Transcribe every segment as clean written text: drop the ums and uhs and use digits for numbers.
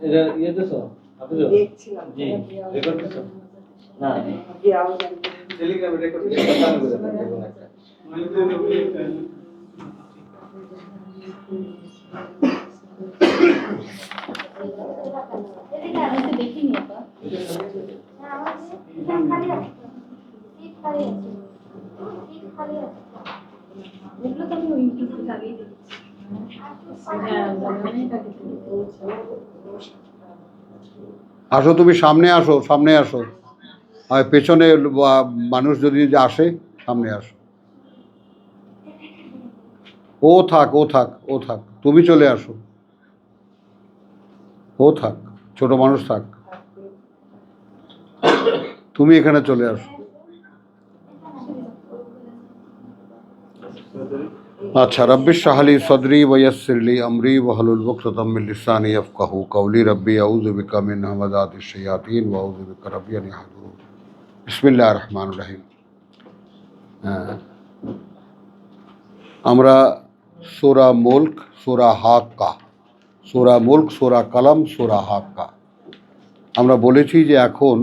এটা ইয়ে দেছো আপনি দেখছিলাম জি রেকর্ড করছো না জি আওয়াজ টেলিগ্রামে রেকর্ড করতে চালু করে দেন দেখুন একটা এদিকে আমি তো দেখিনি আপা না আমাদের খালি আছে সিট খালি আছে সিট খালি আছে এগুলো তো আমি ইউটিউব থেকে আগেই দেখেছি আসো তুমি সামনে আসো, সামনে আসো। আর পেছনে মানুষ যদি আসে সামনে আসো। ও থাক ও থাক ও থাক, তুমি চলে আসো। ও থাক, ছোট মানুষ থাক, তুমি এখানে চলে আসো। আচ্ছা, রব্বি ইশরাহ লি সাদরি ওয়া ইয়াসসির লি আমরি ওয়াহলুল উকদাতাম মিন লিসানি ইয়াফকাহু কওলি রব্বি আউযু বিকা মিন হামাযাতিশ শায়াতিন ওয়া আউযু বিকা রব্বি আন ইয়াহদুরুন। বিসমিল্লাহির রহমানির রহিম। আমরা সূরা মুলক, সূরা হাক্কা, সূরা মুলক, সূরা কালাম, সূরা হাক্কা আমরা বলেছি যে এখন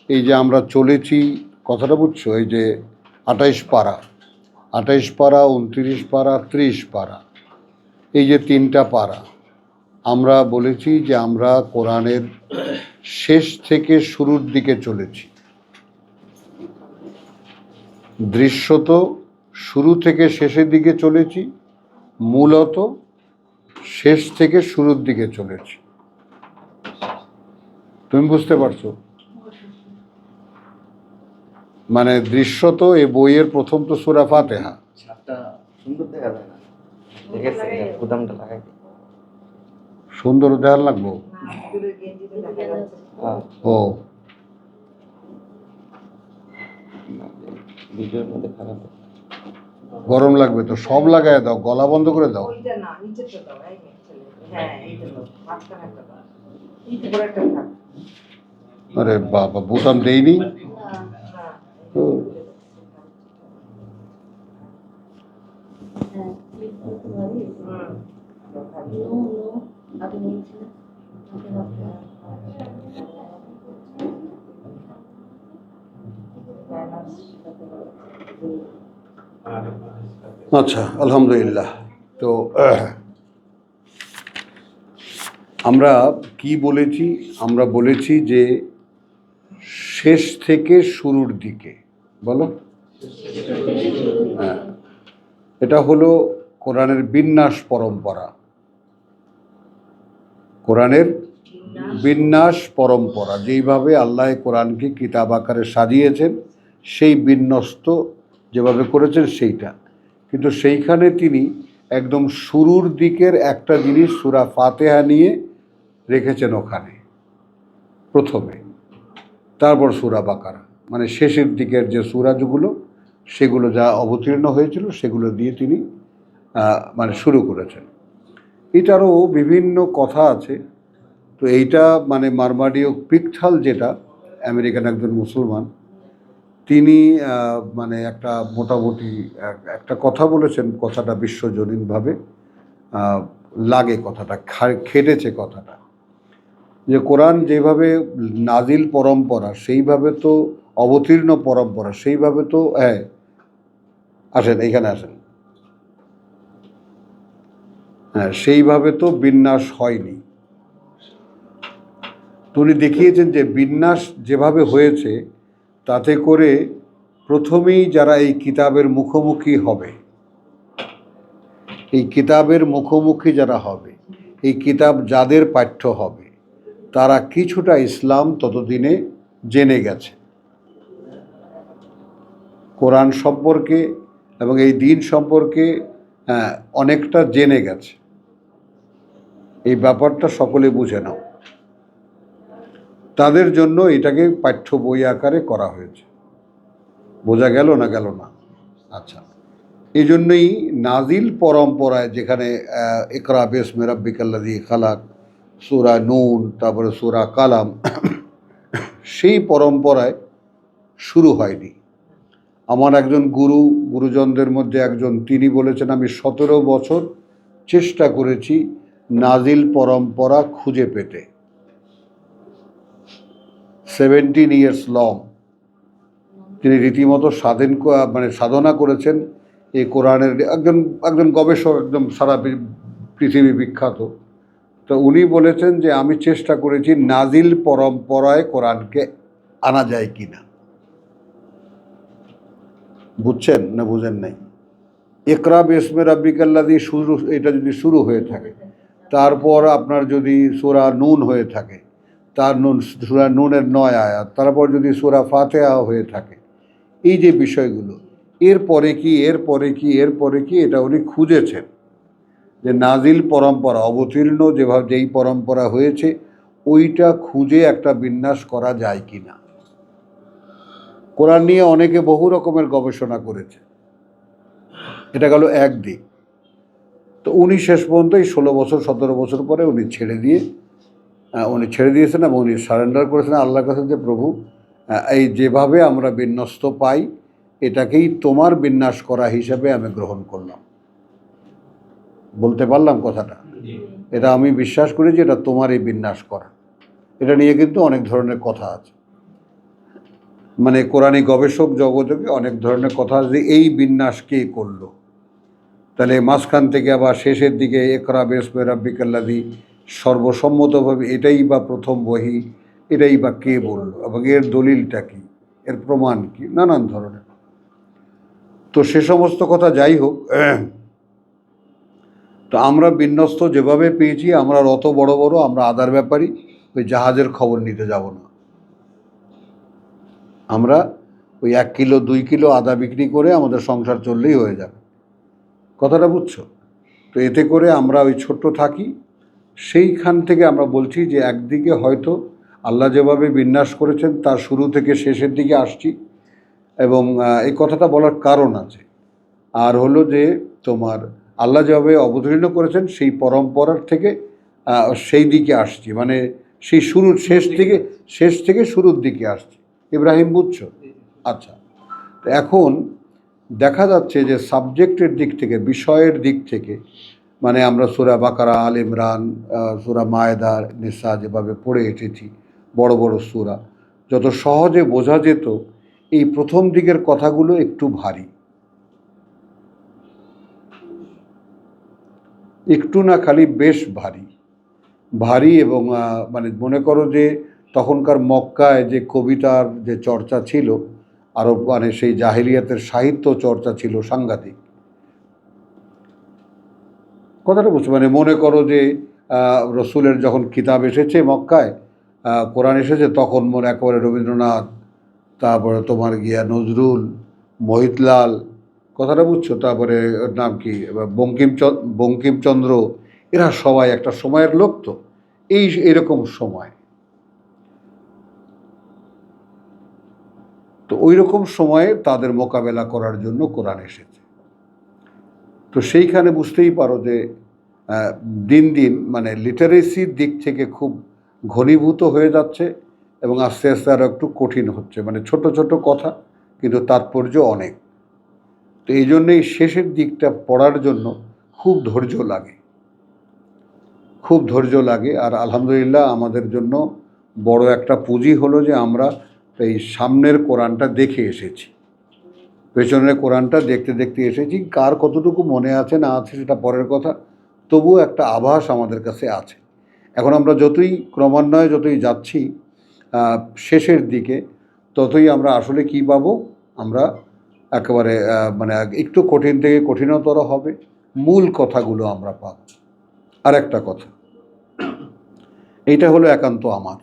এই যে আমরা চলেছি, কথাটা বুঝছো, এই যে 28 পারা, 28 পারা, 29 পারা, 30 পারা, এই যে 3টা পারা আমরা বলেছি যে আমরা কোরআনের শেষ থেকে শুরুর দিকে চলেছি। দৃশ্যত শুরু থেকে শেষের দিকে চলেছি, মূলত শেষ থেকে শুরুর দিকে চলেছি। তুমি বুঝতে পারছো? মানে দৃশ্যত এই বইয়ের প্রথম তো সূরা ফাতিহা। সুন্দর দেখা যায় না, দেখেছেন গুদামটা লাগাই সুন্দর দেখার লাগবো। ও ভিডিওর মধ্যে খারাপ গরম লাগবে তো, সব লাগায় দাও, গলা বন্ধ করে দাও। আরে বাবা, বোতাম দেইনি। আচ্ছা, আলহামদুলিল্লাহ। তো আমরা কি বলেছি? আমরা বলেছি যে শেষ থেকে শুরুর দিকে, বলো। হ্যাঁ, এটা হলো কোরআনের বিন্যাস পরম্পরা। কোরআনের বিন্যাস পরম্পরা, যেইভাবে আল্লাহ কোরআনকে কিতাব আকারে সাজিয়েছেন, সেই বিন্যস্ত যেভাবে করেছেন সেইটা। কিন্তু সেইখানে তিনি একদম শুরুর দিকের একটা জিনিস সূরা ফাতিহা নিয়ে রেখেছেন ওখানে প্রথমে, তারপর সূরা বাকারা, মানে শেষের দিকের যে সূরাগুলো সেগুলো যা অবতীর্ণ হয়েছিল সেগুলো দিয়ে তিনি মানে শুরু করেছেন। এটারও বিভিন্ন কথা আছে। তো এইটা মানে মারমাডীয় পিকথাল, যেটা আমেরিকান একজন মুসলমান, তিনি মানে একটা মোটামুটি একটা কথা বলেছেন, কথাটা বিশ্বজনীনভাবে লাগে, কথাটা খেটেছে কথাটা, যে কোরআন যেভাবে নাজিল পরম্পরা সেইভাবে তো অবতীর্ণ পরম্পরা সেইভাবে তো, হ্যাঁ আসেন এইখানে আসেন, হ্যাঁ সেইভাবে তো বিন্যাস হয়নি। উনি দেখিয়েছেন যে বিন্যাস যেভাবে হয়েছে তাতে করে প্রথমেই যারা এই কিতাবের মুখোমুখি হবে, এই কিতাবের মুখোমুখি যারা হবে, এই কিতাব যাদের পাঠ্য হবে, তারা কিছুটা ইসলাম ততদিনে জেনে গেছে, কোরআন সম্পর্কে এবং এই দিন সম্পর্কে অনেকটা জেনে গেছে। এই ব্যাপারটা সকলে বুঝে নাও। তাদের জন্য এটাকে পাঠ্য বই আকারে করা হয়েছে। বোঝা গেল না গেল না? আচ্ছা, এই জন্যই নাজিল পরম্পরায় যেখানে ইকরা বিসমি রাব্বিকাল্লাযী খালাক, সূরা নুন, তারপরে সূরা কালাম, সেই পরম্পরায় শুরু হয়নি। আমার একজন গুরুজনদের মধ্যে একজন, তিনি বলেছেন, আমি 17 বছর চেষ্টা করেছি নাজিল পরম্পরা খুঁজে পেতে। 17 ইয়ার্স লং তিনি রীতিমতো সাধনা করেছেন এই কোরআনের। একজন গবেষক, একদম সারা পৃথিবী বিখ্যাত। তো উনি বলেছেন যে আমি চেষ্টা করেছি নাজিল পরম্পরায় কোরআনকে আনা যায় কিনা। বুঝছেন না বুঝেন নাই? ইকরা বিস্মি রাব্বিকাল্লাযী শুরু, এটা যদি শুরু হয়ে থাকে, তারপর আপনার যদি সূরা নুন হয়ে থাকে, সূরা নুনের 9 আয়াত, তারপর যদি সূরা ফাতিহা হয়ে থাকে, এই যে বিষয়গুলো, এরপরে কি এটা উনি খুঁজেছেন যে নাজিল পরম্পরা অবতীর্ণ যেই পরম্পরা হয়েছে ওইটা খুঁজে একটা বিন্যাস করা যায় কিনা। কোরআন নিয়ে অনেকে বহু রকমের গবেষণা করেছে, এটা গেল একদিক। তো উনি শেষ পর্যন্ত এই 16 বছর 17 বছর পরে উনি ছেড়ে দিয়েছেন এবং উনি সারেন্ডার করেছেন আল্লাহর কাছে যে প্রভু, এই যেভাবে আমরা বিন্যস্ত পাই এটাকেই তোমার বিন্যাস করা হিসাবে আমি গ্রহণ করলাম। বলতে পারলাম কথাটা? এটা আমি বিশ্বাস করি যে এটা তোমার এই বিন্যাস করা। এটা নিয়ে কিন্তু অনেক ধরনের কথা আছে, মানে কোরআনী গবেষক জগতে অনেক ধরনের কথা আছে যে এই বিন্যাস কে করলো। তাহলে মাঝখান থেকে আবার শেষের দিকে ইকরা বিস্মি রাব্বিকাল্লাযী সর্বসম্মতভাবে এটাই বা প্রথম বহি, এটাই বা কে বলল এবং এর দলিলটা কি, এর প্রমাণ কি, নানান ধরনের। তো সে সমস্ত কথা যাই হোক, তো আমরা বিন্যস্ত যেভাবে পেয়েছি, আমরা অত বড় আমরা আদার ব্যাপারী ওই জাহাজের খবর নিতে যাব না। আমরা ওই 1 কিলো 2 কিলো আদা বিক্রি করে আমাদের সংসার চললেই হয়ে যাবে। কথাটা বুঝছো? তো এতে করে আমরা ওই ছোট্ট থাকি। সেইখান থেকে আমরা বলছি যে একদিকে হয়তো আল্লাহ যেভাবে বিন্যাস করেছেন তার শুরু থেকে শেষের দিকে আসছি, এবং এই কথাটা বলার কারণ আছে। আর হলো যে তোমার আল্লাহ যেভাবে অবতীর্ণ করেছেন সেই পরম্পরার থেকে সেই দিকে আসছি, মানে সেই শেষ থেকে শুরুর দিকে আসছি। ইব্রাহিম, বুঝছো? আচ্ছা, তো এখন দেখা যাচ্ছে যে সাবজেক্টের দিক থেকে, বিষয়ের দিক থেকে, মানে আমরা সূরা বাকারা, আল ইমরান, সূরা মায়েদা, নিসা যেভাবে পড়ে এসেছি, বড় বড় সূরা, যত সহজে বোঝা যেত, এই প্রথম দিকের কথাগুলো একটু ভারী, একটু না খালি বেশ ভারী এবং মানে মনে করো যে তখনকার মক্কায় যে কবিতার যে চর্চা ছিল, আরও মানে সেই জাহিলিয়াতের সাহিত্য চর্চা ছিল সাংঘাতিক। কথাটা বুঝছো? মানে মনে করো যে রসুলের যখন কিতাব এসেছে মক্কায়, কোরআন এসেছে, তখন একেবারে রবীন্দ্রনাথ, তারপরে তোমার গিয়া নজরুল, মহিতলাল, কথাটা বুঝছো, তারপরে ওর নাম কি, বঙ্কিমচন্দ্র, এরা সবাই একটা সময়ের লোক। তো এরকম সময়, তো ওই রকম সময়ে তাদের মোকাবেলা করার জন্য কোরআন এসেছে। তো সেইখানে বুঝতেই পারো যে দিন দিন মানে লিটারেসির দিক থেকে খুব ঘনীভূত হয়ে যাচ্ছে এবং আস্তে আস্তে আরও একটু কঠিন হচ্ছে, মানে ছোট ছোট কথা কিন্তু তাৎপর্য অনেক। তো এই জন্যেই শেষের দিকটা পড়ার জন্য খুব ধৈর্য লাগে। আর আলহামদুলিল্লাহ আমাদের জন্য বড় একটা পুঁজি হলো যে আমরা এই সামনের কোরআনটা দেখে এসেছি, পেছনের কোরআনটা দেখতে এসেছি। কার কতটুকু মনে আছে না আছে সেটা পরের কথা, তবুও একটা আভাস আমাদের কাছে আছে। এখন আমরা ক্রমান্বয়ে যতই যাচ্ছি শেষের দিকে, ততই আমরা আসলে কি পাবো, আমরা একেবারে মানে একটু কঠিন থেকে কঠিনতর হবে, মূল কথাগুলো আমরা পাব। আর একটা কথা, এইটা হলো একান্ত আমার,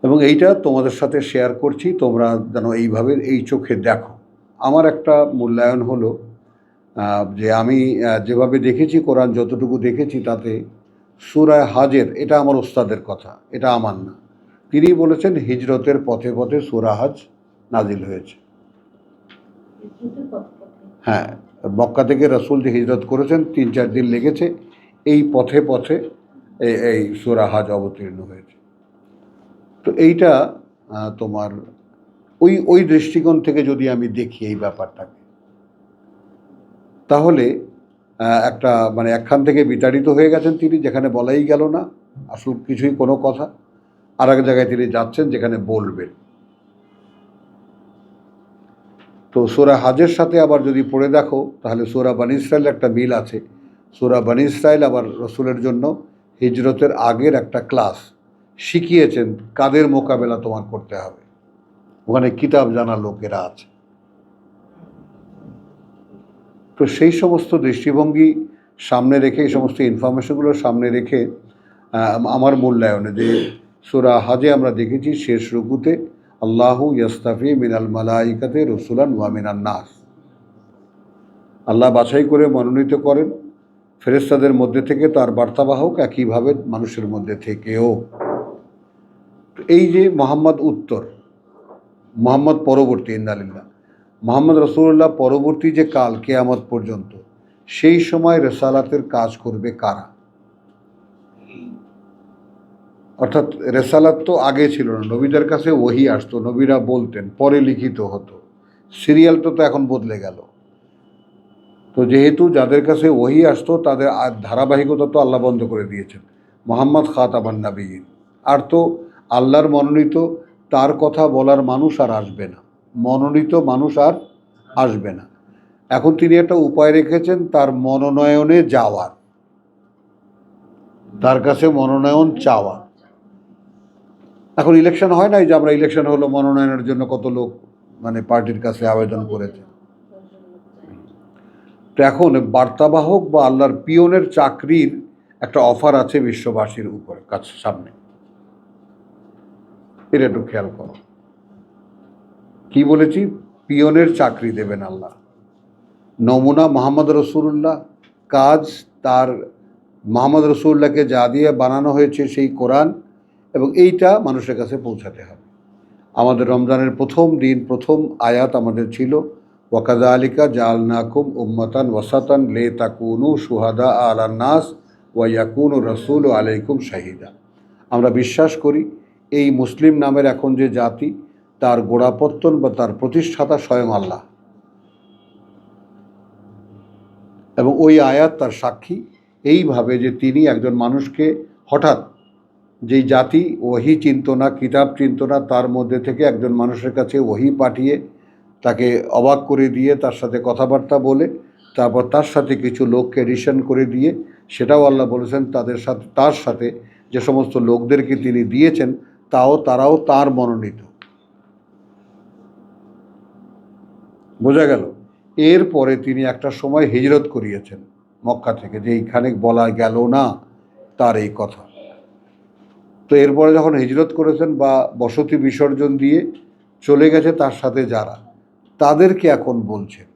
এবং এইটা তোমাদের সাথে শেয়ার করছি, তোমরা যেন এইভাবে এই চোখে দেখো। আমার একটা মূল্যায়ন হলো যে আমি যেভাবে দেখেছি কোরআন, যতটুকু দেখেছি তাতে সূরা হাজের, এটা আমার ওস্তাদের কথা, এটা আমার না, তিনি বলেছেন হিজরতের পথে পথে সূরা হাজ নাজিল হয়েছে। হ্যাঁ, মক্কা থেকে রাসূল যে হিজরত করেছেন 3-4 দিন লেগেছে, এই পথে পথে এই সূরা হাজ অবতীর্ণ হয়েছে। তো এইটা তোমার ওই দৃষ্টিকোণ থেকে যদি আমি দেখি এই ব্যাপারটাকে, তাহলে একটা মানে একখান থেকে বিতাড়িত হয়ে গেছেন তিনি, যেখানে বলাই গেল না আসল কিছুই কোনো কথা, আর এক জায়গায় তিনি যাচ্ছেন যেখানে বলবেন। তো সূরা হাজের সাথে আবার যদি পড়ে দেখো তাহলে সূরা বনী ইসরাইল একটা মিল আছে। সূরা বনী ইসরাইল আবার রসুলের জন্য হিজরতের আগের একটা ক্লাস শিখিয়েছেন, কাদের মোকাবেলা তোমার করতে হবে। ওখানে কিতাব জানা লোকেরা আছে। তো সেই সমস্ত দৃষ্টিভঙ্গি সামনে রেখে, এই সমস্ত ইনফরমেশনগুলো সামনে রেখে আমার মূল্যায়নে যে সূরা হাজে আমরা দেখেছি শেষ রুকুতে আল্লাহু ইয়াস্তাফি মিনাল মালাইকাতে রসুলান ওয়া মিনান নাস, আল্লাহ বাছাই করে মনোনীত করেন ফেরেশতাদের মধ্যে থেকে তার বার্তাবাহক, একইভাবে মানুষের মধ্যে থেকেও। এই যে মোহাম্মদ উত্তর, মোহাম্মদ পরবর্তী, ইন্নালিল্লাহ, মোহাম্মদ রসুল্লাহ পরবর্তী যে কাল কিয়ামত পর্যন্ত, সেই সময় রেসালাতের কাজ করবে কারা? অর্থাৎ রেসালাত তো আগে ছিল না, নবীদের কাছে ওহী আসতো, নবীরা বলতেন, পরে লিখিত হতো, সিরিয়ালটা তো এখন বদলে গেল। তো যেহেতু যাদের কাছে ওহী আসতো তাদের ধারাবাহিকতা তো আল্লাহ বন্ধ করে দিয়েছেন, মোহাম্মদ খাতামান নবিয়্যিন, আর তো আল্লাহর মনোনীত তার কথা বলার মানুষ আর আসবে না, মনোনীত মানুষ আর আসবে না। এখন তিনি একটা উপায় রেখেছেন তার মনোনয়নে যাওয়ার, তার কাছে মনোনয়ন চাওয়া। এখন ইলেকশন হয় নাই যে আমরা ইলেকশন হলো মনোনয়নের জন্য কত লোক মানে পার্টির কাছে আবেদন করেছে। তো এখন বার্তাবাহক বা আল্লাহর পিয়নের চাকরির একটা অফার আছে বিশ্ববাসীর উপরে, কাছে সামনে। এটা একটু খেয়াল করো, কি বলেছি? পিয়নের চাকরি দেবেন আল্লাহ। নমুনা মোহাম্মদ রসুল্লাহ, কাজ তার মোহাম্মদ রসুল্লাহকে যা দিয়ে বানানো হয়েছে সেই কোরআন, এবং এইটা মানুষের কাছে পৌঁছাতে হবে। আমাদের রমজানের প্রথম দিন প্রথম আয়াত আমাদের ছিল ওয়াকাযালিকা জাআলনাকুম উম্মাতান ওয়াসাতান লিতাকুনু শুহাদা আলান নাস ওয়া ইয়াকুনু রাসূলু আলাইকুম শাহিদা। আমরা বিশ্বাস করি এই মুসলিম নামের এখন যে জাতি, তার গোড়াপত্তন বা তার প্রতিষ্ঠাতা স্বয়ং আল্লাহ, এবং ওই আয়াত তার সাক্ষী। এইভাবে যে তিনি একজন মানুষকে হঠাৎ, যেই জাতি ওহী চিনত না, কিতাব চিনত না, তার মধ্যে থেকে একজন মানুষের কাছে ওহী পাঠিয়ে তাকে অবাক করে দিয়ে তার সাথে কথাবার্তা বলে তারপর তার সাথে কিছু লোককে এডিশন করে দিয়ে, সেটাও আল্লাহ বলেছেন তার সাথে যে সমস্ত লোকদেরকে তিনি দিয়েছেন তারাও তার মনোনীত। বোঝা গেল? এরপরে তিনি একটা সময় হিজরত করিয়েছেন মক্কা থেকে, যে এইখানে বলা গেল না তার এই কথা। তো এরপরে যখন হিজরত করেছেন বা বসতি বিসর্জন দিয়ে চলে গেছে তার সাথে যারা, তাদেরকে এখন বলছেন,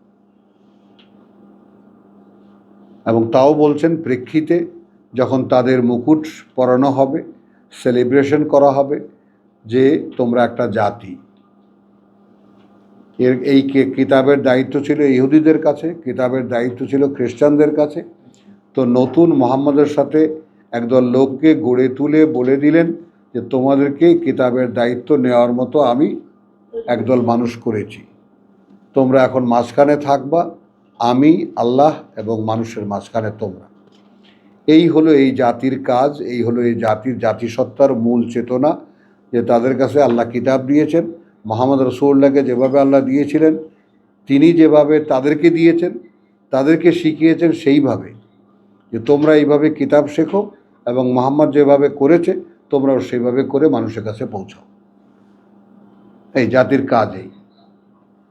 এবং তাও বলছেন প্রেক্ষিতে যখন তাদের মুকুট পরানো হবে, সেলিব্রেশন করা হবে যে তোমরা একটা জাতি। এই কিতাবের দায়িত্ব ছিল ইহুদিদের কাছে, কিতাবের দায়িত্ব ছিল খ্রিস্টানদের কাছে। তো নতুন মোহাম্মদের সাথে একদল লোককে গড়ে তুলে বলে দিলেন যে তোমাদেরকে কিতাবের দায়িত্ব নেওয়ার মতো আমি একদল মানুষ করেছি, তোমরা এখন মাঝখানে থাকবা, আমি আল্লাহ এবং মানুষের মাঝখানে তোমরা। এই হলো এই জাতির কাজ, এই হলো এই জাতিসত্তার মূল চেতনা, যে তাদের কাছে আল্লাহ কিতাব দিয়েছেন, মুহাম্মদ রাসূলুল্লাহকে যেভাবে আল্লাহ দিয়েছিলেন, তিনি যেভাবে তাদেরকে দিয়েছেন, তাদেরকে শিখিয়েছেন সেইভাবে, যে তোমরা এইভাবে কিতাব শেখো এবং মুহাম্মদ যেভাবে করেছে তোমরাও সেইভাবে করে মানুষের কাছে পৌঁছাও। এই জাতির কাজ এই।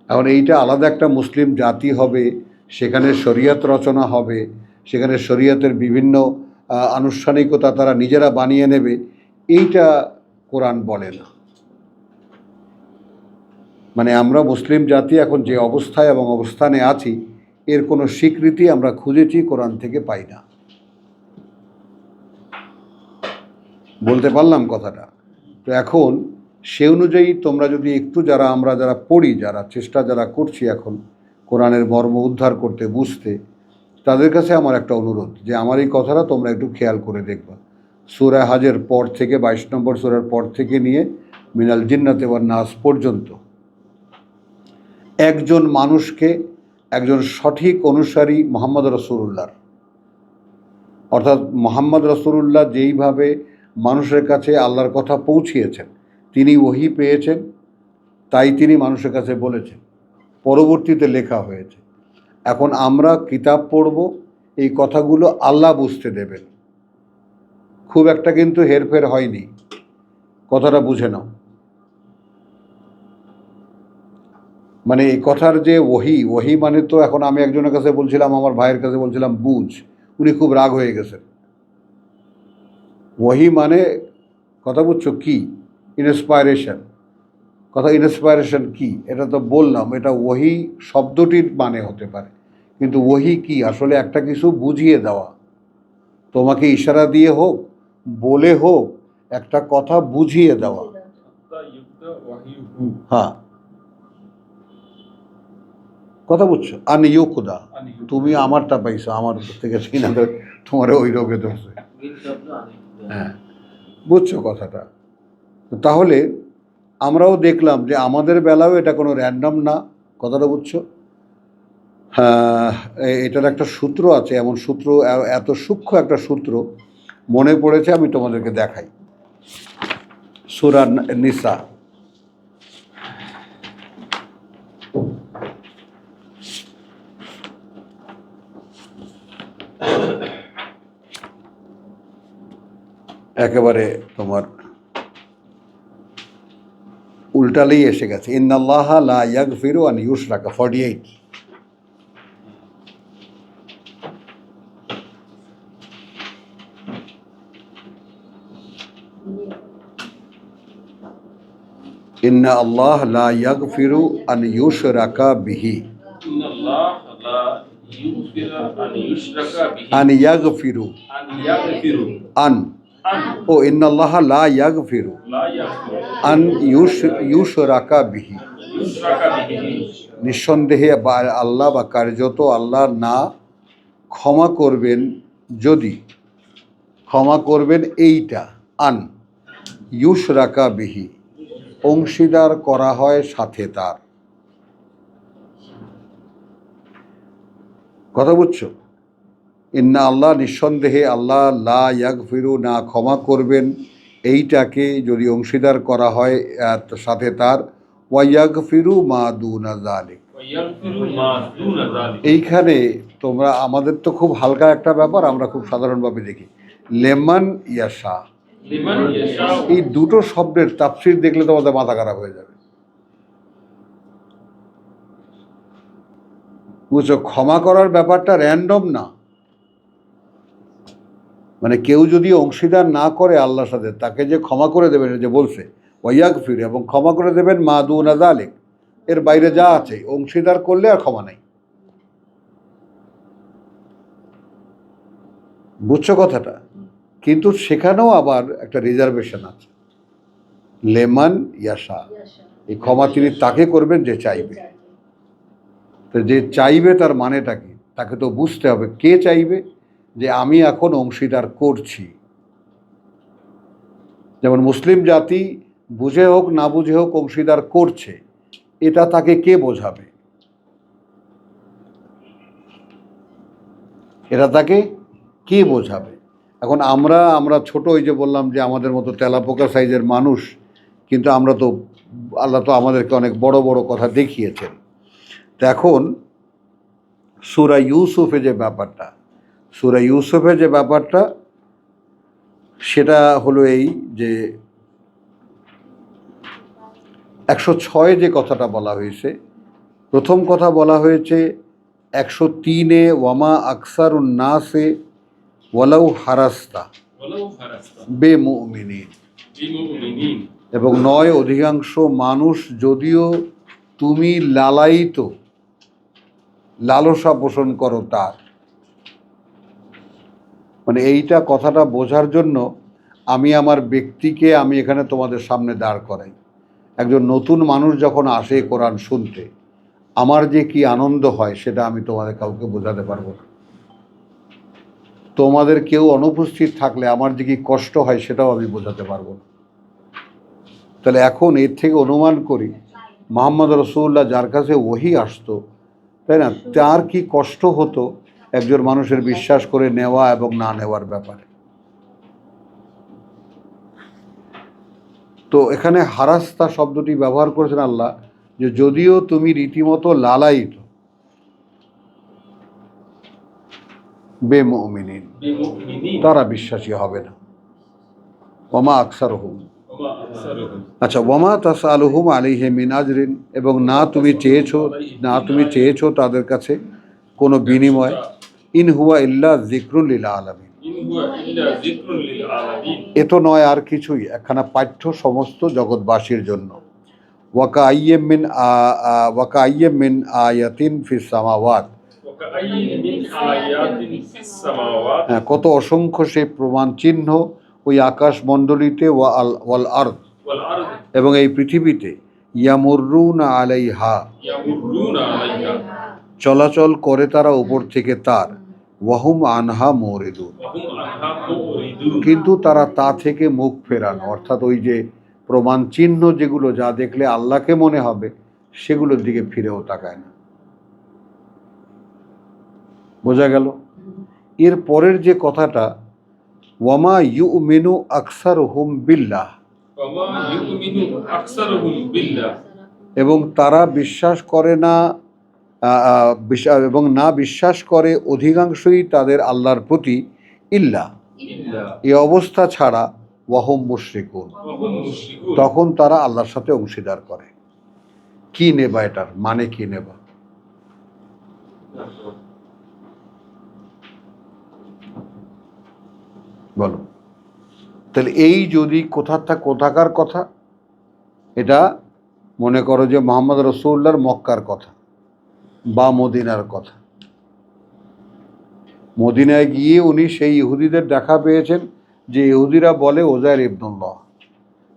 এখন এইটা আলাদা একটা মুসলিম জাতি হবে, সেখানে শরীয়ত রচনা হবে, সেখানে শরীয়তের বিভিন্ন আনুষ্ঠানিকতা তারা নিজেরা বানিয়ে নেবে, এইটা কোরআন বলে না। মানে আমরা মুসলিম জাতি এখন যে অবস্থায় এবং অবস্থানে আছি, এর কোনো স্বীকৃতি আমরা খুঁজেছি কোরআন থেকে পাই না। বলতে পারলাম কথাটা? তো এখন সে অনুযায়ী তোমরা যদি একটু আমরা যারা পড়ি, যারা করছি এখন কোরআনের মর্ম উদ্ধার করতে, বুঝতে, তাদের কাছে আমার একটা অনুরোধ যে আমার এই কথাটা তোমরা একটু খেয়াল করে দেখবা। সূরা হাজের পর থেকে 22 নম্বর সূরার পর থেকে নিয়ে মিনাল জিন্নাতি ওয়ান নাস পর্যন্ত একজন মানুষকে, একজন সঠিক অনুসারী মুহাম্মদ রাসূলুল্লাহর অর্থাৎ মুহাম্মদ রাসূলুল্লাহ যেইভাবে মানুষের কাছে আল্লাহর কথা পৌঁছিয়েছেন, তিনি ওহী পেয়েছেন, তাই তিনি মানুষের কাছে বলেছেন, পরবর্তীতে লেখা হয়েছে। এখন আমরা কিতাব পড়ব, এই কথাগুলো আল্লাহ বুঝতে দেবেন, খুব একটা কিন্তু হেরফের হয়নি, কথাটা বুঝে নাও। মানে এই কথার যে ওহী মানে তো এখন আমি একজনের কাছে বলছিলাম, আমার ভাইয়ের কাছে বলছিলাম বুঝ, উনি খুব রাগ হয়ে গেছেন। ওহী মানে কথা বুঝছো কি? ইন্সপায়ারেশন। কথা ইন্সপায়ারেশন কি এটা তো বললাম, এটা ওহী শব্দটির মানে হতে পারে, কিন্তু ওহী কি আসলে একটা কিছু বুঝিয়ে দেওয়া, তোমাকে ইশারা দিয়ে হোক, বলে হোক, একটা কথা বুঝিয়ে দেওয়া। হ্যাঁ, কথা বুঝছো? আনিয়ুকুদা, তুমি আমারটা পাইছো, আমার থেকে কিনা তোমার ওই রোগে ধরছে। হ্যাঁ, বুঝছো কথাটা? তাহলে আমরাও দেখলাম যে আমাদের বেলাও এটা কোনো র্যান্ডম না, কথাটা বুঝছো? হ্যাঁ, এটার একটা সূত্র আছে, এমন সূত্র, এত সূক্ষ্ম একটা সূত্র মনে পড়েছে, আমি তোমাদেরকে দেখাই। সূরা নিসা, একেবারে তোমার উল্টালেই এসে গেছে। ইন্নাল্লাহা লা ইয়াগফিরু আন ইউশরাকা, 48। ইন্না আল্লাহ লা ইয়াগফিরু আন ইউশরাকা বিহি, আন ইয়াগফিরু, আন ও ইন্নাল্লাহ লা ইয়াগফিরু আন ইউশরাকা বিহি, নিঃসন্দেহে আল্লাহ বা কার্যত আল্লাহ না ক্ষমা করবেন, যদি ক্ষমা করবেন এইটা, আন ইউশরাকা বিহি, অংশীদার করা হয় সাথে তার। কথা বুঝছো? ইন্না আল্লাহ, নিঃসন্দেহে আল্লাহ, লা ইয়াগফিরু, না ক্ষমা করবেন এইটাকে যদি অংশীদার করা হয় সাথে তার, ওয়া ইয়াগফিরু মা দুনা যালিক। এইখানে তোমরা, আমাদের তো খুব হালকা একটা ব্যাপার, আমরা খুব সাধারণভাবে দেখি, লেমান ইয়াশা, এই দুটো শব্দের তাফসীর দেখলে তোমাদের মাথা খারাপ হয়ে যাবে। বুঝছো? ক্ষমা করার ব্যাপারটা র্যান্ডম না, মানে কেউ যদি অংশীদার না করে আল্লাহর সাথে, তাকে যে ক্ষমা করে দেবেন, যে বলছে ওয়াগফির, এবং ক্ষমা করে দেবেন মা দুনা যালিক, এর বাইরে যা আছে অংশীদার করলে আর ক্ষমা নাই। বুঝছো কথাটা? কিন্তু সেখানেও আবার একটা রিজার্ভেশন আছে, লেমান ইয়াশা, এই ক্ষমা তিনি তাকে করবেন যে চাইবে। তো যে চাইবে তার মানেটা কি, তাকে তো বুঝতে হবে কে চাইবে, যে আমি এখন অংশীদার করছি। যেমন মুসলিম জাতি বুঝে হোক না বুঝে হোক অংশীদার করছে, এটা তাকে কে বোঝাবে? এটা তাকে কে বোঝাবে? এখন আমরা ছোট, ওই যে বললাম যে আমাদের মতো তেলাপোকা সাইজের মানুষ, কিন্তু আমরা তো, আল্লাহ তো আমাদেরকে অনেক বড় বড় কথা দেখিয়েছেন। তো এখন সূরা ইউসুফে যে ব্যাপারটা, সূরা ইউসুফে যে ব্যাপারটা, সেটা হলো এই যে 106 যে কথাটা বলা হয়েছে, প্রথম কথা বলা হয়েছে 103-এ, ওয়ামা আকসারুন নাসে ওয়ালাউ হারাস্তা বেমুমিনিন, এবং 9, অধিকাংশ মানুষ যদিও তুমি লালায়িত, লালসা পোষণ করো তার। মানে এইটা কথাটা বোঝার জন্য আমি আমার ব্যক্তিকে আমি এখানে তোমাদের সামনে দাঁড় করাই। একজন নতুন মানুষ যখন আসে কোরআন শুনতে, আমার যে কি আনন্দ হয় সেটা আমি তোমাদের কাউকে বোঝাতে পারবো না। তোমাদের কেউ অনুপস্থিত থাকলে আমার যে কি কষ্ট হয় সেটাও আমি বোঝাতে পারবো না। তাহলে এখন এর থেকে অনুমান করি, মুহাম্মদ রাসূলুল্লাহ যার কাছে ওহী আসতো, তাই না, তার কি কষ্ট হতো একজন মানুষের বিশ্বাস করে নেওয়া এবং না নেওয়ার ব্যাপারে। তো এখানে হারাস্তা শব্দটি ব্যবহার করেছেন আল্লাহ, যে যদিও তুমি রীতিমতো লালায়িত, বেমুমিনিন, তারা বিশ্বাসী হবে না। ওমা আকসারহুম, আচ্ছা, ওমা তাসআলুহুম আলাইহি মিন আজরিন, এবং না তুমি চেয়েছো তাদের কাছে কোনো বিনিময়। ইন হুয়া ইল্লা যিকরুল লিল আলামিন, এ তো নয় আর কিছুই, একখানা পাঠ্য সমস্ত জগৎবাসীর জন্য। ওয়াকাইয়্যিম মিন আয়াতিন ফিস সামাওয়াত, কত অসংখ্য সেই প্রমাণ চিহ্ন ওই আকাশ মণ্ডলীতে, ওয়াল আরদ, এবং এই পৃথিবীতে, ইয়ামুররুনা আলাইহা, চলাচল করে তারা উপর থেকে তার, ওয়াহুম আনহা মুরিদুন, কিন্তু তারা তা থেকে মুখ ফেরানো, অর্থাৎ ওই যে প্রমাণ চিহ্ন যেগুলো, যা দেখলে আল্লাহকে মনে হবে, সেগুলোর দিকে ফিরেও তাকায় না। বোঝা গেল? এর পরের যে কথাটা, ওয়ামা ইউমিনু আকসারুহুম বিল্লাহ, এবং তারা বিশ্বাস করে না, এবং না বিশ্বাস করে অধিকাংশই তাদের আল্লাহর প্রতি, ইল্লা, এই অবস্থা ছাড়া, ওয়াহুম মুশরিকুন, তখন তারা আল্লাহর সাথে অংশীদার করে। কি নেবা, এটার মানে কি নেবা? বলো। তাহলে এই যদি কোথাকার কথা, এটা মনে করো যে মুহাম্মদ রাসূলুল্লাহর মক্কার কথা বা মদিনার কথা। মদিনায় গিয়ে উনি সেই ইহুদিদের দেখা পেয়েছেন যে ইহুদিরা বলে ওজাইর ইবনুল্লাহ,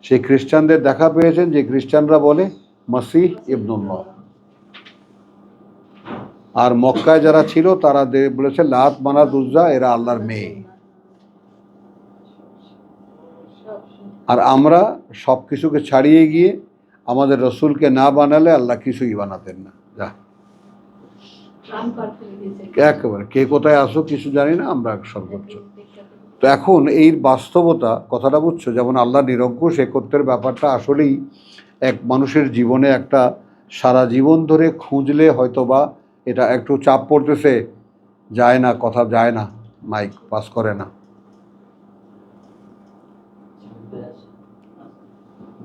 সেই খ্রিস্টানদের দেখা পেয়েছেন যে খ্রিস্টানরা বলে মসিহ ইবনুল্লাহ। আর মক্কায় যারা ছিল তারা বলেছে লাত, মানাত, উজ্জা এরা আল্লাহর মেয়ে। আর আমরা সব কিছুকে ছাড়িয়ে গিয়ে আমাদের রসুলকে না বানালে আল্লাহ কিছুই বানাতেন না। যা একেবারে কে কোথায় আসো কিছু জানি না, আমরা সর্বোচ্চ। তো এখন এই বাস্তবতা কথাটা বুঝছো, যেমন আল্লাহ নিরঙ্কুশ একত্বের ব্যাপারটা আসলেই এক মানুষের জীবনে একটা সারা জীবন ধরে খুঁজলে হয়তোবা এটা একটু চাপ পড়তেছে, যায় না, কথা যায় না, মাইক পাস করে না।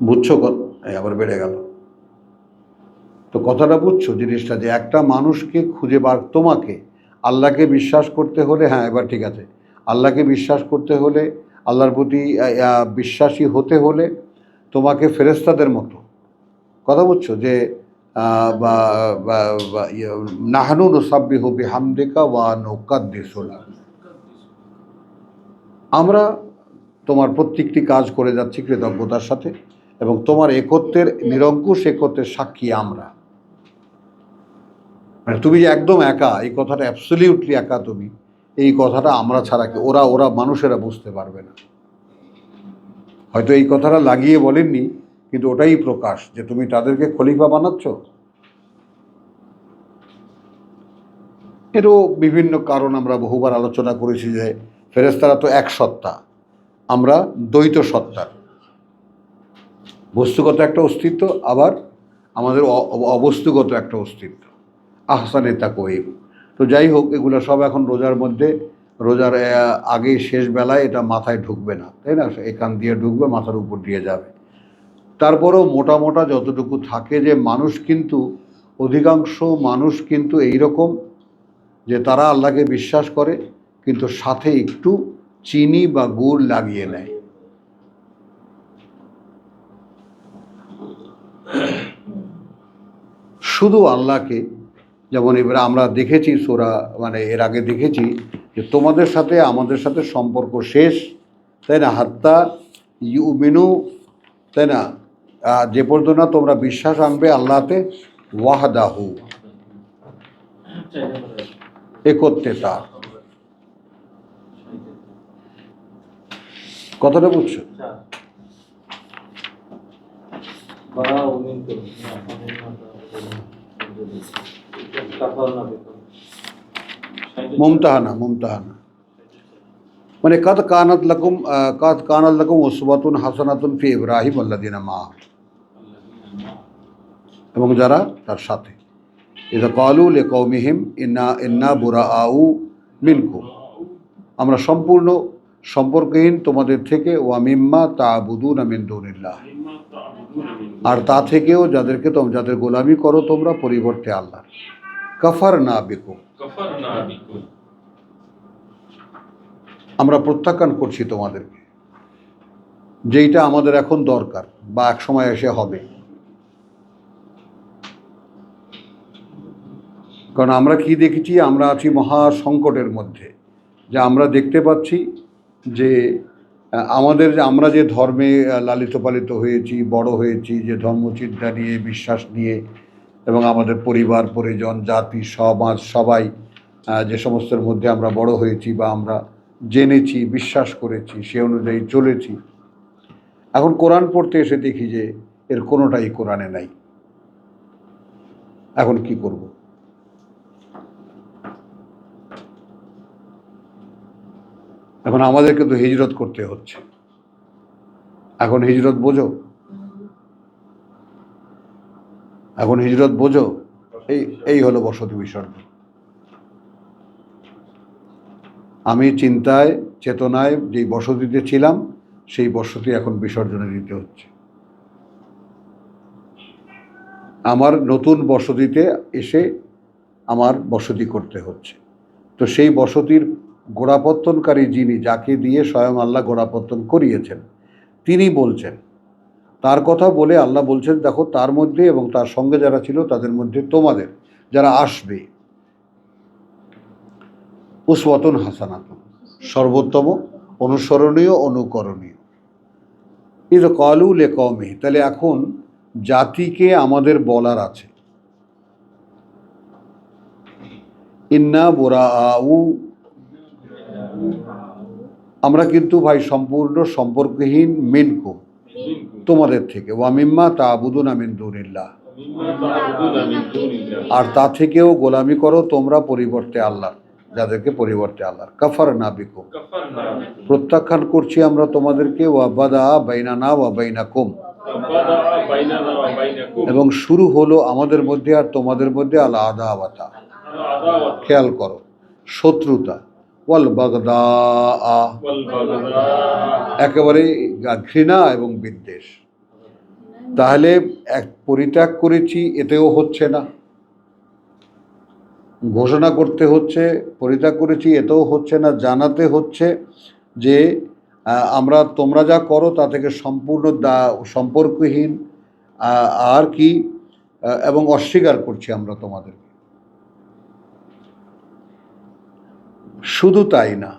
বুঝছো? আবার বেড়ে গেল। তো কথাটা বুঝছো জিনিসটা, যে একটা মানুষকে খুঁজে তোমাকে আল্লাহকে বিশ্বাস করতে হলে, হ্যাঁ এবার ঠিক আছে, আল্লাহকে বিশ্বাস করতে হলে, আল্লাহর প্রতি বিশ্বাসী হতে হলে তোমাকে ফেরেশতাদের মতো, কথা বুঝছো, যে নাহনু নুসাব্বিহু বিহামদিকা ওয়া নুকাদ্দিসু লাক, আমরা তোমার প্রত্যেকটি কাজ করে যাচ্ছি কৃতজ্ঞতার সাথে, এবং তোমার একত্বের, নিরঙ্কুশ একত্বের সাক্ষী আমরা। মানে তুমি যে একদম একা, এই কথাটা অ্যাবসলিউটলি একা তুমি, এই কথাটা আমরা ছাড়া কি ওরা মানুষেরা বুঝতে পারবে না। হয়তো এই কথাটা লাগিয়ে বলেননি, কিন্তু ওটাই প্রকাশ যে তুমি তাদেরকে খলিফা বানাচ্ছ। এরও বিভিন্ন কারণ আমরা বহুবার আলোচনা করেছি, যে ফেরেশতারা তো এক সত্তা, আমরা দ্বৈত সত্তার, বস্তুগত একটা অস্তিত্ব, আবার আমাদের অবস্তুগত একটা অস্তিত্ব, আহসানে তাকওয়িম। তো যাই হোক, এগুলো সব এখন রোজার আগে শেষ বেলায় এটা মাথায় ঢুকবে না, তাই না? এখান দিয়ে ঢুকবে, মাথার উপর দিয়ে যাবে। তারপরেও মোটা যতটুকু থাকে, যে অধিকাংশ মানুষ কিন্তু এইরকম, যে তারা আল্লাহকে বিশ্বাস করে কিন্তু সাথে একটু চিনি বা গুড় লাগিয়ে নেয়। শুধু আল্লাহকে, যেমন এবারে আমরা দেখেছি এর আগে দেখেছি যে তোমাদের সাথে আমাদের সাথে সম্পর্ক শেষ, তাই না? হাত্তা ইউমিনু, তাই না, যে পর্যন্ত না তোমরা বিশ্বাস আনবে আল্লাহতে, ওয়াহদাহু, একত্রে তার। কথাটা বুঝছো? মুমতাহানা, মুমতাহানা মানে কাদ কানাত লাকুম উসওয়াতুন হাসানাতুন ফি ইব্রাহিম ওয়াল্লাযিনা মাআহ, এবং যারা তার সাথে, ইযা ক্বালু লিকওমিহিম ইন্না বুরাআউ মিনকুম, আমরা সম্পূর্ণ সম্পর্কহীন তোমাদের থেকে, ওয়া মিম্মা তা'বুদুনা মিন দুনিল্লাহ, আর তা থেকেও যাদের গোলামি করো তোমরা পরিবর্তে আল্লাহ, কাফারনা বিকুম, আমরা প্রত্যাখ্যান করছি তোমাদেরকে, যেইটা আমাদের এখন দরকার বা এক সময় এসে হবে। কারণ আমরা কি দেখেছি, আমরা আছি মহা সংকটের মধ্যে, যে আমরা দেখতে পাচ্ছি যে আমরা যে ধর্মে লালিত পালিত হয়েছি, বড় হয়েছি, যে ধর্মচিন্তা নিয়ে, বিশ্বাস নিয়ে, এবং আমাদের পরিবার পরিজন জাতি সমাজ সবাই যে সমস্তের মধ্যে আমরা বড় হয়েছি বা আমরা জেনেছি, বিশ্বাস করেছি, সে অনুযায়ী চলেছি, এখন কোরআন পড়তে এসে দেখি যে এর কোনোটাই কোরআনে নাই। এখন কি করব? এখন আমাদেরকে তো হিজরত করতে হচ্ছে। এখন হিজরত বোঝো, এখন হিজরত বোঝো, এই হলো বসতি বিসর্জন। আমি চিন্তায় চেতনায় যেই বসতিতে ছিলাম, সেই বসতি এখন বিসর্জনে দিতে হচ্ছে। আমার নতুন বসতিতে এসে আমার বসতি করতে হচ্ছে। তো সেই বসতির গোড়াপত্তনকারী যিনি, যাকে দিয়ে স্বয়ং আল্লাহ গোড়াপত্তন করিয়েছেন, তিনি বলছেন, তার কথা বলে আল্লাহ বলছেন, দেখো তার মধ্যে এবং তার সঙ্গে যারা ছিল তাদের মধ্যে তোমাদের যারা আসবে, উসওয়াতুন হাসানাতুন, সর্বোত্তম, অনুসরণীয়, অনুকরণীয়। ইয ক্বালু লিকওমিহি, তাহলে এখন জাতিকে আমাদের বলার আছে, ইন্না বুরাআউ, আমরা কিন্তু ভাই সম্পূর্ণ সম্পর্কহীন, মিনকুম, তোমাদের থেকে, ওয়া মিম্মা তা'বুদুনা মিন দুনিল্লাহ, আর তা থেকেও গোলামি করো তোমরা পরিবর্তে আল্লাহ, যাদেরকে পরিবর্তে আল্লাহ, কাফারনা বিকুম, প্রত্যাখ্যান করছি আমরা তোমাদেরকে, ওয়া বাদা বাইনানা ওয়া বাইনাকুম, এবং শুরু হলো আমাদের মধ্যে আর তোমাদের মধ্যে আল আদাওয়াতা, খেয়াল করো, শত্রুতা, ওয়াল বাগদা, একেবারে ঘৃণা এবং বিদ্বেষ। তাহলে এক পরিত্যাগ করেছি, এতেও হচ্ছে না, ঘোষণা করতে হচ্ছে, পরিত্যাগ করেছি এতেও হচ্ছে না, জানাতে হচ্ছে যে আমরা তোমরা যা করো তা থেকে সম্পূর্ণ সম্পর্কহীন, আর কি, এবং অস্বীকার করছি আমরা তোমাদেরকে। শুধু তাই না,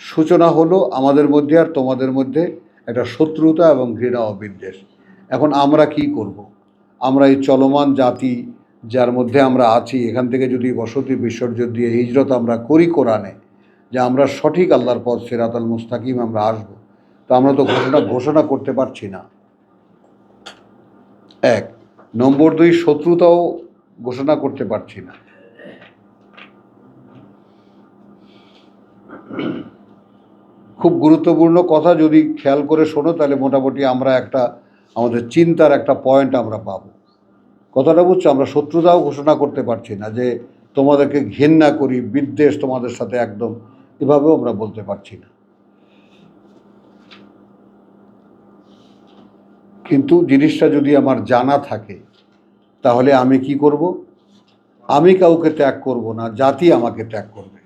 সূচনা হলো আমাদের মধ্যে আর তোমাদের মধ্যে একটা শত্রুতা এবং ঘৃণা ও বিদ্বেষ। এখন আমরা কি করব? আমরা এই চলমান জাতি যার মধ্যে আমরা আছি, এখান থেকে যদি বসতি বিসর্জন দিয়ে হিজরত আমরা করি কোরআনে, যে আমরা সঠিক আল্লাহর পথ সিরাতাল মুস্তাকিম আমরা আসব, তো আমরা তো ঘোষণা করতে পারছি না। এক নম্বর, দুই, শত্রুতাও ঘোষণা করতে পারছি না। খুব গুরুত্বপূর্ণ কথা, যদি খেয়াল করে শোনো তাহলে মোটামুটি আমরা আমাদের চিন্তার একটা পয়েন্ট আমরা পাবো। কথাটা বুঝছো? আমরা শত্রুতাও ঘোষণা করতে পারছি না, যে তোমাদেরকে ঘেন্না করি, বিদ্বেষ তোমাদের সাথে একদম, এভাবেও আমরা বলতে পারছি না। কিন্তু জিনিসটা যদি আমার জানা থাকে, তাহলে আমি কি করব? আমি কাউকে ত্যাগ করব না, জাতি আমাকে ত্যাগ করবে।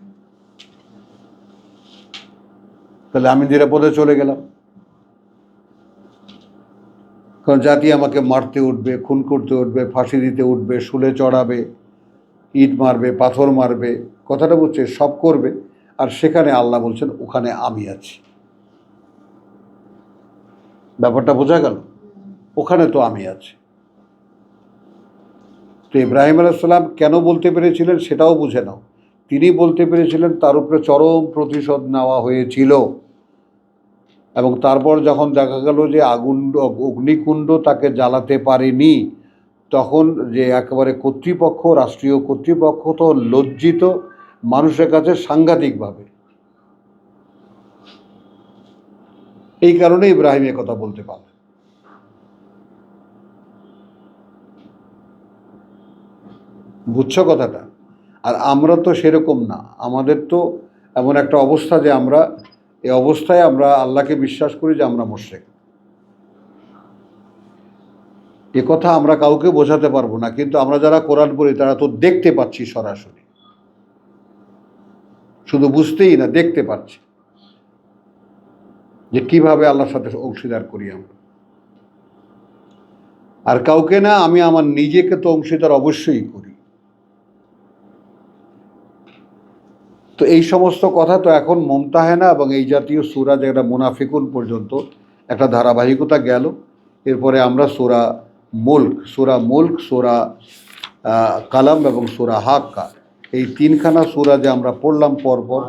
তাহলে আমি নিরাপদে চলে গেলাম। কারণ জাতি আমাকে মারতে উঠবে, খুন করতে উঠবে, ফাঁসি দিতে উঠবে, শুলে চড়াবে, ইট মারবে, পাথর মারবে, কথাটা বুঝছে, সব করবে। আর সেখানে আল্লাহ বলছেন ওখানে আমি আছি। ব্যাপারটা বোঝা গেল? ওখানে তো আমি আছি। তো ইব্রাহিম আলাইহিস সালাম কেন বলতে পেরেছিলেন সেটাও বুঝে নাও। তিনি বলতে পেরেছিলেন তার উপরে চরম প্রতিশোধ নেওয়া হয়েছিল, এবং তারপর যখন দেখা গেল যে অগ্নিকুণ্ড তাকে জ্বালাতে পারেনি, তখন যে একেবারে কর্তৃপক্ষ, রাষ্ট্রীয় কর্তৃপক্ষ তো লজ্জিত, মানুষের কাছে সাংঘাতিকভাবে। এই কারণে ইব্রাহিম এ কথা বলতে পারলেন। বুঝছো কথাটা? আর আমরা তো সেরকম না, আমাদের তো এমন একটা অবস্থা যে আমরা এই অবস্থায় আমরা আল্লাহকে বিশ্বাস করি যে আমরা মুশরিক। এ কথা আমরা কাউকে বোঝাতে পারবো না, কিন্তু আমরা যারা কোরআন পড়ি তারা তো দেখতে পাচ্ছি সরাসরি, শুধু বুঝতেই না, দেখতে পাচ্ছি যে কিভাবে আল্লাহর সাথে অংশীদার করি আমরা। আর কাউকে না, আমি আমার নিজেকে তো অংশীদার অবশ্যই করি। তো এই সমস্ত কথা তো এখন মুমতাহানা এবং এই জাতীয় সূরা, যেটা মুনাফিকুন পর্যন্ত একটা ধারাবাহিকতা গেল। এরপরে আমরা সূরা মুলক, সূরা কালাম এবং সূরা হাক্কা, এই তিনখানা সূরা যে আমরা পড়লাম পরপর,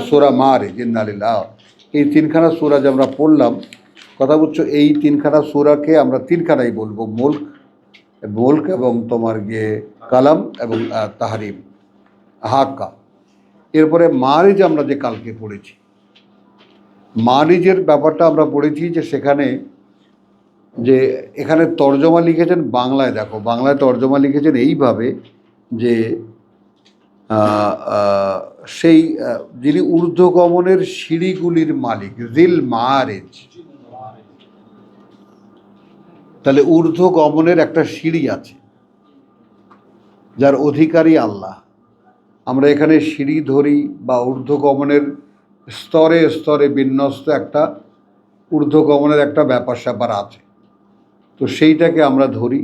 সূরা মারিজ, ইন্নালিল্লাহ, এই তিনখানা সূরা যে আমরা পড়লাম, কথা বুঝছো, এই তিনখানা সূরাকে আমরা তিনখানাই বলবো, মুলক এবং তোমার গিয়ে কালাম এবং তাহরিম, হাক্কা। এরপরে মারিজ আমরা যে কালকে পড়েছি, মারিজের ব্যাপারটা আমরা পড়েছি যে সেখানে যে এখানে তর্জমা লিখেছেন বাংলায়, দেখো বাংলায় তর্জমা লিখেছেন এইভাবে যে সেই যিনি ঊর্ধ্বগমনের সিঁড়িগুলির মালিক, জিল মারিজ। তাহলে ঊর্ধ্বগমনের একটা সিঁড়ি আছে যার অধিকারী আল্লাহ। আমরা এখানে সিঁড়ি ধরি বা ঊর্ধ্বগমনের স্তরে স্তরে বিন্যস্ত একটা ঊর্ধ্বগমনের একটা ব্যাপার স্যাপার আছে, তো সেইটাকে আমরা ধরি।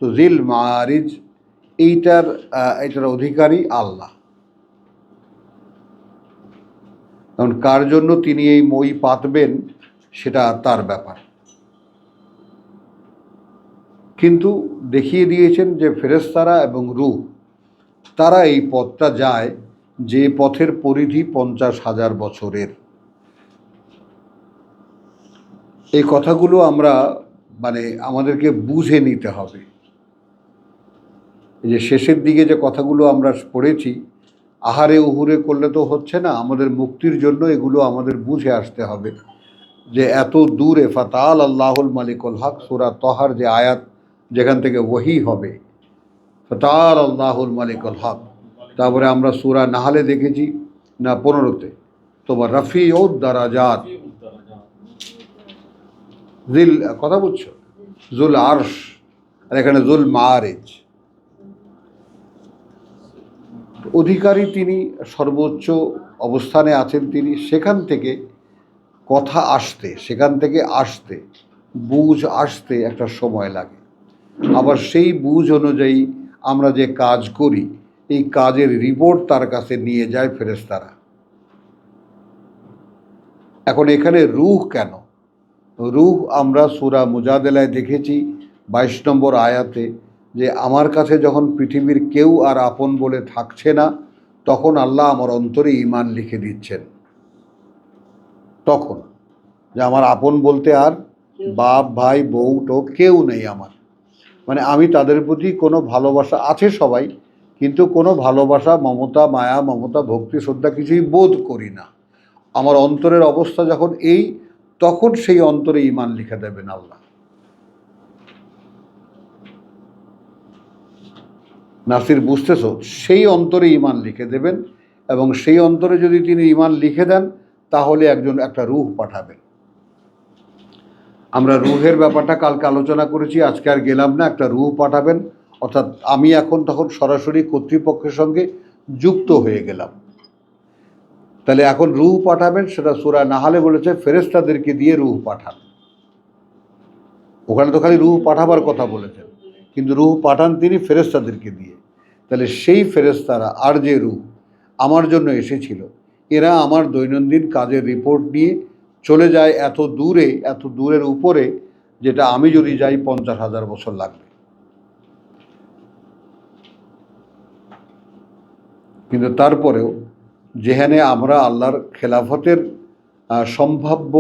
তো জিল মারিজ এইটার অধিকারী আল্লাহ। কারণ কার জন্য তিনি এই মই পাতবেন সেটা তার ব্যাপার, কিন্তু দেখিয়ে দিয়েছেন যে ফেরেশতারা এবং রূহ তারা এই পথটা যায় যে পথের পরিধি 50,000 বছরের। এই কথাগুলো আমরা আমাদেরকে বুঝে নিতে হবে। এই যে শেষের দিকে যে কথাগুলো আমরা পড়েছি, আহারে উহুরে করলে তো হচ্ছে না, আমাদের মুক্তির জন্য এগুলো আমাদের বুঝে আসতে হবে যে এত দূরে ফাতাল আল্লাহুল মালিকুল হক, সূরা তহার যে আয়াত যেখান থেকে ওহী হবে, ফাতাল আল্লাহুল মালিকুল হক। তারপরে আমরা সূরা নাহলে দেখেছি না 15-তে, তোমার রফিউদ দারাজাত, জিল, কথা বুঝছো, জুল আরশ, আর এখানে জুল মারিজ, অধিকারী তিনি, সর্বোচ্চ অবস্থানে আছেন তিনি। সেখান থেকে কথা আসতে, সেখান থেকে আসতে, বুঝ আসতে একটা সময় লাগে। আবার সেই বুঝ অনুযায়ী আমরা যে কাজ করি, এই কাজের রিপোর্ট তার কাছে নিয়ে যায় ফেরেশতারা। এখন এখানে রূহ কেন? রূহ আমরা সূরা মুজাদেলায় দেখেছি 22 নম্বর আয়াতে, যে আমার কাছে যখন পৃথিবীর কেউ আর আপন বলে থাকছে না, তখন আল্লাহ আমার অন্তরে ঈমান লিখে দিচ্ছেন। তখন যে আমার আপন বলতে আর বাপ ভাই বউ টো কেউ নেই আমার, আমি তাদের প্রতি কোনো ভালোবাসা আছে সবাই, কিন্তু কোনো ভালোবাসা, মমতা, মায়া, মমতা, ভক্তি, শ্রদ্ধা কিছুই বোধ করি না। আমার অন্তরের অবস্থা যখন এই, তখন সেই অন্তরে ঈমান লিখে দেবেন আল্লাহ। নাসির, বুঝতেছ? সেই অন্তরে ঈমান লিখে দেবেন, এবং সেই অন্তরে যদি তিনি ঈমান লিখে দেন তাহলে একটা রূহ পাঠাবেন। আমরা রূহের ব্যাপারটা কালকে আলোচনা করেছি, আজকে আর গেলাম না। একটা রূহ পাঠাবেন, অর্থাৎ আমি এখন তখন সরাসরি কর্তৃপক্ষের সঙ্গে যুক্ত হয়ে গেলাম। তাহলে এখন রূহ পাঠাবেন, সেটা সূরা নাহলে বলেছে ফেরেশতাদেরকে দিয়ে রূহ পাঠান। ওখানে তো খালি রূহ পাঠাবার কথা বলেছেন, কিন্তু রূহ পাঠান তিনি ফেরেশতাদেরকে দিয়ে। তাহলে সেই ফেরেশতারা আর যে রূহ আমার জন্য এসেছিল, এরা আমার দৈনন্দিন কাজের রিপোর্ট নিয়ে চলে যায় এত দূরে, এত দূরের উপরে, যেটা আমি যদি যাই 50,000 বছর লাগবে। কিন্তু তারপরেও যেখানে আমরা আল্লাহর খেলাফতের সম্ভাব্য,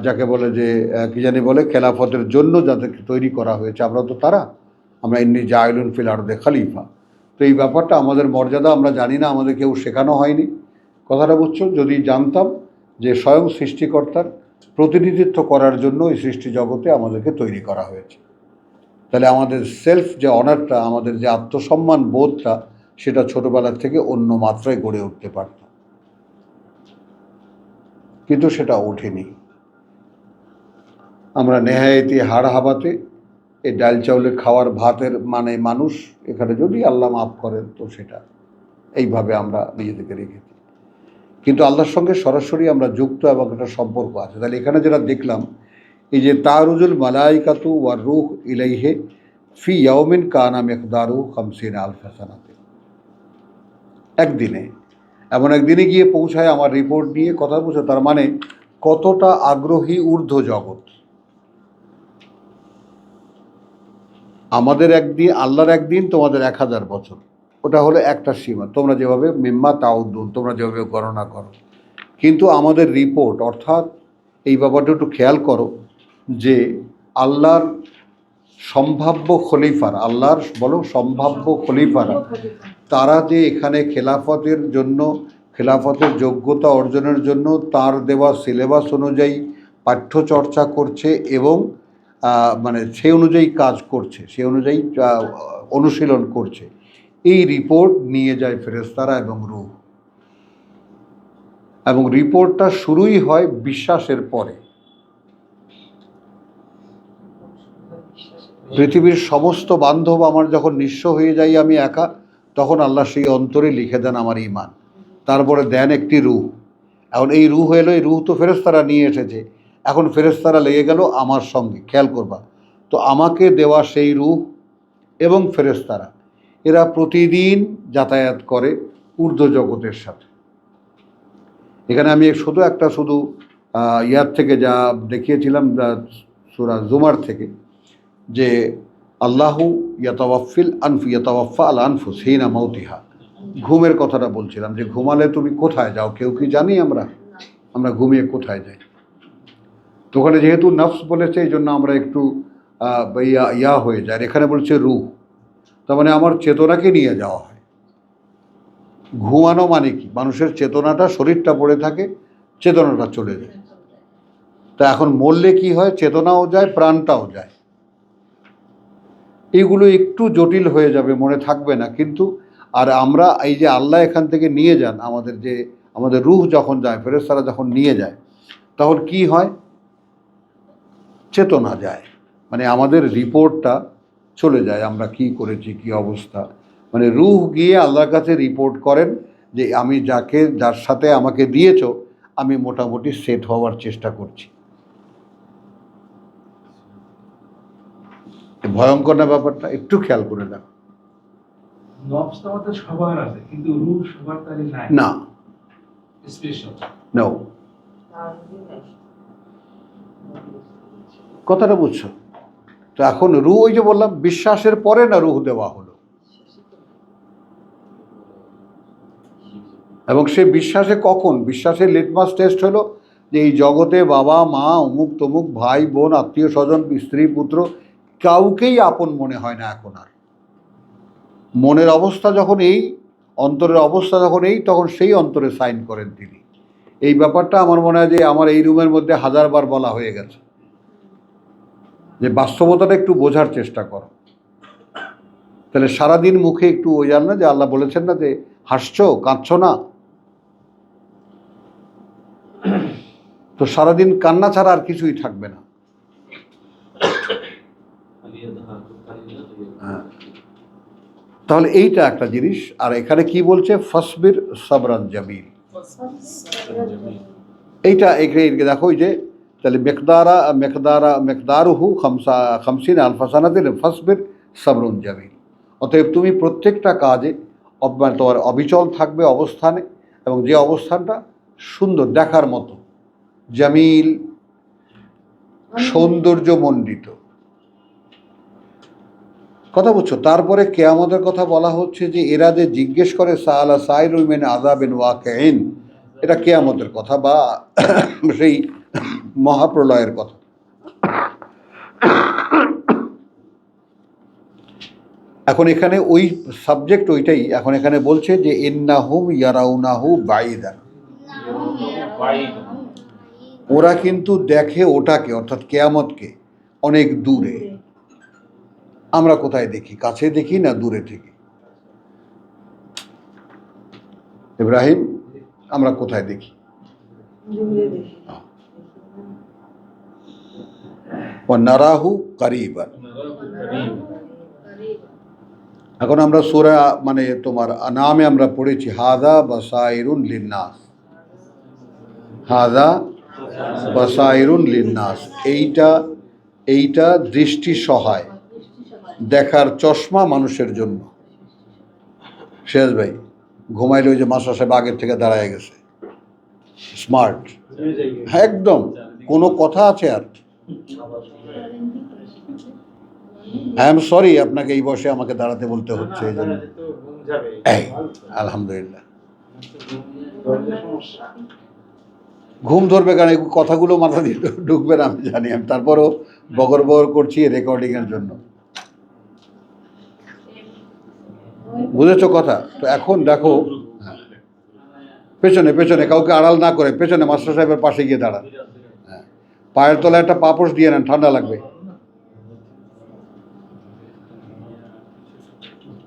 যাকে বলে যে কি জানি বলে, খেলাফতের জন্য যাদেরকে তৈরি করা হয়েছে, আমরা তো তারা, আমরা ইন্নী জাইলুন ফিল আরদে খলিফা, তো এই ব্যাপারটা আমাদের মর্যাদা আমরা জানি না, আমাদের কেউ শেখানো হয়নি। কথাটা বুঝছো? যদি জানতাম যে স্বয়ং সৃষ্টিকর্তার প্রতিনিধিত্ব করার জন্য এই সৃষ্টি জগতে আমাদেরকে তৈরি করা হয়েছে, তাহলে আমাদের সেলফ যে অনারটা, আমাদের যে আত্মসম্মান বোধটা, সেটা ছোটবেলার থেকে অন্য মাত্রায় গড়ে উঠতে পারত, কিন্তু সেটা ওঠেনি। আমরা নেহায়েতি হাড় হাবাতে এই ডাল চাউলে খাওয়ার ভাতের মানে মানুষ এখানে, যদি আল্লাহ মাফ করেন তো সেটা এইভাবে আমরা নিজেদেরকে রেখেছি, কিন্তু আল্লাহর সঙ্গে সরাসরি আমরা যুক্ত এবং একটা সম্পর্ক আছে। তাহলে এখানে যেটা দেখলাম, এই যে তারুজুল মালাইকাতু ওয়ার রূহ ইলাইহে ফি ইয়াউমিন কানা মিকদারু 50 আলফা সানাতে, একদিনে, এমন একদিনে গিয়ে পৌঁছায় আমার রিপোর্ট নিয়ে। কথা বুঝো? তার মানে কতটা আগ্রহী ঊর্ধ্ব জগৎ। আমাদের একদিন, আল্লাহর একদিন, তোমাদের 1000 বছর, ওটা হলো একটা সীমা, তোমরা যেভাবে মিম্মা তাউদ্দুন, তোমরা যেভাবে গণনা করো। কিন্তু আমাদের রিপোর্ট, অর্থাৎ এই ব্যাপারটা একটু খেয়াল করো যে আল্লাহর সম্ভাব্য খলিফার, আল্লাহর বলো সম্ভাব্য খলিফারা, তারা যে এখানে খেলাফতের জন্য, খেলাফতের যোগ্যতা অর্জনের জন্য তার দেওয়া সিলেবাস অনুযায়ী পাঠ্যচর্চা করছে এবং মানে সেই অনুযায়ী কাজ করছে, সেই অনুযায়ী অনুশীলন করছে, এই রিপোর্ট নিয়ে যায় ফেরেশতারা এবং রূহ। এবং রিপোর্টটা শুরুই হয় বিশ্বাসের পরে। পৃথিবীর সমস্ত বান্ধব আমার যখন নিঃস্ব হয়ে যাই, আমি একা, তখন আল্লাহ সেই অন্তরে লিখে দেন আমার ঈমান, তারপরে দেন একটি রূহ। এখন এই রূহ এলো, এই রূহ তো ফেরেশতারা নিয়ে এসেছে, এখন ফেরেশতারা লেগে গেল আমার সঙ্গে। খেয়াল করবা তো, আমাকে দেওয়া সেই রূহ এবং ফেরেশতারা এরা প্রতিদিন যাতায়াত করে ঊর্ধ্ব জগতের সাথে। এখানে আমি শুধু ইয়ার থেকে যা দেখিয়েছিলাম সূরা জুমার থেকে, যে আল্লাহু ইয়াতাওয়াফা আল আনফুস হিনা মাউতিহা, ঘুমের কথাটা বলছিলাম, যে ঘুমালে তুমি কোথায় যাও কেউ কি জানি? আমরা ঘুমিয়ে কোথায় যাই? তো ওখানে যেহেতু নফস বলেছে, এই জন্য আমরা একটু ইয়া হয়ে যায়। এখানে বলছে রূহ, তার মানে আমার চেতনাকে নিয়ে যাওয়া হয়। ঘুমানো মানে কি? মানুষের চেতনাটা, শরীরটা পড়ে থাকে, চেতনাটা চলে যায়। তা এখন মরলে কি হয়? চেতনাও যায়, প্রাণটাও যায়। এইগুলো একটু জটিল হয়ে যাবে, মনে থাকবে না কিন্তু। আর আমরা এই যে আল্লাহ এখান থেকে নিয়ে যান, আমাদের রূহ যখন যায়, ফেরেশতারা যখন নিয়ে যায়, তখন কি হয়? চেতনা যায়, মানে আমাদের রিপোর্টটা চলে যায়, আমরা কি করেছি, কি অবস্থা। মানে রূহ গিয়ে আল্লাহর কাছে রিপোর্ট করেন যে আমি যার সাথে আমাকে দিয়েছো, আমি মোটামুটি সেট হওয়ার চেষ্টা করছি। ভয়ঙ্কর না ব্যাপারটা? একটু খেয়াল করে দেখো। নফস তো আমাদের সবার আছে, কিন্তু রূহ সবার তাই নাই। না, স্পেশাল নো, কথাটা বুঝছো তো? এখন রূহ, ওই যে বললাম, বিশ্বাসের পরে না রূহ দেওয়া হলো, এবং সে বিশ্বাসে কখন? বিশ্বাসের লিটমাস টেস্ট হলো যে এই জগতে বাবা মা অমুক তমুক ভাই বোন আত্মীয় স্বজন স্ত্রী পুত্র কাউকেই আপন মনে হয় না এখন আর। মনের অবস্থা যখন এই, অন্তরের অবস্থা যখন এই, তখন সেই অন্তরে সাইন করেন তিনি। এই ব্যাপারটা আমার মনে হয় যে আমার এই রুমের মধ্যে 1000 বার বলা হয়ে গেছে, যে বাস্তবতাটা একটু বোঝার চেষ্টা করো। তাহলে সারাদিন মুখে একটু ওই জান না যে আল্লাহ বলেছেন না যে হাসছো কাঁদছো না, তো সারাদিন কান্না ছাড়া আর কিছুই থাকবে না। তাহলে এইটা একটা জিনিস। আর এখানে কি বলছে? ফসবির সাবরান জামিল, এইটা দেখো, ওই যে তাহলে মেকদারুহু 50 আলফা সানাতিন ফসবির সাবরুন জামিল। অতএব তুমি প্রত্যেকটা কাজে তোমার অবিচল থাকবে অবস্থানে, এবং যে অবস্থানটা সুন্দর দেখার মতো, জামিল, সৌন্দর্যমণ্ডিত। কথা বুঝছো? তারপরে কেয়ামতের কথা বলা হচ্ছে যে এরা যে জিজ্ঞেস করে সাআলা সাইলুন মিন আযাবিন ওয়াকিইন, এটা কেয়ামতের কথা বা সেই মহাপ্রলয়ের কথা। এখন এখানে ওই সাবজেক্ট ওইটাই, এখন এখানে বলছে যে ইন্নাহুম ইয়ারাউনাহু বাইদান, ওরা কিন্তু দেখে ওটাকে, অর্থাৎ কিয়ামতকে অনেক দূরে। আমরা কোথায় দেখি? কাছে দেখি না দূরে থেকে? ইব্রাহিম, আমরা কোথায় দেখি? নারাহু কারিবান। এখন আমরা সূরা মানে তোমার নামে আমরা পড়েছি হাদা বাসাইরুন লিন্নাস, হাদা বাসাইরুন লিন্নাস, এইটা দৃষ্টি সহায়, দেখার চশমা মানুষের জন্য। শেষ ভাই ঘুমাইলে ওই যে মাস্টার সাহেব আগের থেকে দাঁড়ায় গেছে, স্মার্ট একদম, কোনো কথা আছে আর? আই এম সরি আপনাকে এই বয়সে আমাকে দাঁড়াতে বলতে হচ্ছে, এই জন্য। আলহামদুলিল্লাহ। ঘুম ধরবে কারণ এই কথাগুলো মাথা দিয়ে ঢুকবে না আমি জানি, আমি তারপরও বগর বগর করছি রেকর্ডিং এর জন্য। বুঝেছো কথা? তো এখন দেখো, পেছনে পেছনে কাউকে আড়াল না করে পেছনে মাস্টার সাহেবের পাশে গিয়ে দাঁড়ান। হ্যাঁ, পায়ের তলায় একটা পাপোশ দিয়ে নেন, ঠান্ডা লাগবে।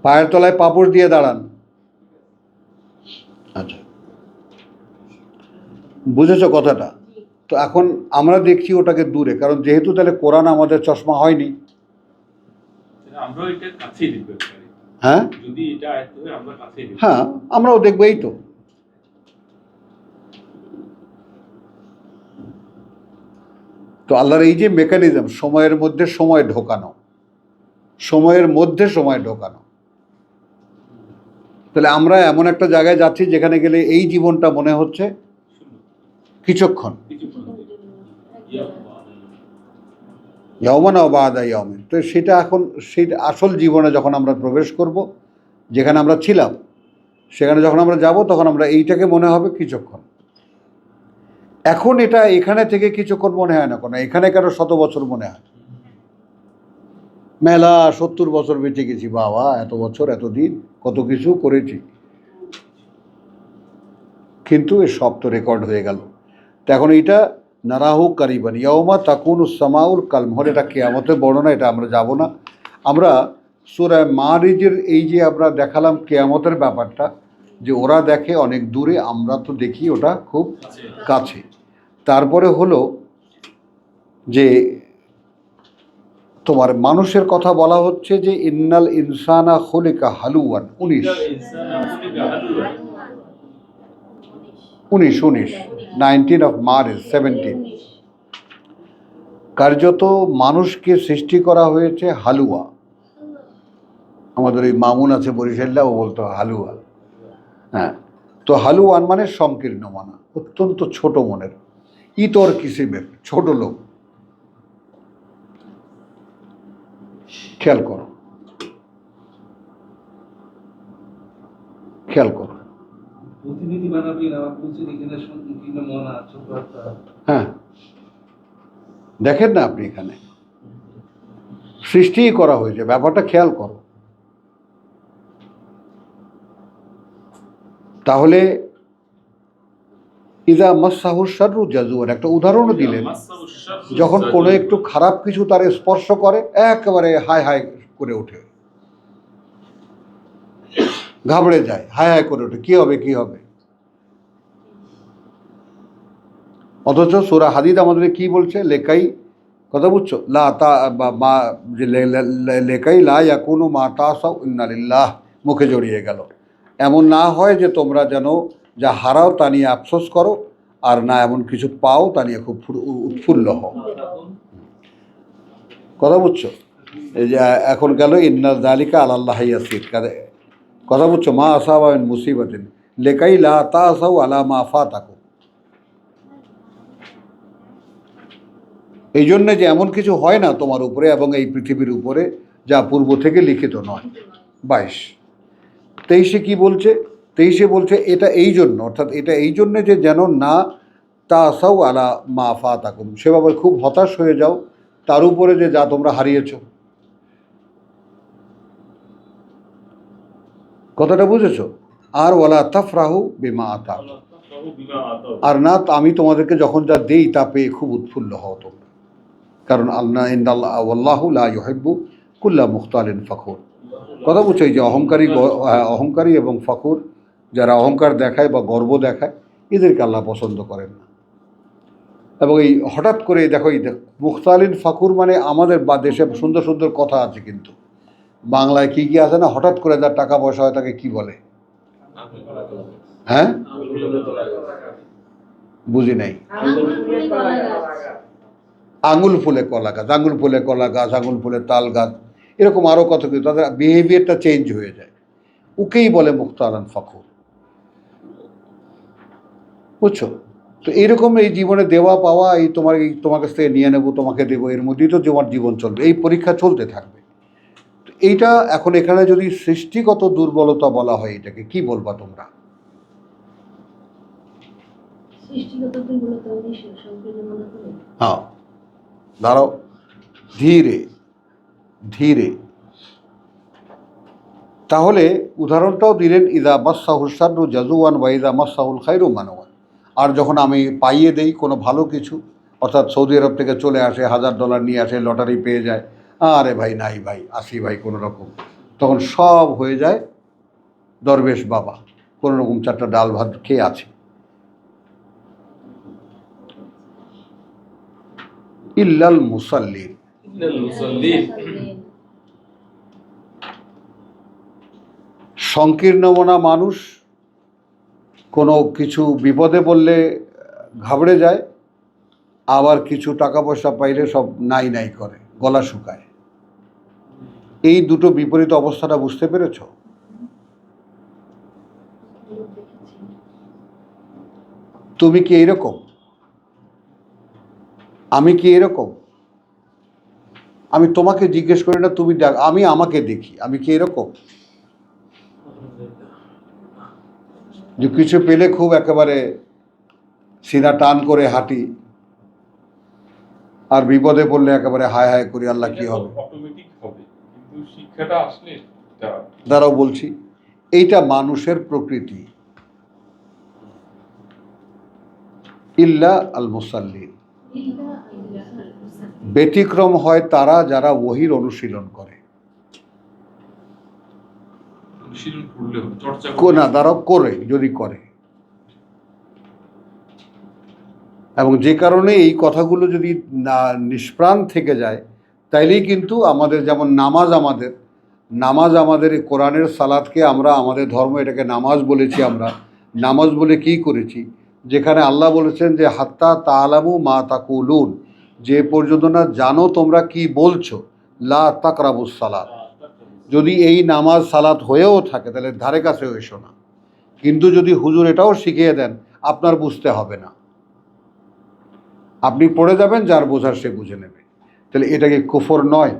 পায়ের তলায় পাপোশ দিয়ে দাঁড়ান। আচ্ছা, বুঝেছো কথাটা? তো এখন আমরা দেখছি ওটাকে দূরে, কারণ যেহেতু তাহলে কোরআন আমাদের চশমা হয়নি। হ্যাঁ হ্যাঁ, আমরাও দেখবো, এই তো। তো আল্লাহর এই যে মেকানিজম, সময়ের মধ্যে সময় ঢোকানো, সময়ের মধ্যে সময় ঢোকানো, তাহলে আমরা এমন একটা জায়গায় যাচ্ছি যেখানে গেলে এই জীবনটা মনে হচ্ছে কিছুক্ষণ, ইয়াওমান ওয়া বা'দা ইয়াওমিন। তো সেটা এখন সেই আসল জীবনে যখন আমরা প্রবেশ করব, যেখানে আমরা ছিলাম, সেখানে যখন আমরা যাব তখন আমরা এইটাকে মনে হবে কিছুক্ষণ। এখন এটা এখানে থেকে কিছুক্ষণ মনে হয় না, কোনো এখানে কেন 100 বছর মনে হয়। মেলা 70 বছর বেঁচে গেছি, বাবা এত বছর এতদিন কত কিছু করেছি, কিন্তু এ সব তো রেকর্ড হয়ে গেল। তো এখন এইটা নারাহু কারিবান ইয়াউমা তাকুনুস সামাউল কালমহল, এটা কিয়ামতের বর্ণনা, এটা আমরা যাব না। আমরা সূরা মারিজের এই যে আমরা দেখালাম কিয়ামতের ব্যাপারটা, যে ওরা দেখে অনেক দূরে, আমরা তো দেখি ওটা খুব কাছে। তারপরে হলো যে তোমার মানুষের কথা বলা হচ্ছে যে ইন্নাল ইনসানা খুলিকা হালুয়ান, 19 অফ মার্চ 17, কার্যত মানুষকে সৃষ্টি করা হয়েছে হালুয়া। আমাদের ওই মামুন আছে বরিশাল্লা, ও বলতো হালুয়া। হ্যাঁ, তো হালুয়ান মানে সংকীর্ণ মানা, অত্যন্ত ছোট মনের, ইতর কিসিমের, ছোট লোক। খেয়াল করো, খেয়াল করো। হ্যাঁ, দেখেন না আপনি, এখানে সৃষ্টিই করা হয়েছে, ব্যাপারটা খেয়াল করো। তাহলে ইদা মাসসাহু শাররু জাজুয়ান, একটা উদাহরণও দিলেন, যখন কোনো একটু খারাপ কিছু তার স্পর্শ করে একেবারে হায় হায় করে ওঠে, ঘাবড়ে যায়, হায় হায় করে ওঠে, কি হবে কি হবে। অথচ সূরা হাদিদ আমাদের কি বলছে? লেকাই, কথা বুঝছো, লা তা মা, যে লেকাই লা ইয়াকুনু মা তাসাউ ইন্না লিল্লাহ, মুখে জড়িয়ে গেল, এমন না হয় যে তোমরা যেন যা হারাও তা নিয়ে আফসোস করো, আর না এমন কিছু পাও তা নিয়ে খুব উৎফুল্ল হও। কথা বুঝছো? এই যে এখন গেল ইন্না যালিকা আলাল্লাহি ইয়াসির, কথা বুঝছো, মা আসাবা মিন মুসিবাতিন লেকাই লা তাসাউ আলা মা ফাতাকুম। এই জন্যে যে এমন কিছু হয় না তোমার উপরে এবং এই পৃথিবীর উপরে যা পূর্ব থেকে লিখিত নয়। 22, 23 কি বলছে? 23 বলছে এটা এই জন্য, অর্থাৎ এটা এই জন্যে যে যেন না তাসাউ আলা মা ফাতাকুম, সেভাবে খুব হতাশ হয়ে যাও তার উপরে যে যা তোমরা হারিয়েছ। কথাটা বুঝেছো? আর ওয়ালা তাফরাহু বিমা আতা, আর না আমি তোমাদেরকে যখন যা দেই তা পেয়ে খুব উৎফুল্ল হও তোমরা, কারণ আল্লাহু লা ইউহিব্বু কুল্লা মুখতালিন ফখুর। কথা বুঝছো? এই যে অহংকারী এবং ফখুর, যারা অহংকার দেখায় বা গর্ব দেখায়, এদেরকে আল্লাহ পছন্দ করেন না। এবং এই হঠাৎ করে দেখো, এই মুখতালিন ফখুর মানে আমাদের বা দেশে সুন্দর সুন্দর কথা আছে, কিন্তু বাংলায় কি কি আছে না, হঠাৎ করে যার টাকা পয়সা হয় তাকে কি বলে? হ্যাঁ, বুঝি নাই। আঙুল ফুলে কলা গাছ, আঙুল ফুলে কলা গাছ, আঙুল ফুলে তাল গাছ, এরকম আরও কত কিছু। তাদের বিহেভিয়ারটা চেঞ্জ হয়ে যায়, ওকেই বলে মুখতালান ফখুর। বুঝছো? তো এইরকম এই জীবনে দেওয়া পাওয়া, এই তোমার কাছ থেকে নিয়ে নেবো, তোমাকে দেবো, এর মধ্যেই তো তোমার জীবন চলবে, এই পরীক্ষা চলতে থাকবে। তো এইটা এখন এখানে যদি সৃষ্টিগত দুর্বলতা বলা হয়, এটাকে কি বলবা তোমরা? হ্যাঁ, দাঁড়াও, ধীরে ধীরে। তাহলে উদাহরণটাও দিলেন, ইদা মাসাহুল শাররু জাজুয়ান ওয়া ইদা মাসাহুল খায়রু মানওয়ান। আর যখন আমি পাইয়ে দেই কোনো ভালো কিছু, অর্থাৎ সৌদি আরব থেকে চলে আসে, $1000 নিয়ে আসে, লটারি পেয়ে যায়, আরে ভাই নাই ভাই, আসি ভাই কোনো রকম, তখন সব হয়ে যায় দরবেশ বাবা, কোনো রকম 4টা ডাল ভাত খেয়ে আছে। ইল্লাল মুসাল্লিন, সংকীর্ণ মনা মানুষ কোনো কিছু বিপদে পড়লে ঘাবড়ে যায়, আবার কিছু টাকা পয়সা পাইলে সব নাই নাই করে, গলা শুকায়। এই দুটো বিপরীত অবস্থাটা বুঝতে পেরেছ? তুমি কি এইরকম? আমি কি এরকম? আমি তোমাকে জিজ্ঞেস করি না, তুমি আমি আমাকে দেখি, আমি কি এরকম? যে কিছু পেলে খুব একেবারে সিনা টান করে হাঁটি, আর বিপদে পড়লে একেবারে হায় হায় করি, আল্লাহ কি হবে। দাঁড়াও বলছি, এইটা মানুষের প্রকৃতি। ইল্লা আল মুসাল্লিন, ব্যতিক্রম হয় তারা যারা ওহীর অনুশীলন করে। না, দাঁড়াও, করে, যদি করে। এবং যে কারণে এই কথাগুলো যদি না নিষ্প্রাণ থেকে যায়, তাইলেই কিন্তু আমাদের যেমন নামাজ আমাদের কোরআনের সালাতকে আমরা আমাদের ধর্ম এটাকে নামাজ বলেছি। আমরা নামাজ বলে কি করেছি? যেখানে আল্লাহ বলেছেন যে হাত্তা তাআলামু মা তাকুলুন, যে পর্যন্ত না জানো তোমরা কি বলছো, লা তাকরাবুস সালাত। যদি এই নামাজ সালাত হয়েও থাকে তাহলে ধারে কাছেও এসো না। কিন্তু যদি হুজুর এটাও শিখিয়ে দেন, আপনার বুঝতে হবে না, আপনি পড়ে যাবেন, যার বোঝার সে বুঝে নেবে, তাহলে এটা কি কুফর নয়?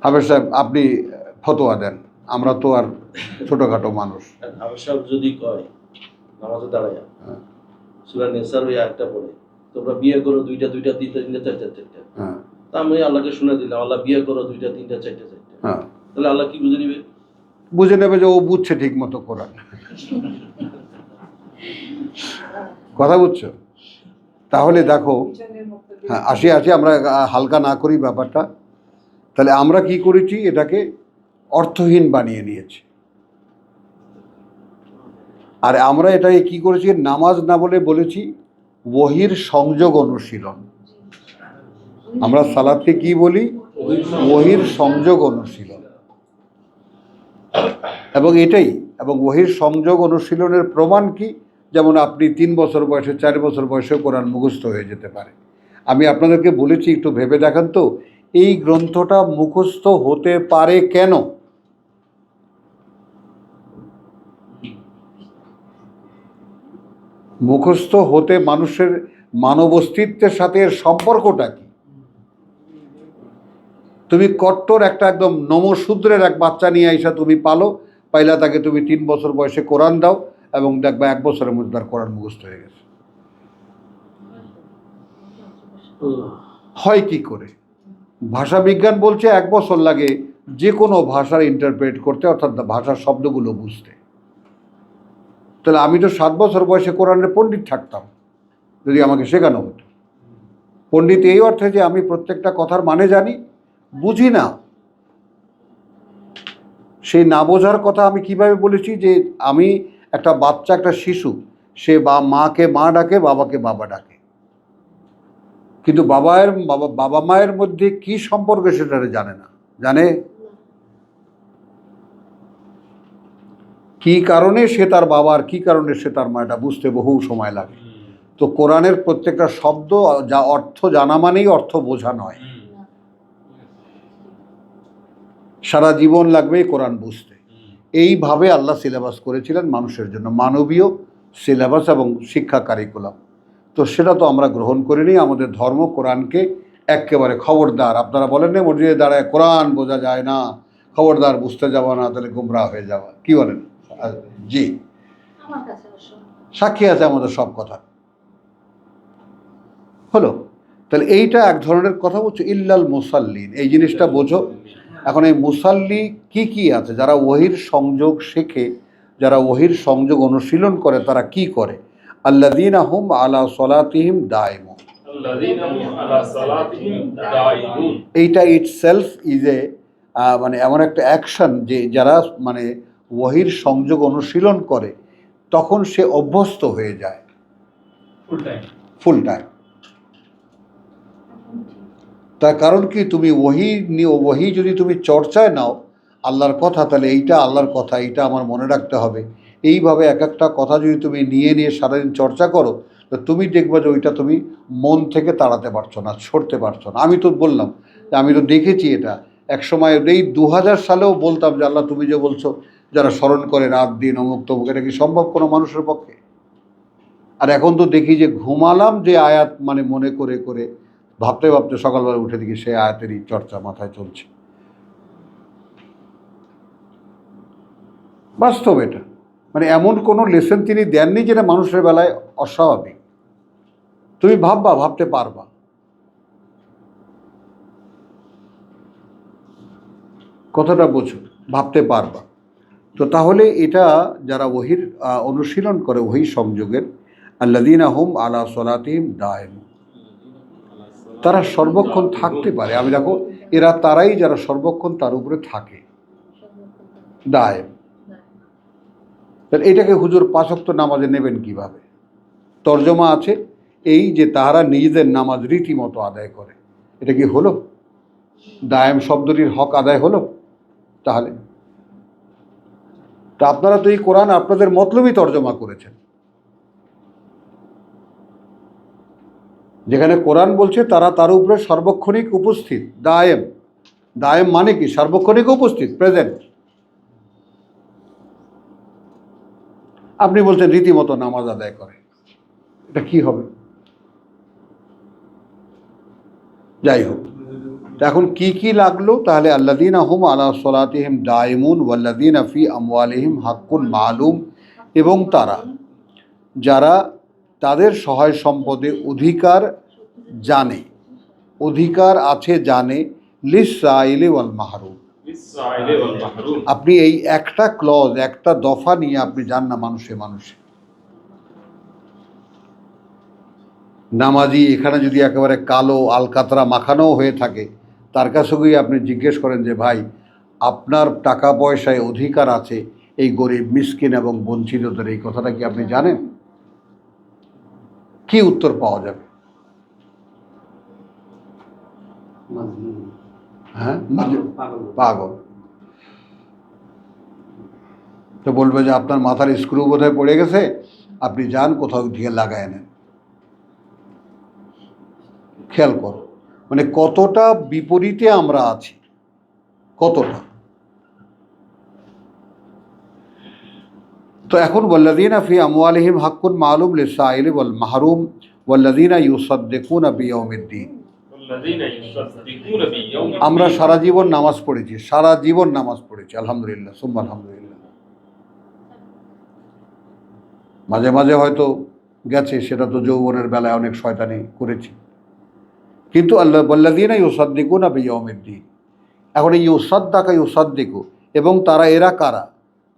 হাফেজ সাহেব, আপনি ফতোয়া দেন, আমরা তো আর ছোটখাটো মানুষ। হাফেজ সাহেব যদি কয় নামাজে দাঁড়ায় সূরা নিসার ওই আয়াতটা পড়ে, তোমরা বিয়ে করো দুইটা দুইটা, তিনটা তিনটা, চারটা চারটা, তা আমি আল্লাহকে শুনে দিলাম, আল্লাহ বিয়ে করো দুইটা তিনটা চারটা চারটা, তাহলে আল্লাহ কি বুঝে নিবে? বুঝে নেবে যে ও বুঝছে ঠিক মতো কোরআন। কথা বুঝছো? তাহলে দেখো, হ্যাঁ, আসি আমরা হালকা না করি ব্যাপারটা। তাহলে আমরা কি করেছি? এটাকে অর্থহীন বানিয়ে নিয়েছি। আর আমরা এটাকে কি করেছি? নামাজ না বলে বলেছি ওহীর সংযোগ অনুশীলন। আমরা সালাতকে কি বলি? ওহীর সংযোগ অনুশীলন। এবং ওহীর সংযোগ অনুশীলনের প্রমাণ কি? যেমন আপনি 3 বছর বয়সে, 4 বছর বয়সে কোরআন মুখস্থ হয়ে যেতে পারে। আমি আপনাদেরকে বলেছি, একটু ভেবে দেখেন তো, এই গ্রন্থটা মুখস্থ হতে পারে কেন? মুখস্থ হতে মানুষের মানব অস্তিত্বের সাথে এর সম্পর্কটা কি? তুমি কট্টর একটা একদম নমশূদ্রের এক বাচ্চা নিয়ে আইসা তুমি পাইলা তাকে তুমি 3 বছর বয়সে কোরআন দাও, এবং দেখবা 1 বছরের মধ্যে তার কোরআন মুখস্থ হয়ে গেছে। হয় কি করে? ভাষা বিজ্ঞান বলছে 1 বছর লাগে যে কোনো ভাষার ইন্টারপ্রেট করতে, অর্থাৎ ভাষার শব্দগুলো বুঝতে। তাহলে আমি তো 7 বছর বয়সে কোরআনের পণ্ডিত থাকতাম যদি আমাকে শেখানো হতো। পণ্ডিত এই অর্থে যে আমি প্রত্যেকটা কথার মানে জানি, বুঝি না। সেই না বোঝার কথা আমি কিভাবে বলেছি যে আমি একটা বাচ্চা, একটা শিশু, সে মাকে মা ডাকে, বাবাকে বাবা ডাকে, কিন্তু বাবা মায়ের মধ্যে কি সম্পর্ক সেটা জানে না। জানে কি কারণে সে তার বাবা আর কি কারণে সে তার মা, এটা বুঝতে বহু সময় লাগে। তো কোরআনের প্রত্যেকটা শব্দ যা অর্থ জানা মানেই অর্থ বোঝা নয়। সারা জীবন লাগবে এই কোরআন বুঝতে। এইভাবে আল্লাহ সিলেবাস করেছিলেন মানুষের জন্য, মানবীয় সিলেবাস এবং শিক্ষা কারিকুলাম। তো সেটা তো আমরা গ্রহণ করিনি। আমাদের ধর্ম কোরআনকে একেবারে খবরদার, আপনারা বলেন না মসজিদে দাঁড়ায় কোরআন বোঝা যায় না, খবরদার বুঝতে যাওয়া না, তাহলে গুমরাহ হয়ে যাওয়া, কি বলেন? জি, আমার কাছে অবশ্য সাক্ষী আছে আমাদের সব কথা। হলো, তাহলে এইটা এক ধরনের কথা বলছো, ইল্লাল মুসাল্লিন, এই জিনিসটা বোঝো। এখন এই মুসাল্লি কি কি আছে? যারা ওহির সংযোগ শেখে, যারা ওহির সংযোগ অনুশীলন করে, তারা কি করে? আল্লাযীনা হুম আলা সলাতিহিম দায়িমুন। এইটা ইটসেলফ ইজ এ মানে এমন একটা অ্যাকশন যে যারা মানে ওহির সংযোগ অনুশীলন করে তখন সে অভ্যস্ত হয়ে যায় ফুল টাইম। তার কারণ কি, তুমি ওহি যদি তুমি চর্চায় নাও আল্লাহর কথা, তাহলে এইটা আল্লাহর কথা, এইটা আমার মনে রাখতে হবে। এইভাবে এক একটা কথা যদি তুমি নিয়ে নিয়ে সারাদিন চর্চা করো, তো তুমি দেখবে যে ওইটা তুমি মন থেকে তাড়াতে পারছো না, ছড়তে পারছো না। আমি তো বললাম যে আমি তো দেখেছি এটা এক সময়, এই 2000 সালেও বলতাম যে আল্লাহ তুমি যে বলছো যারা স্মরণ করে রাত দিন অমুক তমুক, এটা কি সম্ভব কোনো মানুষের পক্ষে? আর এখন তো দেখি যে ঘুমালাম যে আয়াত মানে মনে করে করে ভাবতে ভাবতে সকালবেলা উঠে দেখি সেই আয়াতেরই চর্চা মাথায় চলছে। বাস্তব এটা, মানে এমন কোনো লেসন তিনি দেননি যেটা মানুষের বেলায় অস্বাভাবিক। তুমি ভাবতে পারবা। কথাটা বোঝো, ভাবতে পারবা। তো তাহলে এটা যারা ওহির অনুশীলন করে, ওহি সংযোগের, আল্লাযীনা হুম আলা সলাতিহিম দায়িমুন, তারা সর্বক্ষণ থাকতে পারে। আমি দেখো এরা তারাই যারা সর্বক্ষণ তার উপরে থাকে, দায়েম। এটাকে হুজুর 5 ওয়াক্ত নামাজে নেবেন কিভাবে? তর্জমা আছে এই যে তারা নিজেদের নামাজ রীতিমতো আদায় করে। এটা কি হলো? দায়েম শব্দটির হক আদায় হলো? তাহলে তা আপনারা তো এই কোরআন আপনাদের মতলবই তর্জমা করেছেন। যেখানে কোরআন বলছে তারা তার উপরে সার্বক্ষণিক উপস্থিত, দায়েম। দায়েম মানে কি? সার্বক্ষণিক উপস্থিত, প্রেজেন্ট। আপনি বলছেন রীতিমতো নামাজ আদায় করে, এটা কি হবে? যাই হোক, এখন কি কি লাগলো তাহলে? আল্লাযীনা হুম আলা সলাতিহিম দায়িমুন ওয়াল্লাযীনা ফি আমওয়ালিহিম হাক্কুন মালুম, এবং তারা যারা তাদের সহায় সম্পদে অধিকার জানে, অধিকার আছে জানে, লিসসাইলি ওয়াল মাহরুম। আপনি এই একটা ক্লজ, একটা দফা নিয়ে আপনি যান না মানুষে মানুষে। নামাজি এখানে যদি একেবারে কালো আলকাতরা মাখানোও হয়ে থাকে, তার কাছে গিয়ে আপনি জিজ্ঞেস করেন যে ভাই আপনার টাকা পয়সায় অধিকার আছে এই গরিব মিসকিন এবং বঞ্চিতদের, এই কথাটা কি আপনি জানেন? কি উত্তর পাওয়া যাবে? হ্যাঁ, পাগল। তো বলবে যে আপনার মাথার স্ক্রু বোধহয় পড়ে গেছে, আপনি যান কোথাও দিয়ে লাগায় নেন। খেয়াল করো মানে কতটা বিপরীতে আমরা আছি, কতটা। তো এখন ওয়াল্লাযীনা ফি আমওয়ালিহিম হাক্কুন মালুম লিসসাইলি ওয়াল মাহরুম ওয়াল্লাযীনা ইউসাদ্দিকুনা বিয়াউমিদ্দিন। আমরা সারা জীবন নামাজ পড়েছি, সারা জীবন নামাজ পড়েছি, আলহামদুলিল্লাহ সুম্মা আলহামদুলিল্লাহ। মাঝে মাঝে হয়তো গেছে, সেটা তো যৌবনের বেলায় অনেক শয়তানি করেছি, কিন্তু আল্লাহ ওয়াল্লাযীনা ইউসাদ্দিকুনা বিয়াউমিদ্দিন, এখন এই ইউসাদ্দাকা ইউসাদ্দিকু, এবং তারা এরা কারা?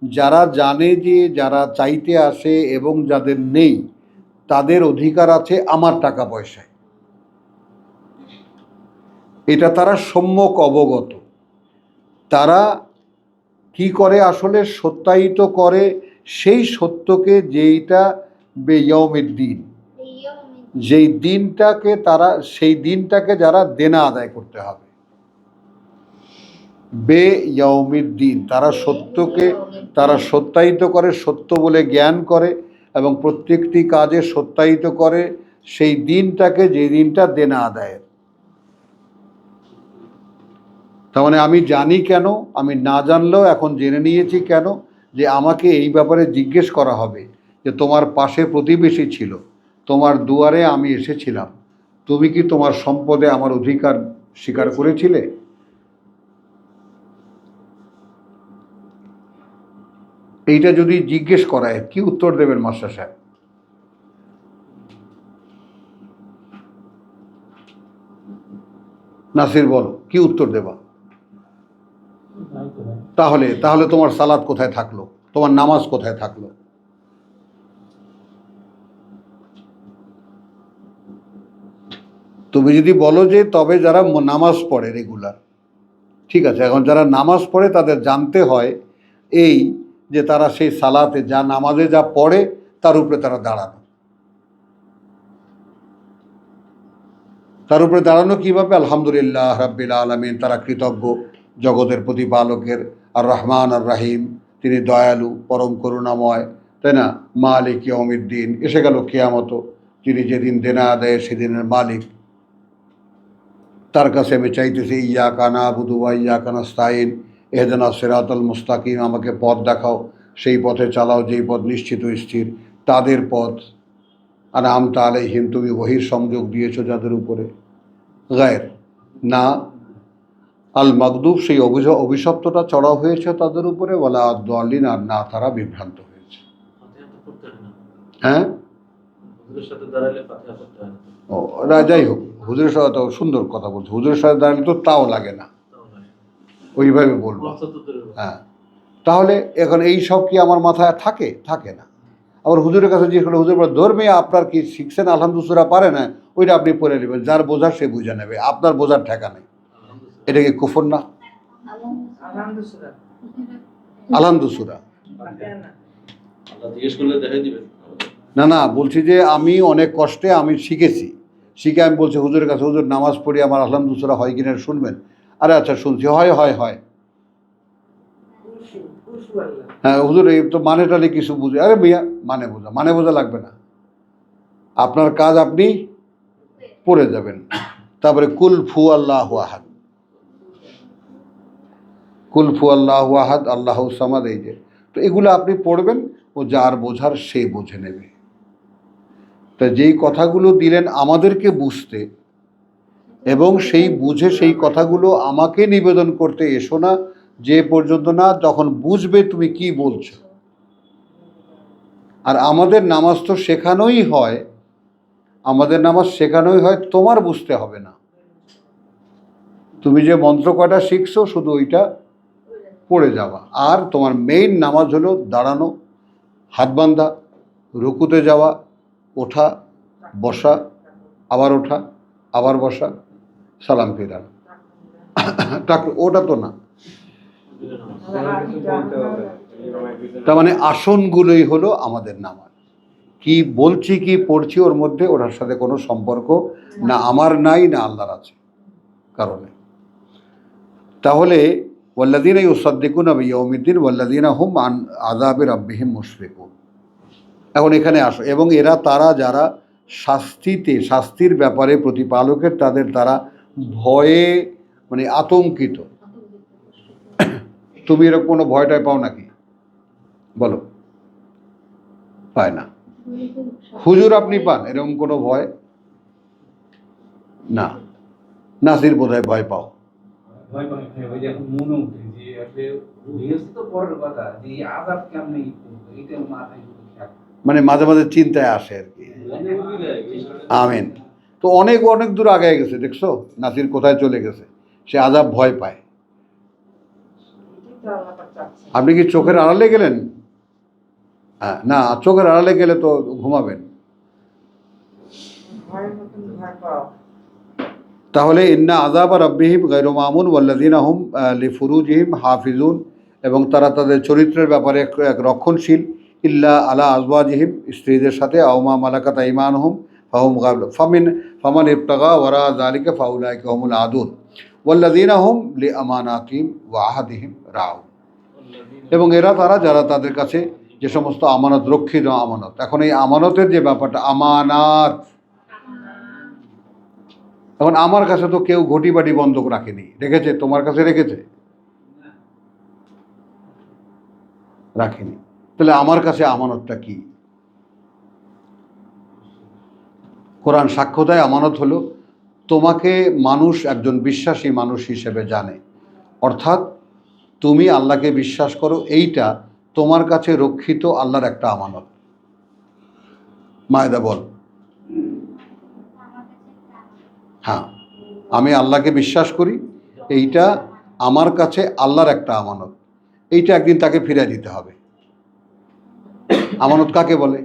যারা জানে যে যারা চাইতে আসে এবং যাদের নেই তাদের অধিকার আছে আমার টাকা পয়সায়, এটা তারা সম্যক অবগত। তারা কি করে? আসলে সত্যায়িত করে সেই সত্যকে, যেইটা বেয়ৌমের দিন, যেই দিনটাকে তারা, সেই দিনটাকে যারা দেনা আদায় করতে হবে। বেয়ৌমের দিন, তারা সত্যকে তারা সত্যায়িত করে, সত্য বলে জ্ঞান করে এবং প্রত্যেকটি কাজে সত্যায়িত করে সেই দিনটাকে, যে দিনটা দেনা আদায়ের। তার মানে আমি জানি কেন? আমি না জানলেও এখন জেনে নিয়েছি কেন? যে আমাকে এই ব্যাপারে জিজ্ঞেস করা হবে যে তোমার পাশে প্রতিবেশী ছিল, তোমার দুয়ারে আমি এসেছিলাম, তুমি কি তোমার সম্পদে আমার অধিকার স্বীকার করেছিলে? এইটা যদি জিজ্ঞেস করায় কি উত্তর দেবেন মাস্টার সাহেব? নাসির বলো, কি উত্তর দেবা? তাহলে তাহলে তোমার সালাত কোথায় থাকলো? তোমার নামাজ কোথায় থাকলো? তুমি যদি বলো যে তবে যারা নামাজ পড়ে রেগুলার, ঠিক আছে, এখন যারা নামাজ পড়ে তাদের জানতে হয় এই যে তারা সেই সালাতে যা নামাজে যা পড়ে তার উপরে তারা দাঁড়ানো। তার উপরে দাঁড়ানো কীভাবে? আলহামদুলিল্লাহ রাব্বিল আলামিন, তারা কৃতজ্ঞ জগতের প্রতিপালকের, আর রহমান আর রাহিম, তিনি দয়ালু পরম করুণাময়, তাই না? মালিক ইয়াউমিদ্দিন, এসে গেল কিয়ামত, তিনি যেদিন দেনা আদায় সেদিনের মালিক, তার কাছে আমি চাইতেছি ইয়াকা নাবুদু ওয়া ইয়াকা নাস্তাইন, ইহদিনাস সিরাতাল মুস্তাকিম, আমাকে পথ দেখাও, সেই পথে চালাও যেই পথ নিশ্চিত স্থির, তাদের পথ আনআমতা আলাইহিম, তুমি ওহীর সংযোগ দিয়েছো যাদের উপরে, গায়ের না আল মাগদুব, সেই অভিশপ্তটা চড়াও হয়েছে তাদের উপরে, ওয়ালা আদ-দাল্লিন, আর না তারা বিভ্রান্ত হয়েছে। হ্যাঁ, ও না, যাই হোক, হুজুরের সাথে তো সুন্দর কথা বলছে, হুজুরের সাথে দাঁড়ালে তো তাও লাগে না, ওইভাবে বলবো। হ্যাঁ, তাহলে এখন এই সব কি আমার মাথায় থাকে? থাকে না। আবার হুজুরের কাছে জিজ্ঞেস করলে হুজুর বলে, ধর্মে আপনার কি শিখছেন? আলহামদুলিল্লাহ পারে না, ওইটা আপনি পড়ে নেবেন, যার বোঝার সে বুঝে নেবে, আপনার বোঝার ঠেকা নেই। এটা কি কুফর না? আলহামদুলিল্লাহ না না, বলছি যে আমি অনেক কষ্টে আমি শিখেছি, শিখে আমি বলছি হুজুরের কাছে, হুজুর নামাজ পড়ি আমার আলহামদুলিল্লাহ হয় কিনা শুনবেন? আরে আচ্ছা শুনছি, হয় হয় হয়। হ্যাঁ হুজুর, এই তো মানে টানে কিছু বুঝে। আরে ভাইয়া, মানে বোঝা লাগবে না, আপনার কাজ আপনি পড়ে যাবেন। তারপরে কুল ফু আল্লাহ আহাদ, কুল ফু আল্লাহ আহাদ আল্লাহ সামাদ, এই যে, তো এগুলো আপনি পড়বেন, ও যার বোঝার সে বুঝে নেবে। তা যেই কথাগুলো দিলেন আমাদেরকে বুঝতে, এবং সেই বুঝে সেই কথাগুলো আমাকে নিবেদন করতে এসো না যে পর্যন্ত না যখন বুঝবে তুমি কি বলছো। আর আমাদের নামাজ তো শেখানোই হয়, আমাদের নামাজ শেখানোই হয়, তোমার বুঝতে হবে না। তুমি যে মন্ত্র কয়টা শিখছো শুধু ওইটা পড়ে যাওয়া, আর তোমার মেইন নামাজ হলো দাঁড়ানো, হাত বান্ধা, রুকুতে যাওয়া, ওঠা, বসা, আবার ওঠা, আবার বসা, সালাম ফেরানো। ওটা তো না, তার মানে আসনগুলোই হলো আমাদের নামাজ। কি বলছি কি পড়ছি ওর মধ্যে ওটার সাথে কোনো সম্পর্ক না আমার নাই, না আল্লাহর আছে কারণে। তাহলে ওয়াল্লাযীনা ইউসাদ্দিকুনা বিয়াউমিদ্দিন ওয়াল্লাযীনা হুম আন আযাবি রাব্বিহিম মুশফিকুন। এখন এখানে আসো, এবং এরা তারা যারা শাস্তির ব্যাপারে প্রতিপালকের তারা ভয়ে মানে আতঙ্কিত। তুমি এরকম কোনো ভয়টায় পাও নাকি? বলো, পায় না। হুজুর আপনি পান এরকম কোনো ভয়? না। নাসির বোধহয় ভয় পাও। ভয় পাই, ওই যে এখন মনে উঠে যে আসলে হয়েছে তো পরের কথা, যে আযাব কেমনে এইটা মাথায় মানে মাঝে মাঝে চিন্তায় আসে আর কি। আমিন। তো অনেক দূর আগে গেছে, দেখছো নাসির কোথায় চলে গেছে, সে আযাব ভয় পায়। আপনি কি চোখের আড়ালে গেলেন? হ্যাঁ, না, চোখের আড়ালে গেলে তো ঘুমাবেন। তাহলে ইন্না আযাবা রাব্বিহিম গায়রু মামুন ওয়াল্লাযীনা হুম লিফুরুজিহিম হাফিজুন, এবং তারা তাদের চরিত্রের ব্যাপারে এক রক্ষণশীল, ইল্লা আলা আজওয়াজিহিম, স্ত্রীদের সাথে, আও মা মালাকাত আইমানুহুম ফাহুম গায়রু ফামান ইবতাগা ওয়ারা যালিকা ফাউলাইকা হুমুল আদুন ওয়াল্লাযীনা হুম লিআমানাতিহিম ওয়া আহদিহিম রাউন। এবং এরা তারা যারা তাদের কাছে যে সমস্ত আমানত রক্ষিত আমানত। এখন এই আমানতের যে ব্যাপারটা, আমানাত, এখন আমার কাছে তো কেউ ঘটি বাটি বন্ধক রাখেনি, রেখেছে? তোমার কাছে রেখেছে? রাখেনি। তাহলে আমার কাছে আমানতটা কি? কোরআন সাক্ষ্য দেয় আমানত হলো তোমাকে মানুষ একজন বিশ্বাসী মানুষ হিসেবে জানে, অর্থাৎ তুমি আল্লাহকে বিশ্বাস করো, এইটা তোমার কাছে রক্ষিত আল্লাহর একটা আমানত। মায়েদা বল। হ্যাঁ, আমি আল্লাহকে বিশ্বাস করি, এইটা আমার কাছে আল্লাহর একটা আমানত, এইটা একদিন তাকে ফিরিয়ে দিতে হবে। আমানত কাকে বলে?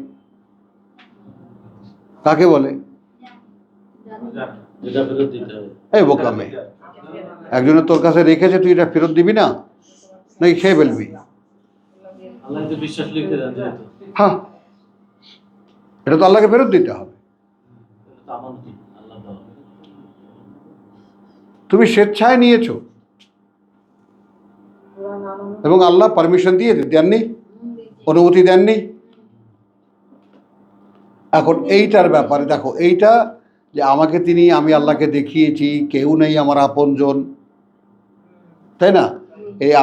কাকে বলে? এই বোকামে, একজনের তোর কাছে রেখেছে, তুই এটা ফেরত দিবি না, নাকি খেয়ে ফেলবি? হ্যাঁ, এটা তো আল্লাহকে ফেরত দিতে হবে। তুমি স্বেচ্ছায় নিয়েছো এবং আল্লাহ পারমিশন দিয়ে দেননি, অনুমতি দেননি। এখন এইটার ব্যাপারে দেখো, এইটা যে আমাকে আমি আল্লাহকে দেখিয়েছি, কেউ নেই আমার আপনজন, তাই না?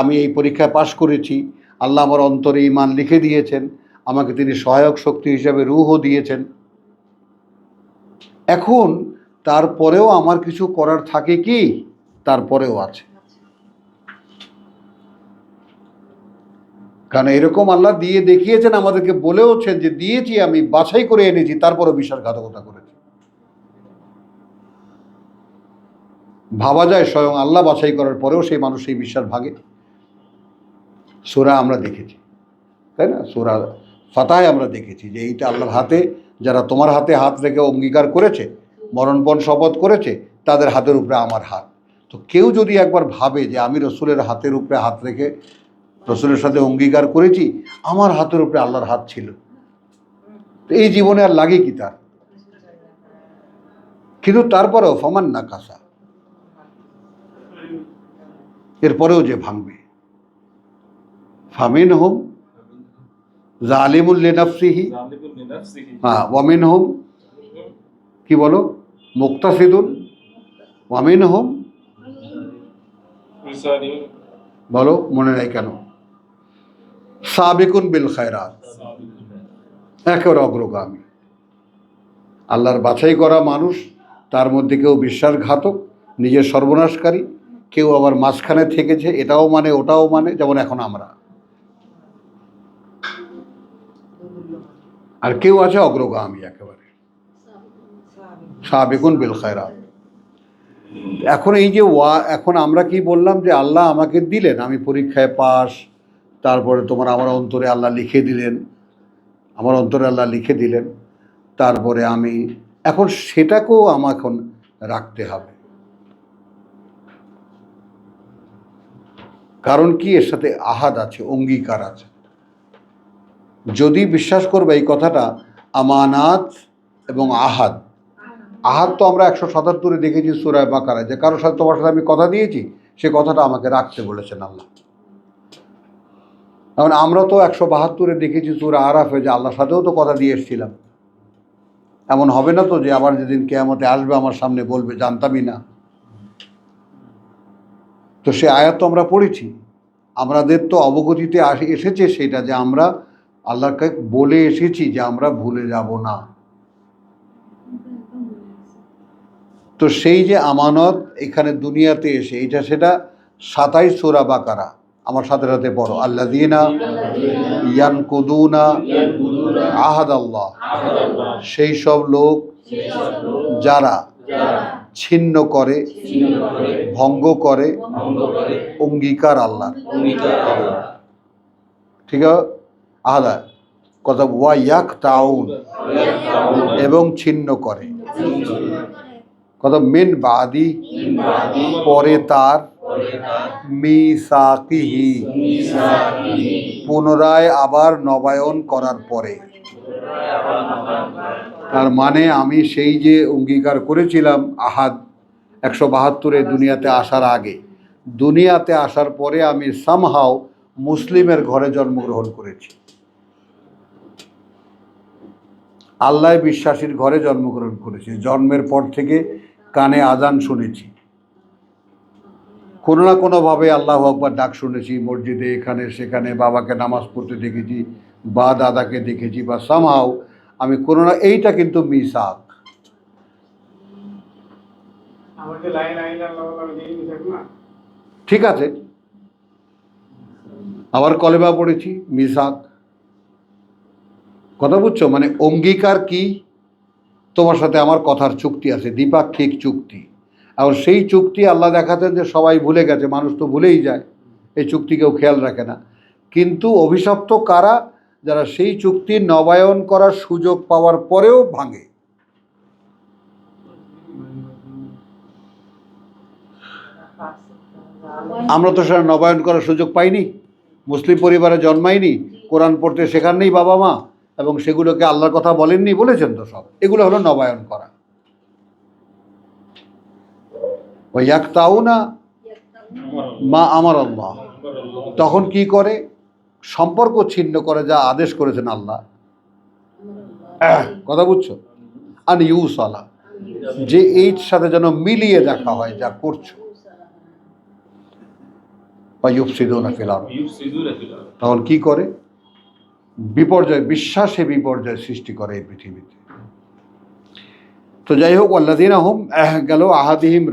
আমি এই পরীক্ষায় পাশ করেছি, আল্লাহ আমার অন্তরে ঈমান লিখে দিয়েছেন, আমাকে তিনি সহায়ক শক্তি হিসাবে রূহও দিয়েছেন। এখন তারপরেও আমার কিছু করার থাকে কি? তারপরেও আছে। কারণ এরকম আল্লাহ দিয়ে দেখিয়েছেন, আমাদেরকে বলেওছেন যে দিয়েছি, আমি বাছাই করে এনেছি, তারপরও বিশ্বাসঘাতকতা করেছি। ভাবা যায় স্বয়ং আল্লাহ বাছাই করার পরেও সেই মানুষ সেই বিশ্বাস ভাঙে। সূরা আমরা দেখেছি, তাই না? সূরা ফাতাহায় আমরা দেখেছি যে এইটা আল্লাহর হাতে, যারা তোমার হাতে হাত রেখে অঙ্গীকার করেছে, মরণপণ শপথ করেছে, তাদের হাতের উপরে আমার হাত। তো কেউ যদি একবার ভাবে যে আমি রসুলের হাতের উপরে হাত রেখে রসুলের সাথে অঙ্গীকার করেছি, আমার হাতের উপরে আল্লাহর হাত ছিল, তো এই জীবনে আর লাগে কি তার? কিন্তু তারপরেও ফামান না কাসা, এরপরেও যে ভাঙবে, ফামিন হুম জালিমুল লিনাফসিহি, হ্যাঁ, ওয়ামিন হুম কি বলো, মুক্তাসিদুন, ওয়ামিন হুম বলো, মনে নাই কেন? সাবিকুন বিল খায়রাত, একেবারে অগ্রগামী। আল্লাহর বাছাই করা মানুষ, তার মধ্যে কেউ বিশ্বাসঘাতক, নিজের সর্বনাশকারী, কেউ আবার মাঝখানে থেকেছে, এটাও মানে ওটাও মানে, যেমন এখন আমরা, আর কেউ আছে অগ্রগামী একেবারে, সাবিকুন বিল খায়রাত। এখন এই যে এখন আমরা কি বললাম যে আল্লাহ আমাকে দিলেন, আমি পরীক্ষায় পাস, তারপরে আমার অন্তরে আল্লাহ লিখে দিলেন, আমার অন্তরে আল্লাহ লিখে দিলেন, তারপরে আমি এখন সেটাকেও আমার এখন রাখতে হবে। কারণ কি? এর সাথে আহাদ আছে, অঙ্গীকার আছে। যদি বিশ্বাস করবে এই কথাটা, আমানাত এবং আহাদ, আহাদ তো আমরা 177 দেখেছি সূরা বাকারায়, যে কারোর সাথে তোমার সাথে আমি কথা দিয়েছি, সে কথাটা আমাকে রাখতে বলেছেন আল্লাহ। এখন আমরা তো 172 দেখেছি সূরা আরাফে, যে আল্লাহর সাথেও তো কথা দিয়ে এসেছিলাম। এমন হবে না তো যে আবার যেদিন কিয়ামতে আসবে আমার সামনে বলবে জানতামই না। তো সে আয়াত তো আমরা পড়েছি, আমাদের তো অবগতিতে এসেছে সেটা, যে আমরা আল্লাহকে বলে এসেছি যে আমরা ভুলে যাব না। তো সেই যে আমানত এখানে দুনিয়াতে এসে, এটা সেটা 27 সূরা বাকারা, আমার সাথে সাথে পড়ো, আল্লাযীনা ইয়ানকুদুনা আহাদাল্লাহ, সেই সব লোক যারা ছিন্ন করে, ভঙ্গ করে অঙ্গীকার আল্লাহ। ঠিক আছে, আদা কথা ওয়া ইয়াকতাউন এবং ছিন্ন করে, কথা মিন বাদি পরে তার, মিসাকিহি পুনরায় আবার নবায়ন করার পরে। তার মানে আমি সেই যে অঙ্গীকার করেছিলাম আহাদ 172 দুনিয়াতে আসার আগে, দুনিয়াতে আসার পরে আমি সামহাও মুসলিমের ঘরে জন্মগ্রহণ করেছি, আল্লাহ বিশ্বাসীর ঘরে জন্মগ্রহণ করেছি। জন্মের পর থেকে কানে আজান শুনেছি, কোনো না কোনোভাবে আল্লাহু আকবার ডাক শুনেছি, মসজিদে এখানে সেখানে বাবাকে নামাজ পড়তে দেখেছি বা দাদাকে দেখেছি বা সামহাও আমি কোনো না, এইটা কিন্তু মিসাক। ঠিক আছে, আবার কলেমা পড়েছি, মিসাক। কথা বুঝছো? মানে অঙ্গীকার কি, তোমার সাথে আমার কথার চুক্তি আছে, দ্বিপাক্ষিক চুক্তি। আর সেই চুক্তি আল্লাহ দেখাতেন যে সবাই ভুলে গেছে, মানুষ তো ভুলেই যায়, এই চুক্তি কেউ খেয়াল রাখে না। কিন্তু অভিশপ্ত কারা? যারা সেই চুক্তি নবায়ন করার সুযোগ পাওয়ার পরেও ভাঙে। আমরা তো সেটা নবায়ন করার সুযোগ পাইনি, মুসলিম পরিবারে জন্মাইনি, কোরআন পড়তে শেখান নেই বাবা মা, এবং সেগুলোকে আল্লাহর কথা বলেননি, বলেছেন তো সব। এগুলো হলো নবায়ন করা। ওয়াক্তাউনা মা আমার আল্লাহ, তখন কি করে? সম্পর্ক ছিন্ন করে যা আদেশ করেছেন আল্লাহ। কথা বুঝছো? আন ইউসালা, যে এই সাথে যেন মিলিয়ে দেখা হয় যা করছো। বা ইউফসিদুনা ফিল আরদ, তখন কি করে? বিপর্যয়, বিশ্বাসে বিপর্যয় সৃষ্টি করে এই পৃথিবীতে। তো যাই হোক, ওয়াল্লাযিনা হুম গেল আহাদিহিম,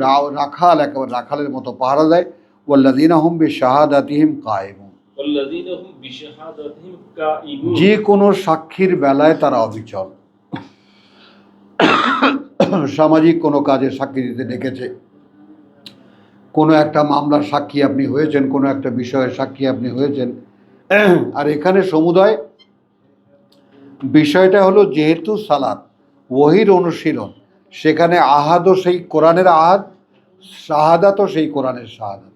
রাখাল একেবারে রাখালের মতো পাহারা দেয়। ওয়াল্লাযিনা হুম বিশাহাদাতিহিম কায়েমুন, যে কোনো সাক্ষীর বেলায় তারা অবিচল। সামাজিক কোনো কাজে সাক্ষী দিতে ডেকেছে, কোনো একটা মামলার সাক্ষী আপনি হয়েছেন, কোনো একটা বিষয়ের সাক্ষী আপনি হয়েছেন। আর এখানে সমুদায় বিষয়টা হলো যেহেতু সালাত ওহির অনুশীলন, সেখানে আহাদও সেই কোরআনের আহাদ, শাহাদাতও সেই কোরআনের শাহাদাত।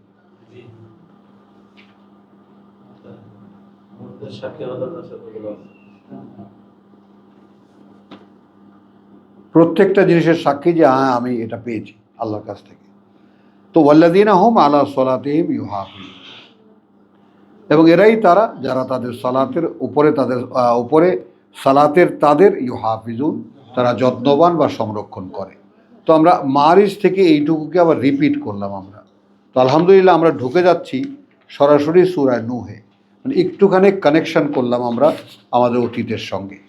প্রত্যেকটা জিনিসের সাক্ষী যে হ্যাঁ আমি এটা পেয়েছি আল্লাহর কাছ থেকে। তো ওয়াল্লাযিনা হুম আলা সালাতিহিম ইউহাফিজুন, এবং এরাই তারা যারা তাদের সালাতের উপরে, তাদের উপরে সালাতের তাদের ইউহাফিজুন, তারা যত্নবান বা সংরক্ষণ করে। তো আমরা মারিজ থেকে এইটুকুকে আবার রিপিট করলাম আমরা। তো আলহামদুলিল্লাহ আমরা ঢুকে যাচ্ছি সরাসরি সূরা নূহে, মানে একটুখানি কানেকশন করলাম আমরা আমাদের অতীতের সঙ্গে।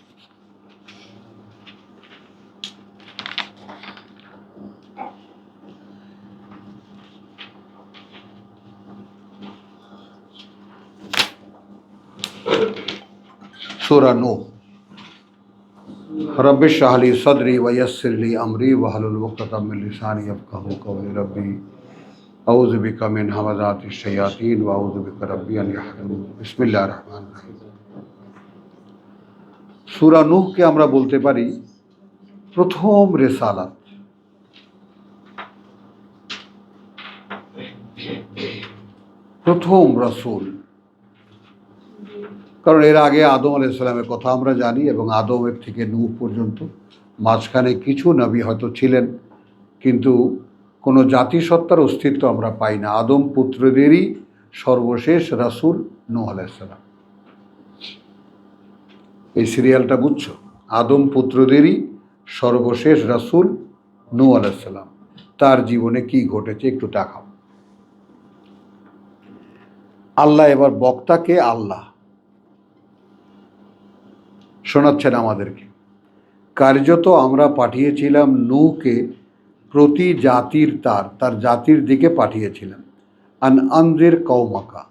সূরা নূহ। রব্বি ইশরাহ লি সাদরি ওয়া ইয়াসসির লি আমরি ওয়াহলুল উকদাতাম মিন লিসানি ইয়াফকাহু কওলি। রব্বি আউযু বিকা মিন হামাযাতিশ শায়াতিন ওয়া আউযু বিকা রব্বি আন ইয়াহদুরুন। বিসমিল্লাহির রহমানির রহিম। সূরা নূহকে আমরা বলতে পারি প্রথম রিসালাত, প্রথম রাসূল। কারণ এর আগে আদম আলাইহিস সালামের কথা আমরা জানি, এবং আদমের থেকে নূহ পর্যন্ত মাঝখানে কিছু নবী হয়তো ছিলেন, কিন্তু কোনো জাতিসত্তার অস্তিত্ব আমরা পাই না। আদম পুত্রদেরই সর্বশেষ রাসূল নূহ আলাইহিস সালাম। এই সিরিয়ালটা বুঝছো? আদম পুত্রদেরই সর্বশেষ রাসূল নূহ আলাইহিস সালাম। তার জীবনে কি ঘটেছে একটু দেখাও। আল্লাহ এবার বক্তাকে আল্লাহ শোনাচ্ছেন আমাদেরকে। কার্যত আমরা পাঠিয়েছিলাম নূহকে প্রতি জাতির তার জাতির দিকে পাঠিয়েছিলাম। আন আনজির কওমাকা,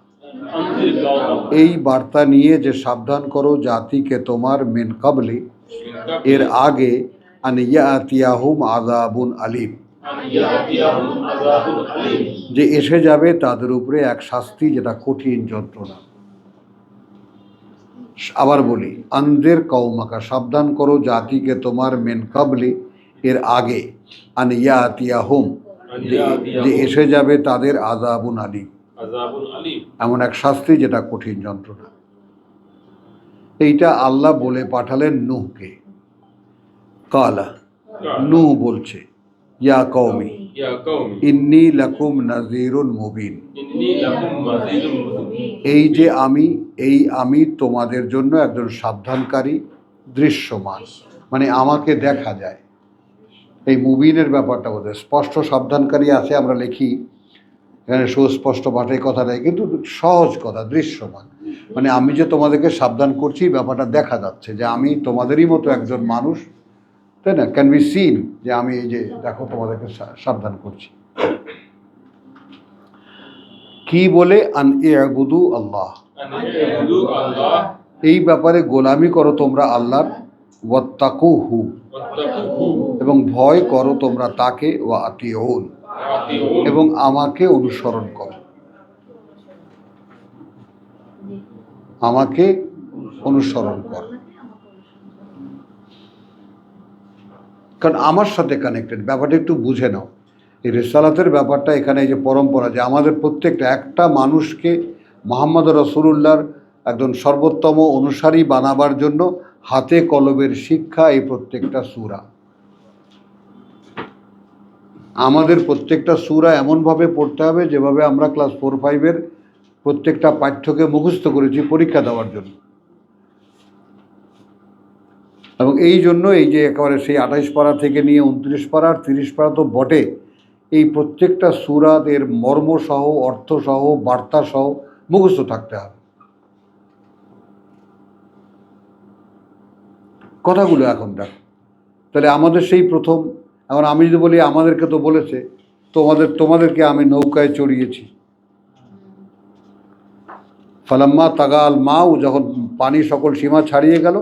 এই বার্তা নিয়ে যে সাবধান করো জাতিকে তোমার, মিন কাবলি, এর আগে, আন ইয়াতিয়াহুম আযাবুন আলীম, أن يأتيهم عذاب أليم যে এসে যাবে তাদের উপরে এক শাস্তি যেটা কঠিন যন্ত্রণা। আবার বলি, আনদের কওমাকা, সাবধান করো জাতিকে তোমার, মিন কাবলি, এর আগে, আন ইয়াতিয়াহুম, যে এসে যাবে তাদের, আযাবুন আলীম, عذاب أليم এমন এক শাস্তি যেটা কঠিন যন্ত্রণা। এইটা আল্লাহ বলে পাঠালেন নূহকে। কালা, নূহ বলছে, ইয়া কওমি يا قوم ইন্নী লাকুম নাযীরুন মুবিন, إني لكم نذير مبين এই আমি তোমাদের জন্য একজন সাবধানকারী, দৃশ্যমান, মানে আমাকে দেখা যায়। এই মুবিনের ব্যাপারটা বোধ হয় স্পষ্ট সাবধানকারী আছে, আমরা লিখি এখানে সুস্পষ্ট ভাষায় কথা নেই, কিন্তু সহজ কথা, দৃশ্যমান, মানে আমি যে তোমাদেরকে সাবধান করছি ব্যাপারটা দেখা যাচ্ছে যে আমি তোমাদেরই মতো একজন মানুষ, তাই না? ক্যান বি সিন, যে আমি এই যে দেখো তোমাদেরকে সাবধান করছি। কি বলে? আন ইয়াবুদু আল্লাহ, أن اعبدوا الله এই ব্যাপারে গোলামি করো তোমরা আল্লাহর, ওয়াত্তাকুহু, واتقوه এবং ভয় করো তোমরা তাকে, ওয়া আতিউন, وأطيعون এবং আমাকে অনুসরণ করো, আমাকে অনুসরণ করো, কারণ আমার সাথে কানেক্টেড। ব্যাপারটা একটু বুঝে নাও, এই রিসালাতের ব্যাপারটা এখানে, এই যে পরম্পরা, যে আমাদের প্রত্যেকটা একটা মানুষকে মুহাম্মদ রাসূলুল্লাহর একজন সর্বোত্তম অনুসারী বানাবার জন্য হাতে কলমের শিক্ষা এই প্রত্যেকটা সূরা। আমাদের প্রত্যেকটা সূরা এমনভাবে পড়তে হবে যেভাবে আমরা ক্লাস 4-5-এর প্রত্যেকটা পাঠ্যকে মুখস্থ করেছি পরীক্ষা দেওয়ার জন্য। এবং এই জন্য এই যে একেবারে সেই 28 পারা থেকে নিয়ে 29 পারা আর 30 পারা তো বটে, এই প্রত্যেকটা সূরাদের মর্মসহ, অর্থসহ, বার্তাসহ মুখস্থ থাকতে হবে। কথাগুলো এখন দেখো, তাহলে আমাদের সেই প্রথম, এখন আমি যদি বলি আমাদেরকে তো বলেছে, তোমাদেরকে আমি নৌকায় চড়িয়েছি। ফালাম্মা তাগা আল মাউ, যখন পানি সকল সীমা ছাড়িয়ে গেল,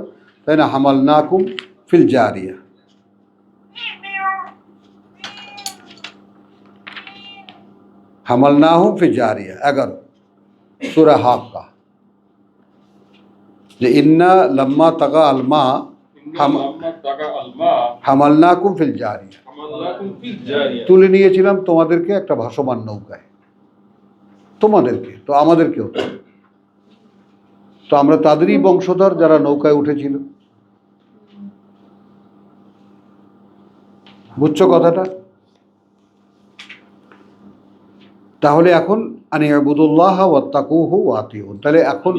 তাই না, হামালনাকুম ফিল জারিয়া, হামালনাহুম ফিল জারিয়া 11 সূরা হাক্কা, যে ইন্না লাম্মা তাগা আল মা لما طغى الماء হামালনাকুম ফিল জারিয়া, حملناكم في الجارية তুলে নিয়েছিলাম তোমাদেরকে একটা ভাসমান নৌকায়। তোমাদেরকে তো, আমাদেরকেও তো আমরা তাদেরই বংশধর যারা নৌকায় উঠেছিল। বুঝছো কথাটা? তাহলে এখন আনি আবুদুল্লাহ ওয়াত্তাকুহু ওয়া আতিউন, তাহলে এখন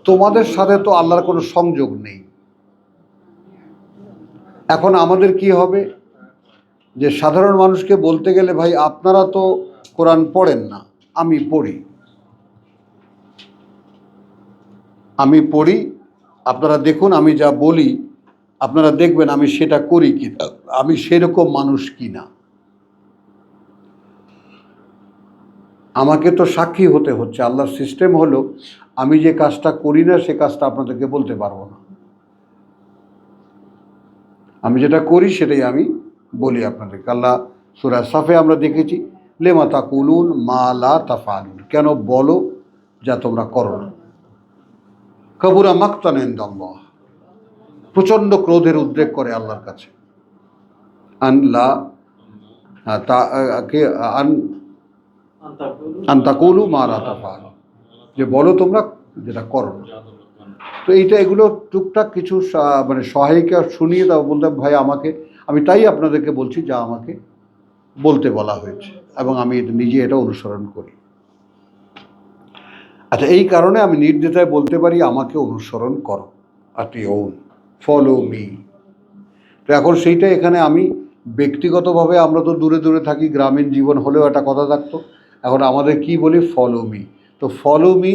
তোমাদের সাথে তো আল্লাহর কোনো সংযোগ নেই। এখন আমাদের কি হবে? যে সাধারণ মানুষকে বলতে গেলে, ভাই আপনারা তো কোরআন পড়েন না, আমি পড়ি, আপনারা দেখুন আমি যা বলি আপনারা দেখবেন আমি সেটা করি কি, আমি সেরকম মানুষ কি না। আমাকে তো সাক্ষী হতে হচ্ছে। আল্লাহর সিস্টেম হলো, আমি যে কাজটা করি না সে কাজটা আপনাদেরকে বলতে পারবো না। আমি যেটা করি সেটাই আমি বলি আপনাদেরকে। আল্লাহ সূরা সাফে আমরা দেখেছি, লেমা তাকুলুন মা লা তাফআলুন, কেন বলো যা তোমরা করো না। কাবুরা মাকতান ইনদাল্লাহ, প্রচণ্ড ক্রোধের উদ্রেক করে আল্লাহর কাছে। আন তাকুলু মা লা তাফআলুন, যে বলো তোমরা যেটা করো না। তো এগুলো টুকটাক কিছু মানে সহায়িকা শুনিয়ে দাও, বলতে ভাই আমাকে, আমি তাই আপনাদেরকে বলছি যা আমাকে বলতে বলা হয়েছে, এবং আমি নিজে এটা অনুসরণ করি। আচ্ছা, এই কারণে আমি নির্দ্বিধায় বলতে পারি আমাকে অনুসরণ করো, আতিউন, ফলো মি। তো এখন সেইটা এখানে আমি ব্যক্তিগতভাবে, আমরা তো দূরে দূরে থাকি, গ্রামীণ জীবন হলেও একটা কথা থাকতো। এখন আমাদের কি বলি? Follow me. তো ফলো মি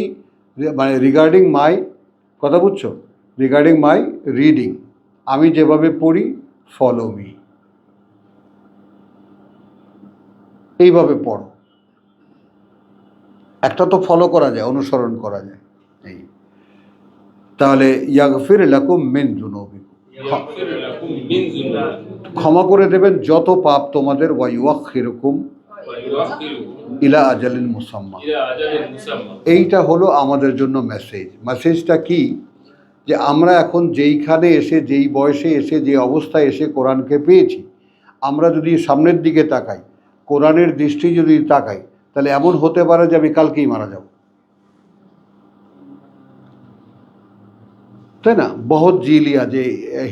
মানে রিগার্ডিং মাই, কথা বুঝছো, রিগার্ডিং মাই রিডিং, আমি যেভাবে পড়ি ফলো মি, এইভাবে পড়ো। একটা তো ফলো করা যায়, অনুসরণ করা যায়। এই তাহলে ইয়াগফির লাকুম মিন যুনুবিকুম, يغفر لكم من ذنوبكم ক্ষমা করে দেবেন যত পাপ তোমাদের, ওয়াইউআখিরুকুম ويؤخركم ইলা আজালিন মুসাম্মা। إلى أجل مسمى এইটা হলো আমাদের জন্য মেসেজ। মেসেজটা কি? যে আমরা এখন যেইখানে এসে, যেই বয়সে এসে, যে অবস্থায় এসে কোরআনকে পেয়েছি, আমরা যদি সামনের দিকে তাকাই, কোরআনের দৃষ্টি যদি তাকাই, তাহলে এমন হতে পারে যে আমি কালকেই মারা যাব, তাই না? বহুত জি লিয়া, যে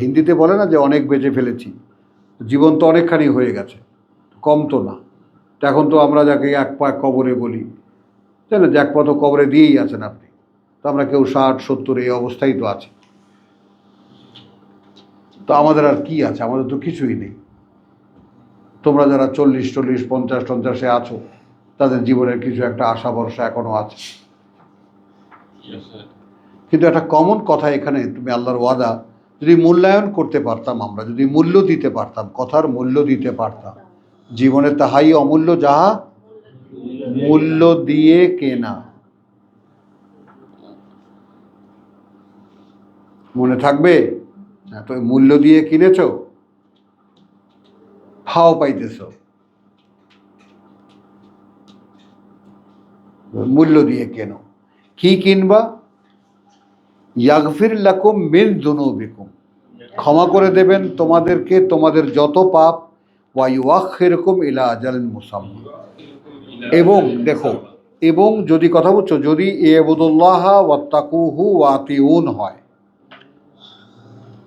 হিন্দিতে বলে না যে অনেক বেঁচে ফেলেছি, জীবন তো অনেকখানি হয়ে গেছে, কম তো না। তো এখন তো আমরা যাকে এক পা কবরে বলি, তাই না, যে এক পা তো কবরে দিয়েই আছেন আপনি, তো আমরা কেউ 60-70 এই অবস্থায় তো আছি। তো আমাদের আর কি আছে? আমাদের তো কিছুই নেই। তোমরা যারা 40, 50 আছো, তাদের জীবনের কিছু একটা আশা ভরসা এখনো আছে। Yes, sir. কিন্তু একটা কমন কথা এখানে, তুমি আল্লাহর ওয়াদা যদি মূল্যায়ন করতে পারতাম, আমরা যদি মূল্য দিতে পারতাম, কথার মূল্য দিতে পারতাম, জীবনে তাহাই অমূল্য যাহা মূল্য দিয়ে কেনা। মনে থাকবে? হ্যাঁ, তো মূল্য দিয়ে কিনেছ, ফাও পাইতেছ, মূল্য দিয়ে কেনো। কি কিনবা? ইয়াগফির লাকুম মিন যুনুবিকুম, ক্ষমা করে দেবেন তোমাদেরকে তোমাদের যত পাপ, ওয়া ইউআখিরুকুম ইলা আজালিন মুসাম্মা। এবং দেখো, এবং যদি কথা বলছো, যদি ইবুদুল্লাহ ওয়াত্তাকুহু ওয়াতিউন হয়,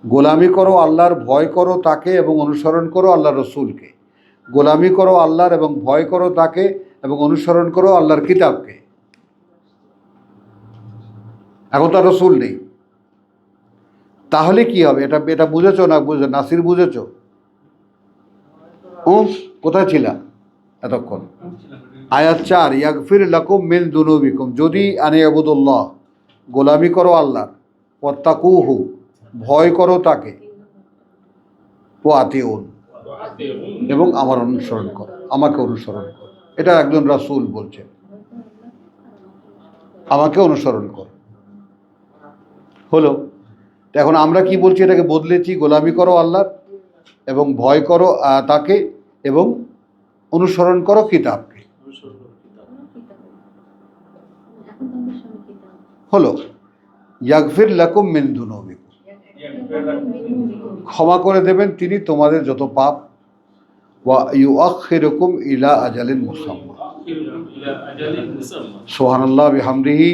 গোলামি করো আল্লাহর, ভয় করো তাকে এবং অনুসরণ করো আল্লাহর রসুলকে। গোলামি করো আল্লাহর এবং ভয় করো তাকে এবং অনুসরণ করো আল্লাহর কিতাবকে। এখন তো রসুল নেই, তাহলে কি হবে? এটা এটা বুঝেছো না? বুঝে নাসির বুঝেছো? কোথায় ছিলা এতক্ষণ? আয়াত 4, ইয়াগফির লাকুম মিন যুনুবিকুম, যদি আনিয়াবুদুল্লাহ, গোলামি করো আল্লাহ, ওয়াত্তাকুহু, ভয় করো তাকে, ওয়াতিউন, এবং আমার অনুসরণ করো, আমাকে অনুসরণ করো। এটা একজন রাসূল বলছেন, আমাকে অনুসরণ করো। হলো। এখন আমরা কি বলছি? এটাকে বদলেছি, গোলামি করো আল্লাহর এবং ভয় করো তাকে এবং অনুসরণ করো কিতাবকে। হলো ইয়াগফির লাকুম মিন যুনুবিকুম, ক্ষমা করে দেবেন তিনি তোমাদের যত পাপ, ওয়া ইউআখিরুকুম ইলা আজালিন মুসাম্মা। إلى أجل مسمى সুবহানাল্লাহ বিহামদিহি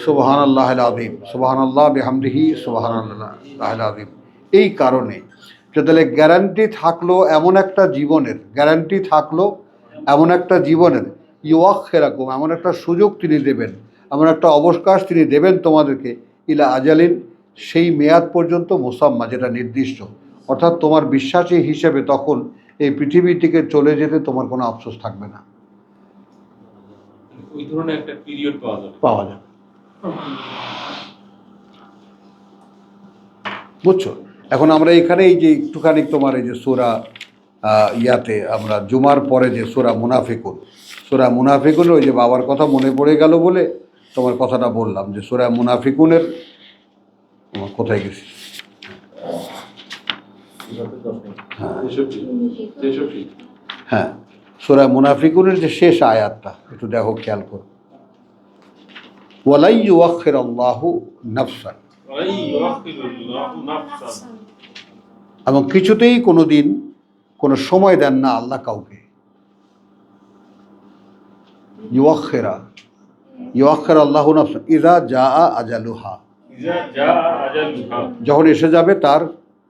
সুবহানাল্লাহিল আযীম, সুবহানাল্লাহ বিহামদিহি সুবহানাল্লাহিল আযীম। এই কারণে যে তাহলে গ্যারান্টি থাকলো এমন একটা জীবনের, গ্যারান্টি থাকলো এমন একটা জীবনের, ইউআখিরাকুম, এমন একটা সুযোগ তিনি দেবেন, এমন একটা অবকাশ তিনি দেবেন তোমাদেরকে, ইলা আজালিন, সেই মেয়াদ পর্যন্ত, মুসাম্মা, যেটা নির্দিষ্ট। অর্থাৎ তোমার বিশ্বাসী হিসেবে তখন এই পৃথিবী থেকে চলে যেতে তোমার কোনো আফসোস থাকবে না, ওই ধরনের একটা পিরিয়ড পাওয়া যাবে। বুঝছো? এখন আমরা এখানে এই যে একটুখানি তোমার এই যে সূরা ইয়াতে আমরা জুমার পরে যে সূরা মুনাফিকুন, ওই যে বাবার কথা মনে পড়ে গেল বলে তোমার কথাটা বললাম, যে সূরা মুনাফিকুনের কোথায় গেছি? হ্যাঁ, সূরা মুনাফিকুনের যে শেষ আয়াতটা একটু দেখো, খেয়াল করো। ওয়ালাই ইউআখিরুল্লাহু নাফসান, ولن يؤخر الله نفسا এবং কিছুতেই কোনো দিন কোনো সময় দেন না আল্লাহ কাউকে। ইউআখির আল্লাহু নাফসান ইযা জাআ আজালুহা, إذا جاء أجلها যখন এসে যাবে তার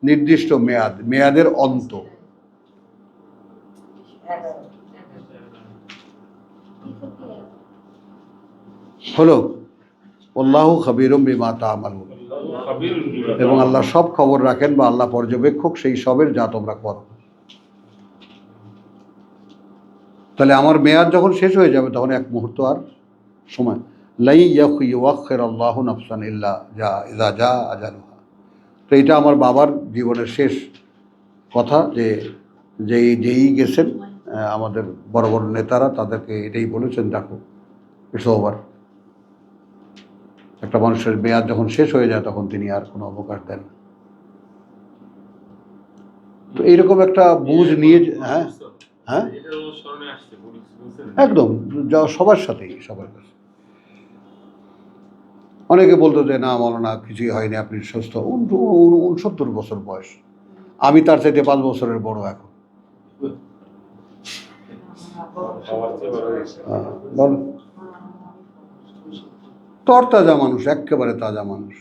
নির্দিষ্ট মেয়াদ, মেয়াদের অন্ত। হলো আল্লাহু খাবীরুম বিমা তা'মালুন, خبير بما এবং আল্লাহ সব খবর রাখেন, বা আল্লাহ পর্যবেক্ষক সেই সবের যা তোমরা করো। তাহলে আমার মেয়াদ যখন শেষ হয়ে যাবে তখন এক মুহূর্ত আর সময়, লাই ইউআখির আল্লাহু নাফসান ইল্লা ইযা জা আজালুহা। তো এটা আমার বাবার জীবনের শেষ কথা, যে যেই গেছেন আমাদের বড় বড় নেতারা, তাদেরকে এটাই বলেছেন, দেখো ইটস ওভার। একটা মানুষের মেয়াদ যখন শেষ হয়ে যায় তখন তিনি আর কোনো অবকাশ দেন না। তো এইরকম একটা বুঝ নিয়ে হ্যাঁ হ্যাঁ এটা স্মরণে আসছে বুঝছেন? একদম যা সবার সাথেই সবার কাছে। অনেকে বলতো যে না মৌলানা কিছুই হয়নি, আপনি সুস্থ। 69 বছর বয়স, আমি তার চাইতে 5 বছরের বড় এখন। বাবার চেয়ে বড় হয়েছে। বল, তরতাজা মানুষ, একেবারে তাজা মানুষ।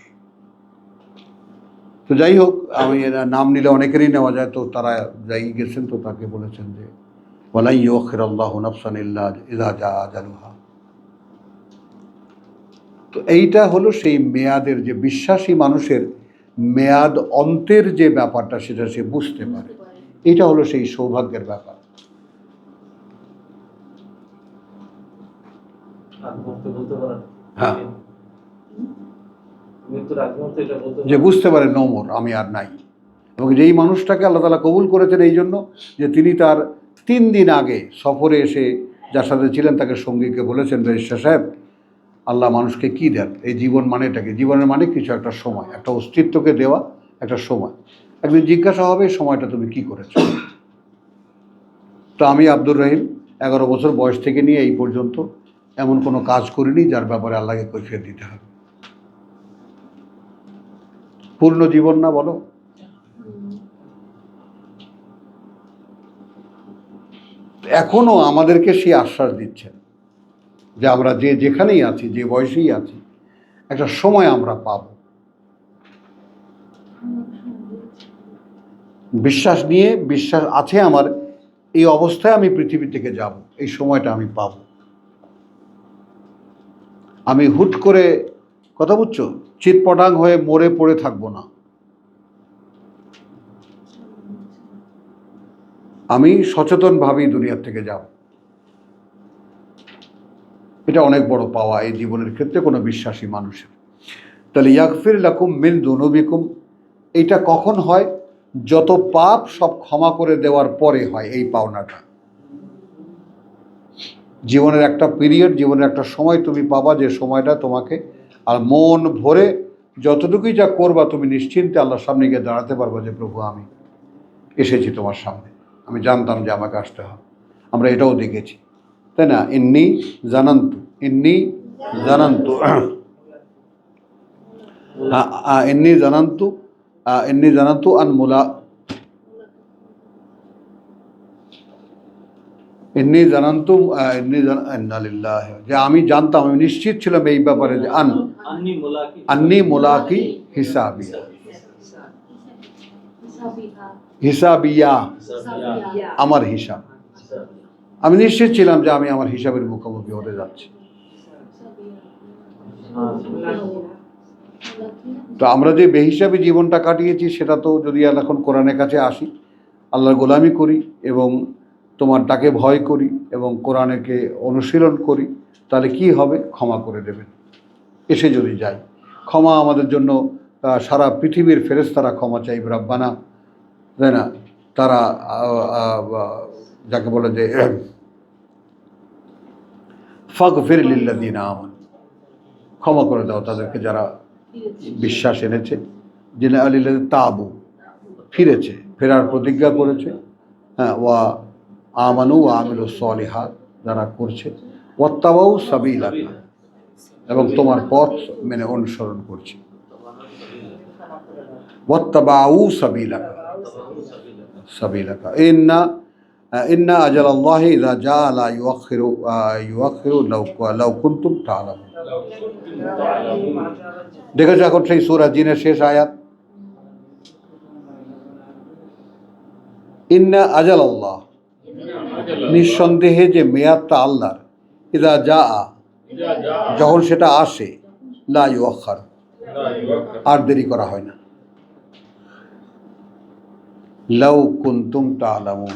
তো যাই হোক, আমি নাম নিলে অনেকেরই নেওয়া যায়, তো তারা যাই গেছেন তো তাকে বলেছেন যে ওয়ালা ইউআখিরুল্লাহু নাফসান ইল্লা ইযা জাআ আজালুহা। তো এইটা হলো সেই মেয়াদের, যে বিশ্বাসী মানুষের মেয়াদ অন্তের যে ব্যাপারটা সেটা সে বুঝতে পারে। এটা হলো সেই সৌভাগ্যের ব্যাপার। হ্যাঁ, যে বুঝতে পারে নোমর, আমি আর নাই। এবং যেই মানুষটাকে আল্লাহ তাআলা কবুল করেছেন এই জন্য যে তিনি তার 3 দিন আগে সফরে এসে যার সাথে ছিলেন তাকে সঙ্গীকে বলেছেন, বেরেশা সাহেব, আল্লাহ মানুষকে কি দেন, এই জীবন মানেটাকে, জীবনের মানে কিছু একটা সময়, একটা অস্তিত্বকে দেওয়া একটা সময়। একদিন জিজ্ঞাসা হবে এই সময়টা তুমি কি করেছো। তো আমি আব্দুর রহিম 11 বছর বয়স থেকে নিয়ে এই পর্যন্ত এমন কোনো কাজ করিনি যার ব্যাপারে আল্লাহকে কৈফিয়ত দিতে হবে। পূর্ণ জীবন না বলো? এখনো আমাদেরকে সেই আশ্বাস দিচ্ছেন যে আমরা যে যেখানেই আছি, যে বয়সেই আছি, একটা সময় আমরা পাব। বিশ্বাস নিয়ে, বিশ্বাস আছে আমার, এই অবস্থায় আমি পৃথিবী থেকে যাব, এই সময়টা আমি পাব। আমি হুট করে, কথা বুঝছো, চিৎপটাং হয়ে মরে পড়ে থাকবো না। আমি সচেতনভাবেই দুনিয়ার থেকে যাব। এটা অনেক বড় পাওয়া এই জীবনের ক্ষেত্রে কোনো বিশ্বাসী মানুষের। তাহলে ইয়াগফির লাকুম মিন যুনুবিকুম, এটা কখন হয়? যত পাপ সব ক্ষমা করে দেওয়ার পরে হয় এই পাওনাটা। জীবনের একটা পিরিয়ড, জীবনের একটা সময় তুমি পাবা, যে সময়টা তোমাকে আর মন ভরে যতটুকুই যা করবা তুমি নিশ্চিন্তে আল্লাহর সামনে গিয়ে দাঁড়াতে পারবা যে প্রভু আমি এসেছি তোমার সামনে, আমি জানতাম যে আমাকে আসতে হবে। আমরা এটাও দেখেছি, তাই না? ইন্নি জানান্তু, ইন্নি জানান্তু, ইন্নি জানান্তু, ইন্নি জানান্তু আন মুলা, ইন্নি জানান্তু, ইন্না লিল্লাহি, যে আমি জানতাম, আমি নিশ্চিত ছিলাম এই ব্যাপারে যে আন্নি মুলাকি হিসাবিয়া, হিসাবিয়া, আমার হিসাব। আমি নিশ্চিত ছিলাম যে আমি আমার হিসাবের মুখোমুখি হতে যাচ্ছি। তো আমরা যে বেহিসাবি জীবনটা কাটিয়েছি সেটা তো, যদি এখন কোরআনের কাছে আসি, আল্লাহর গোলামি করি এবং তোমার ডাকে ভয় করি এবং কোরআনকে অনুশীলন করি, তাহলে কি হবে? ক্ষমা করে দেবেন। এসে যদি যাই, ক্ষমা আমাদের জন্য সারা পৃথিবীর ফেরেশতারা ক্ষমা চাইবে, রব্বানা, তাই না? তারা যাকে বলে যে ফাগফির লিল্লাযিনা আমানু, ক্ষমা করে দাও তাদেরকে যারা বিশ্বাস এনেছে, যিনি আলিল্লাযিনা তাবু, ফিরেছে, ফেরার প্রতিজ্ঞা করেছে, হ্যাঁ, ওয়া আমানু ওয়া আমিলুস সলিহাত, যারা করছে, ওয়াত্তাবাউ সাবিলাকা, এবং তোমার পথ মেনে অনুসরণ করছে, ওয়াত্তাবাউ সাবিলাকা, সাবিলাকা ইন্না আজালাল্লাহি ইযা জাআ লা ইউআখিরু লাউ কুনতুম তা'লামুন। দেখেছো এখন সেই সূরা জিনের শেষ আয়াত, ইন্না আজালাল্লাহ, নিঃসন্দেহে যে মেয়াদটা আল্লাহর, ইযা জাআ, যখন সেটা আসে, লা ইউআখার, আর দেরি করা হয় না। লাউ কুনতুম তা'লামুন,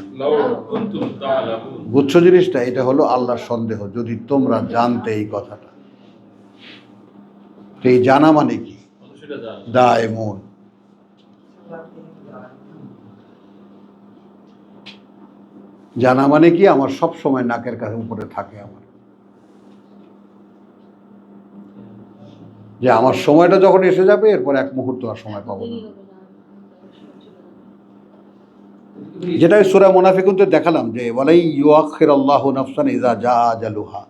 বুঝছো জিনিসটা? এটা হলো আল্লাহর সন্দেহ, যদি তোমরা জানতে এই কথাটা। এই জানা মানে কি? দায়মুন, জানা মানে কি? আমার সব সময় নাকের কাছে উপরে থাকে আমার, যে আমার সময়টা যখন এসে যাবে এরপর এক মুহূর্ত আর সময় পাবো না। যেটা ওই সূরা মুনাফিকুনতে দেখালাম যে ওয়ালাই ইউআখিরুল্লাহু নাফসান ইযা জাআ আজালুহা,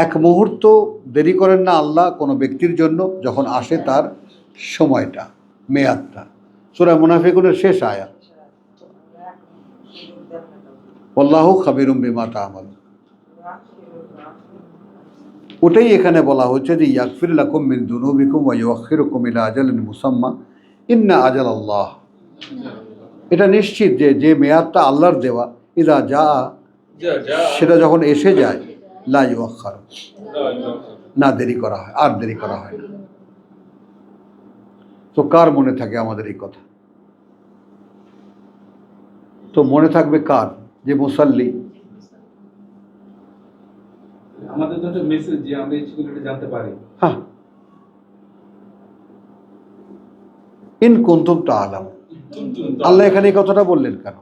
এক মুহূর্ত দেরি করেন না আল্লাহ কোনো ব্যক্তির জন্য যখন আসে তার সময়টা, মেয়াদটা। সূরা মুনাফিকুনের শেষ আয়াত, আল্লাহু খাবিরুম বিমা তা'মালুন। ওটাই এখানে বলা হচ্ছে যে ইয়াগফির লাকুম মিন যুনুবিকুম ওয়া ইউআখিরুকুম ইলা আজালিন মুসাম্মা ইন্না আজালাল্লাহ। এটা নিশ্চিত যে যে মেয়াদটা আল্লাহর দেওয়া, ইদা যা, সেটা যখন এসে যায়, লা ইউআখার, না দেরি করা হয়, আর দেরি করা হয় না। তো কার মনে থাকে আমাদের এই কথা? তো মনে থাকবে কার? যে মুসাল্লি। আমাদের তো একটা মেসেজ যে আমরা এই সেগুলো জানতে পারি। হ্যাঁ, ইন কুনতুম তা'লামুন। আল্লাহ এখানে এই কথাটা বললেন কেন?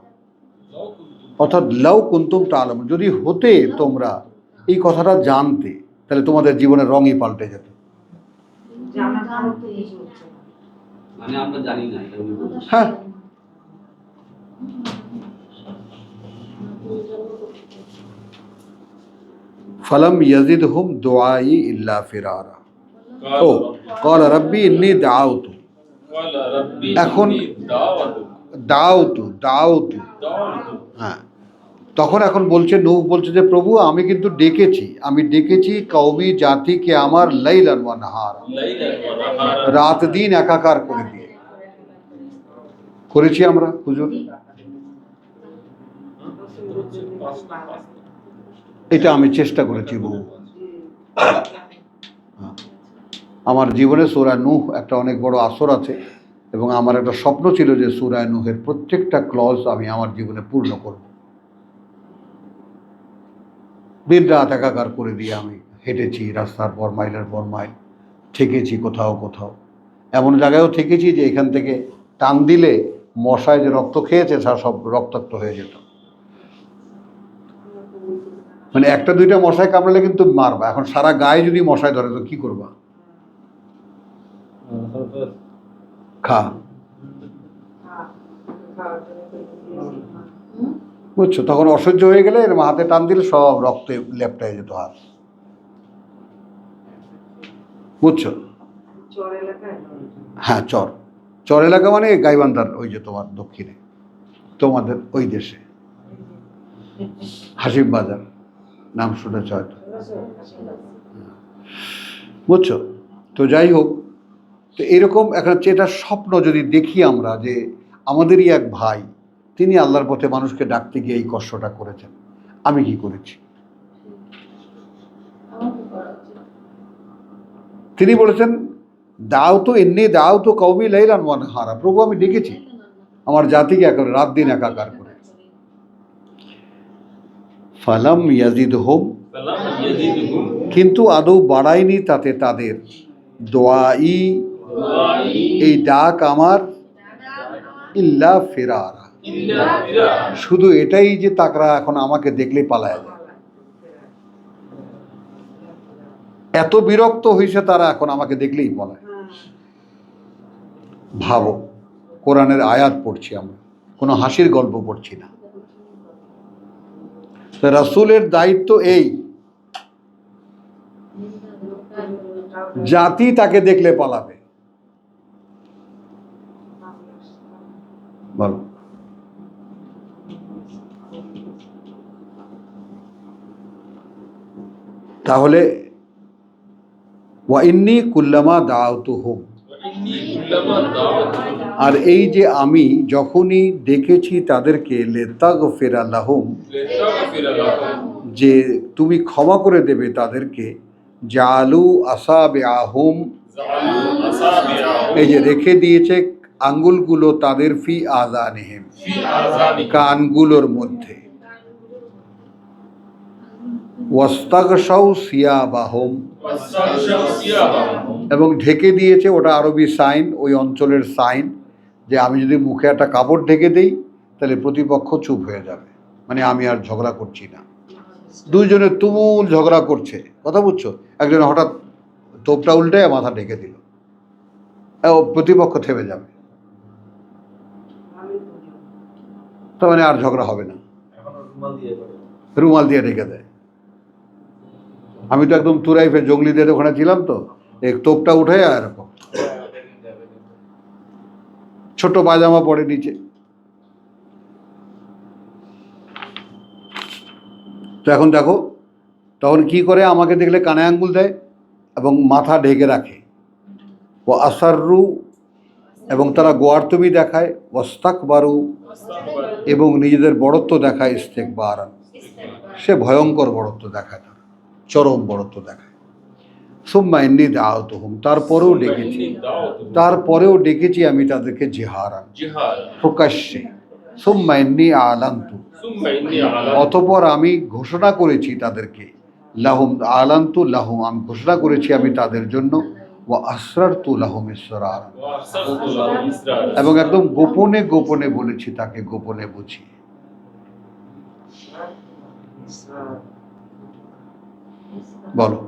অর্থাৎ লাউ কুনতুম তা'লামুন, যদি হতে তোমরা এই কথাটা জানতে, তাহলে তোমাদের জীবনের রঙই পাল্টে যেত। মানে আমরা জানি না এটা উনি বলছেন। হ্যাঁ, ফালাম ইয়াজিদহুম দুআই ইল্লা ফিরারা। ও ক্বালা রাব্বি ইন্নী দাআউতু, এখন দাওতু, হ্যাঁ, তখন এখন বলছে, নূহ বলছে যে প্রভু আমি কিন্তু ডেকেছি কওমি জাতিকে আমার লাইলান ওয়া নাহার, রাত দিন একাকার করে দিয়ে। করেছি আমরা হুজুর? এটা আমি চেষ্টা করেছি বহু। আমার জীবনে সূরা নূহ একটা অনেক বড় আসর আছে, এবং আমার একটা স্বপ্ন ছিল যে সূরা নূহের প্রত্যেকটা ক্লজ আমি আমার জীবনে পূর্ণ করব। দিন রাত একাকার করে দিয়ে আমি হেঁটেছি, রাস্তার পর মাইলের পর মাইল থেকেছি, কোথাও কোথাও এমন জায়গায়ও থেকেছি যে এখান থেকে টান দিলে মশায় যে রক্ত খেয়েছে তা সব রক্তাক্ত হয়ে যেত। মানে একটা দুইটা মশায় কামড়ালে কিন্তু মারবা, এখন সারা গায়ে যদি মশায় ধরে তো কি করবা? খা, বুঝছো? তখন অসহ্য হয়ে গেলে এর হাতে টান দিলে সব রক্তে লেপটায় যেত হাত, বুঝছো? হ্যাঁ, চর এলাকা মানে গাইবান্ধার ওই যে তোমার দক্ষিণে, তোমাদের ওই দেশে হাসিম বাজার নাম শুনেছ হয়তো, বুঝছো? তো যাই হোক, তো এরকম একটা যেটা স্বপ্ন যদি দেখি আমরা যে আমাদেরই এক ভাই, তিনি আল্লাহর পথে মানুষকে ডাকতে গিয়ে এই কষ্টটা করেছেন, আমি কি করেছি? তিনি বলেছেন দাও তো কওমি লাইলান ওয়া নাহারা, প্রভু আমি ডেকেছি আমার জাতিকে একেবারে রাত দিন একাকার করে। ফালাম ইয়াজিদহুম, কিন্তু আদৌ বাড়ায়নি তাতে তাদের দোয়াই, এই ডাক আমার, ইল্লা ফিরারা, শুধু এটাই যে তাকরা এখন আমাকে দেখলেই পালায় যায়। এত বিরক্ত হয়েছে তারা, এখন আমাকে দেখলেই পালায়। ভাবো, কোরআনের আয়াত পড়ছি আমরা, কোনো হাসির গল্প পড়ছি না। তো রাসূলের দায়িত্ব এই, জাতি তাকে দেখলে পালাবে। বলো, তাহলে ওয়া ইন্নী কুল্লামা দাআতুহুম, আর এই যে আমি যখনই ডেকেছি তাদেরকে, লিতাগফিরা লাহুম, যে তুমি ক্ষমা করে দেবে তাদেরকে, জালু আসাবিআহুম, এই যে রেখে দিয়েছে আঙ্গুলগুলো তাদের, ফি আযানিহিম, কানগুলোর মধ্যে, ওয়াস্তাগশাউ সিয়াবাহুম, এবং ঢেকে দিয়েছে, ওটা আরবি সাইন, ওই অঞ্চলের সাইন, যে আমি যদি মুখে একটা কাপড় ঢেকে দেই তাহলে প্রতিপক্ষ চুপ হয়ে যাবে, মানে আমি আর ঝগড়া করছি না। দুইজনে তুমুল ঝগড়া করছে, কথা বুঝছো, একজন হঠাৎ তোপটা উল্টে মাথা ঢেকে দিল, প্রতিপক্ষ থেমে যাবে। তার মানে আর ঝগড়া হবে না, এখন রুমাল দিয়ে করে। রুমাল দিয়ে রেখে দেয়। আমি তো একদম তুরাইফে জঙ্গলিদের ওখানে ছিলাম, তো এই তোপটা উঠে আর এরকম ছোট পায়জামা পরে নিচে। তো এখন দেখো, তখন কি করে, আমাকে দেখলে কানে আঙ্গুল দেয় এবং মাথা ঢেকে রাখে। ও আসাররু, এবং তারা গোয়ার্তবি দেখায়, ওয়াস্তাকবারু, এবং নিজেদের বড়ত্ব দেখায়, ইস্তেকবারান, সে ভয়ঙ্কর বড়ত্ব দেখায়, তারা চরম বড়ত্ব দেখায়। সুম্মা ইন্নী দাওতুহুম, তারপরেও ডেকেছি আমি তাদেরকে জিহারান, প্রকাশ্যে। সুম্মা ইন্নী আলান্তু, অতঃপর আমি ঘোষণা করেছি তাদেরকে, লাহুম আলান্তু লাহুম, আমি ঘোষণা করেছি আমি তাদের জন্য, ওয়া আসরারতু লাহুম ইসরার, এবং একদম গোপনে গোপনে বলেছি তাকে গোপনে বুঝিয়ে। বলো,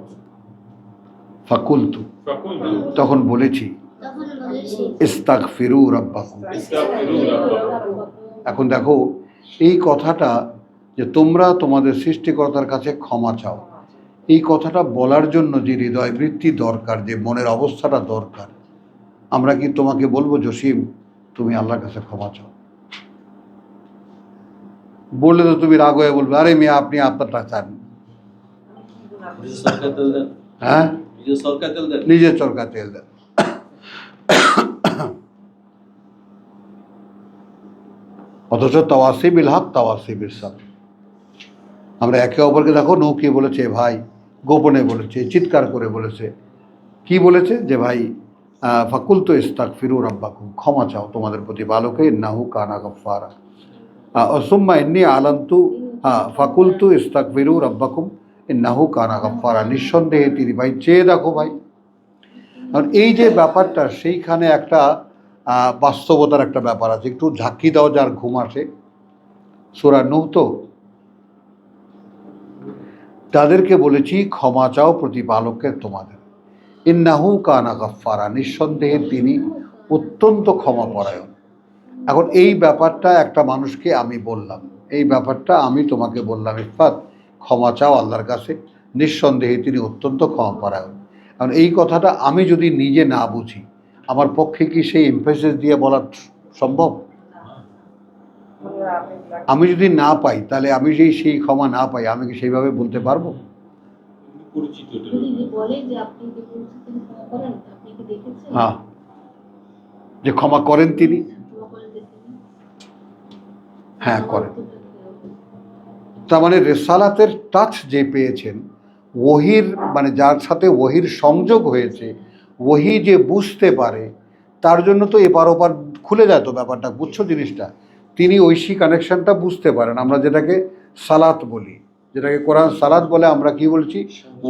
ফাকুলতু, তখন বলেছি, ইস্তাগফিরু রাব্বাকুম। এখন দেখো এই কথাটা, যে তোমরা তোমাদের সৃষ্টিকর্তার কাছে ক্ষমা চাও, এই কথাটা বলার জন্য যে হৃদয়বৃত্তি দরকার, যে মনের অবস্থাটা দরকার। আমরা কি তোমাকে বলবো জসিম তুমি আল্লাহর কাছে ক্ষমা চাও? বললে তো তুমি রাগ হয়ে বলবে, আরে মেয়ে আপনি আপনারটা চান। নিজের সরকার তেল দেন, হ্যাঁ, নিজের সরকার তেল দেন, নিজের চরকা তেল দেন। অথচ তাওয়াসি বিল হক, তাওয়াসি বিল সাবর। আমরা একে অপরকে দেখো, নৌকি বলেছে ভাই, গোপনে বলেছে, চিৎকার করে বলেছে। কি বলেছে? যে ভাই ফাকুলতু ইস্তাগফিরু রাব্বাকুম, ক্ষমা চাও তোমাদের প্রতি বালকে, ইন্নাহু কানা গাফফারা। সুম্মা ইন্নী আলান্তু, ফাকুলতু ইস্তাগফিরু রাব্বাকুম ইন্নাহু কানা গাফফারা, নিঃসন্দেহে তিনি, ভাই চেয়ে দেখো ভাই। কারণ এই যে ব্যাপারটা, সেইখানে একটা বাস্তবতার একটা ব্যাপার আছে। একটু ঝাঁকি দাও যার ঘুম আসে, সূরা নূহ তো, তাদেরকে বলেছি ক্ষমা চাও প্রতিপালকের তোমাদের, ইন্নাহু কানা গাফফারা, নিঃসন্দেহে তিনি অত্যন্ত ক্ষমাপরায়ণ। এখন এই ব্যাপারটা একটা মানুষকে আমি বললাম, এই ব্যাপারটা আমি তোমাকে বললাম, ইফাত ক্ষমা চাও আল্লাহর কাছে, নিঃসন্দেহে তিনি অত্যন্ত ক্ষমাপরায়ণ। কারণ এই কথাটা আমি যদি নিজে না বুঝি, আমার পক্ষে কি সেই এমফেসিস দিয়ে বলা সম্ভব? আমি যদি না পাই, তাহলে আমি যদি সেই ক্ষমা না পাই, আমি কি সেইভাবে বলতে পারবো? পরিচিত এটা। যদি বলে যে আপনি যে বলছেন ক্ষমা করেন, আপনি কি দেখেছেন? হ্যাঁ, যে ক্ষমা করেন তিনি, ক্ষমা করে দেখেছেন? হ্যাঁ করেন। তার মানে রেসালাতের টাচ যে পেয়েছেন, ওহির মানে যার সাথে ওহির সংযোগ হয়েছে, ওহি যে বুঝতে পারে, তার জন্য তো এপার ওপার খুলে যায় তো ব্যাপারটা, বুঝছো জিনিসটা? তিনি ঐশী কানেকশনটা বুঝতে পারেন, আমরা যেটাকে সালাত বলি, যেটাকে কোরআন সালাত বলে, আমরা কি বলছি?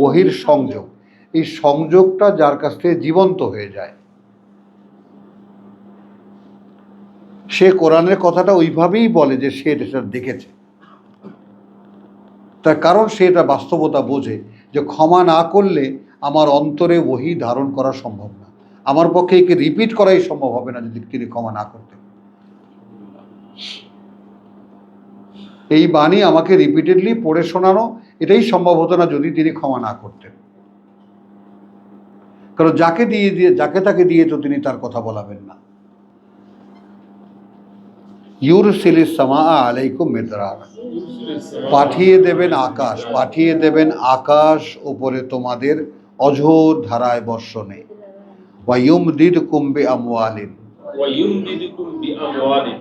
ওহির সংযোগ। এই সংযোগটা যার কাছ থেকে জীবন্ত হয়ে যায়, সে কোরআনের কথাটা ওইভাবেই বলে যে সে এটা দেখেছে। তার কারণ সে এটা বাস্তবতা বোঝে, যে ক্ষমা না করলে আমার অন্তরে ওহি ধারণ করা সম্ভব না, আমার পক্ষে একে রিপিট করাই সম্ভব হবে না যদি তিনি ক্ষমা না করতেন। এই বাণী আমাকে রিপিটেডলি পড়ে শোনানো এটাই সম্ভব হতো না যদি তিনি ক্ষমা না করতেন। কারণ যাকে তাকে দিয়ে তো তিনি তার কথা বলাবেন না। ইউরসিলিস সামা আলাইকুম মিদরারা, পাঠিয়ে দেবেন আকাশ উপরে তোমাদের অঝোর ধারায় বর্ষণে। ওয়া ইউমদিদকুম বিআমওয়ালিন,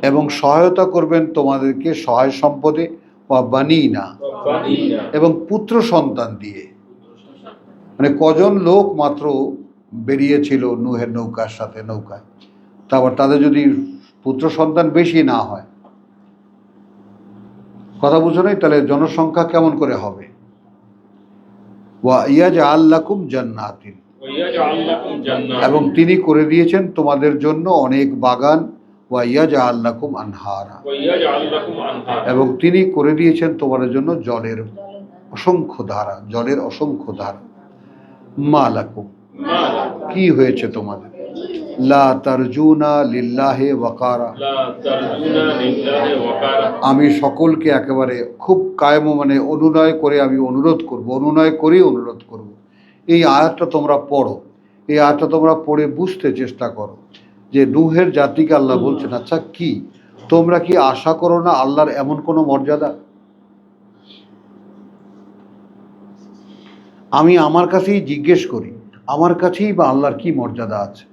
এবং সহায়তা করবেন তোমাদেরকে সহায় সম্পদে, ওয়া বানিনা, এবং পুত্র সন্তান দিয়ে। মানে কজন লোক মাত্র বেরিয়েছিল নূহের নৌকার সাথে, নৌকায়, তারপর তাদের যদি পুত্র সন্তান বেশি না হয়, কথা বুঝো নাই, তাহলে জনসংখ্যা কেমন করে হবে? ওয়া ইয়াজআল লাকুম জান্নাতিন, এবং তিনি করে দিয়েছেন তোমাদের জন্য অনেক বাগান। ওয়া ইয়াজআল লাকুম আনহারা, এবং তিনি করে দিয়েছেন তোমাদের জন্য জলের অসংখ্য ধারা, জলের অসংখ্য ধারা। মা লাকুম, কি হয়েছে তোমাদের? লা তারজুনা লিল্লাহি ওয়াকারা, লা তারজুনা লিল্লাহি ওয়াকারা। আমি সকলকে একেবারে খুব কায়েম মানে অনুনয় করে আমি অনুরোধ করব, অনুনয় করেই অনুরোধ করব। এই আয়াতটা তোমরা পড়ো, এই আয়াতটা তোমরা পড়ে বুঝতে চেষ্টা করো যে নূহের জাতিকে আল্লাহ বলছেন, আচ্ছা কি তোমরা কি আশা করো না আল্লাহর এমন কোনো মর্যাদা? আমি আমার কাছেই জিজ্ঞেস করি, আমার কাছেই বা আল্লাহর কি মর্যাদা আছে?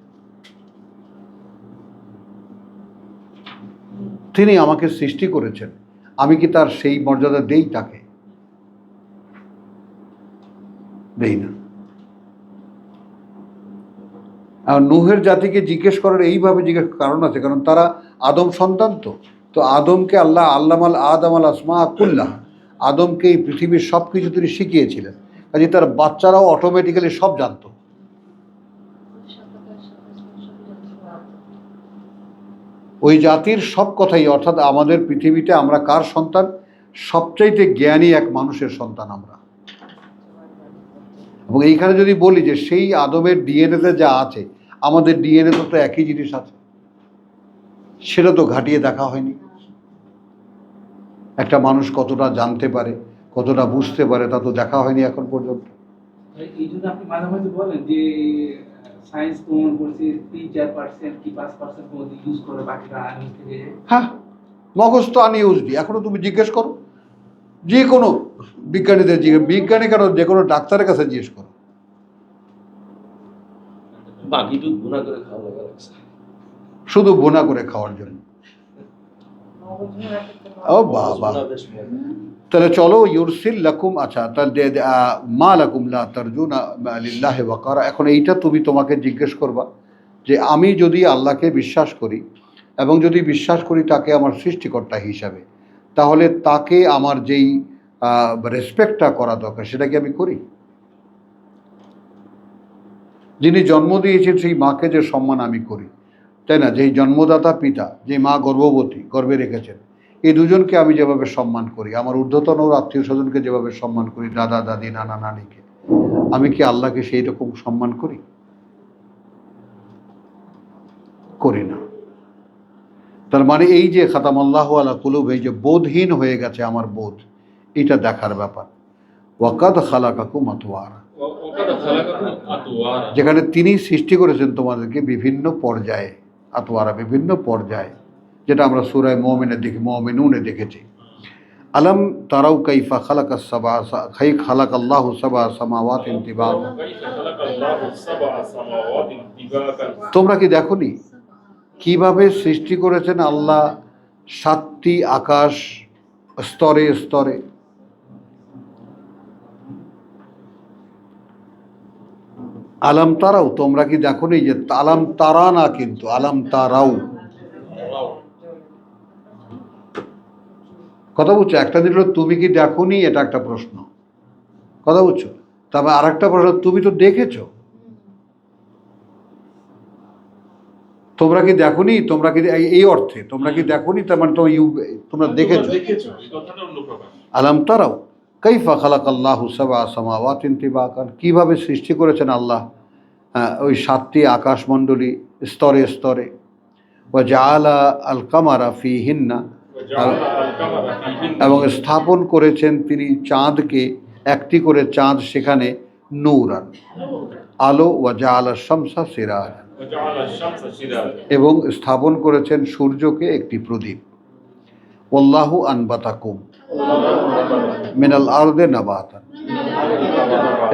তিনি আমাকে সৃষ্টি করেছেন, আমি কি তার সেই মর্যাদা দেই? তাকে দেই না। আর নূহের জাতিকে জিজ্ঞেস করার এইভাবে জিজ্ঞেস কারণ আছে, কারণ তারা আদম সন্তান। তো আদমকে আল্লাহ আল্লামাল আদম আল আসমা কুল্লাহ, আদমকে এই পৃথিবীর সব কিছু তিনি শিখিয়েছিলেন, কাজে তার বাচ্চারাও অটোমেটিক্যালি সব জানতো। ওই জাতির সব কথাই, অর্থাৎ আমাদের পৃথিবীতে আমরা কার সন্তান? সবচাইতে জ্ঞানী এক মানুষের সন্তান আমরা। এবং এইখানে যদি বলি যে সেই আদমের ডিএনএতে যা আছে, আমাদের ডিএনএতে তো একই জিনিস আছে, সেটা তো ঘাটিয়ে দেখা হয়নি। একটা মানুষ কতটা জানতে পারে, কতটা বুঝতে পারে, তা তো দেখা হয়নি এখন পর্যন্ত। এই জন্য আপনি মাঝে মাঝে বলেন যে সায়েন্স প্রমাণ করছে 3-4% কি 5% মধ্যে ইউজ করে, বাকিটা আনইউজ থেকে যায়। হ্যাঁ, মগজ তো আনইউজডই। এখনো তুমি জিজ্ঞেস করো যে কোনো বিজ্ঞানীদের, বিজ্ঞানী কেন, যে কোনো ডাক্তারের কাছে জিজ্ঞেস করো, বাকিটুকু গুণা করে খাওয়া লাগছে, শুধু গুনাহ করে খাওয়ার জন্য। ও বাবা, তাহলে চলো ইউরসিল লাকুম, আচ্ছা তাহলে মা লাকুম লা তারজুনা লিল্লাহি ওয়াকারা। এখন এইটা তুমি তোমাকে জিজ্ঞেস করবা যে আমি যদি আল্লাহকে বিশ্বাস করি এবং যদি বিশ্বাস করি তাকে আমার সৃষ্টিকর্তা হিসাবে, তাহলে তাকে আমার যেই রেসপেক্টটা করা দরকার সেটা কি আমি করি? যিনি জন্ম দিয়েছেন সেই মাকে যে সম্মান আমি করি, তাই না? যেই জন্মদাতা পিতা, যে মা গর্ভবতী, গর্ভে রেখেছেন, এই দুজনকে আমি যেভাবে সম্মান করি, আমার ঊর্ধ্বতন আত্মীয় স্বজনকে যেভাবে সম্মান করি, দাদা দাদি নানা নানিকে, আমি কি আল্লাহকে সেই রকম সম্মান করি? করি না। তার মানে এই যে খাতামাল্লাহু আলা কুলুব, এই যে বোধহীন হয়ে গেছে আমার বোধ, এটা দেখার ব্যাপার। ওয়াকাদ খালাকাকুম আতওয়ারা, ওয়াকাদ খালাকাকুম আতওয়ারা, যেখানে তিনি সৃষ্টি করেছেন তোমাদেরকে বিভিন্ন পর্যায়ে, আতওয়ারা বিভিন্ন পর্যায়ে, যেটা আমরা সূরা মুমিনুনে দেখেছি। আলম তারাউ কাইফা খালাকাস সাবা, খালাকাল্লাহু সাবা সামাওয়াতিন তিবাকা, কাইফা খালাকাল্লাহু সাবআ সামাওয়াতিন তিবাকান, তোমরা কি দেখোনি কিভাবে সৃষ্টি করেছেন আল্লাহ 7টি আকাশ স্তরে স্তরে? আলম তারাও, তোমরা কি দেখোনি? যে আলম তারা না, কিন্তু আলম তারাও। কথা বুঝছো? একটা দিল তুমি কি দেখোনি, এটা একটা প্রশ্ন, কথা বুঝছো? তবে আর একটা প্রশ্ন, তুমি তো দেখেছো। তোমরা কি দেখোনি, তোমরা কি এই অর্থে তোমরা কি দেখোনি, তার মানে তোমরা দেখেছো। এই কথাটা অন্য প্রকার। আলম তারাও কাইফা খালাকাল্লাহু সাবআ সামাওয়াতিন তিবাকান, কিভাবে সৃষ্টি করেছেন আল্লাহ ওই 7টি আকাশমণ্ডলী স্তরে স্তরে। ওয়া জাআলা আল কামারা ফিহিন্না, এবং স্থাপন করেছেন তিনি চাঁদকে, একটি করে চাঁদ সেখানে, নূরান আলো, ওয়া জাআলা শামসা সিরাজ, এবং স্থাপন করেছেন সূর্যকে একটি প্রদীপ। ওয়াল্লাহু আনবাতাকুম মিনাল আরদে নাবাতান,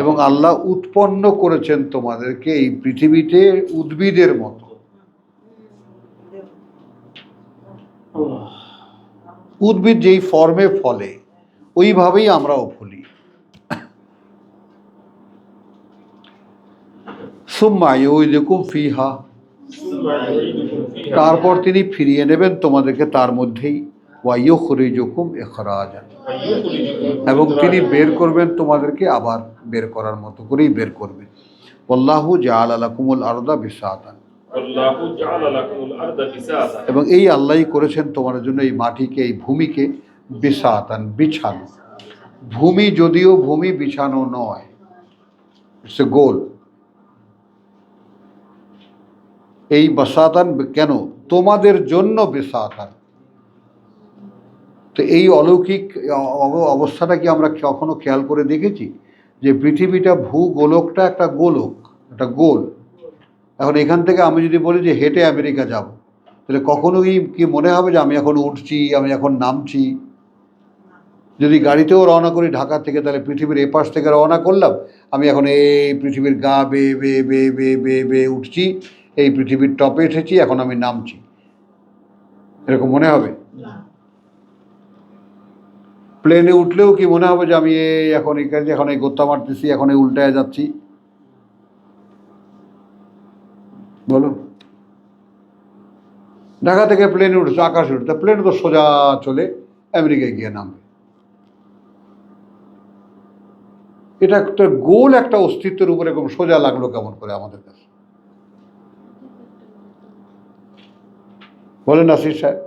এবং আল্লাহ উৎপন্ন করেছেন তোমাদেরকে এই পৃথিবীতে উদ্ভিদের মতো। উদ্ভিদ যেই ফর্মে ফলে ওইভাবেই আমরাও ফলি। সুম্মা ইউইদুকুম ফিহা, তারপর তিনি ফিরিয়ে নেবেন তোমাদেরকে তার মধ্যেই। ওয়া ইউখরিজুকুম ইখরাজান, এবং তিনি বের করবেন তোমাদেরকে আবার বের করার মতো করেই বের করবেন। আল্লাহু জাআলা লাকুমুল আরদা বিসাতান, আল্লাহু জাআলা লাকুমুল আরদা বিসাতান, এবং এই আল্লাহই করেছেন তোমাদের জন্য এই মাটিকে, এই ভূমিকে বিসাতান, বিছানো। ভূমি যদিও ভূমি বিছানো নয়, ইটস এ গোল। এই বাসাতান কেন? তোমাদের জন্য বেসাতান। তো এই অলৌকিক অবস্থাটা কি আমরা কখনো খেয়াল করে দেখেছি যে পৃথিবীটা ভূগোলকটা একটা গোলক, একটা গোল। এখন এখান থেকে আমি যদি বলি যে হেঁটে আমেরিকা যাব, তাহলে কখনো কি মনে হবে যে আমি এখন উঠছি, আমি এখন নামছি? যদি গাড়িতেও রওনা করি ঢাকা থেকে, তাহলে পৃথিবীর এপাশ থেকে রওনা করলাম, আমি এখন এই পৃথিবীর গা বেয়ে বেয়ে বেয়ে বেয়ে বেয়ে বেয়ে উঠছি, এই পৃথিবীর টপে এসেছি, এখন আমি নামছি, এরকম মনে হবে? প্লেনে উঠলেও কি মনে হবে যে আমি এখন এখানে এখন এই গোত্তা মারতেছি, এখন এই উল্টায় যাচ্ছি? বলো, ঢাকা থেকে প্লেনে উঠছে, আকাশে উঠছে, প্লেন তো সোজা চলে আমেরিকায় গিয়ে নামবে। এটা একটা গোল একটা অস্তিত্বের উপরে এরকম সোজা লাগলো কেমন করে আমাদের কাছে? বলেন নাসির সাহেব।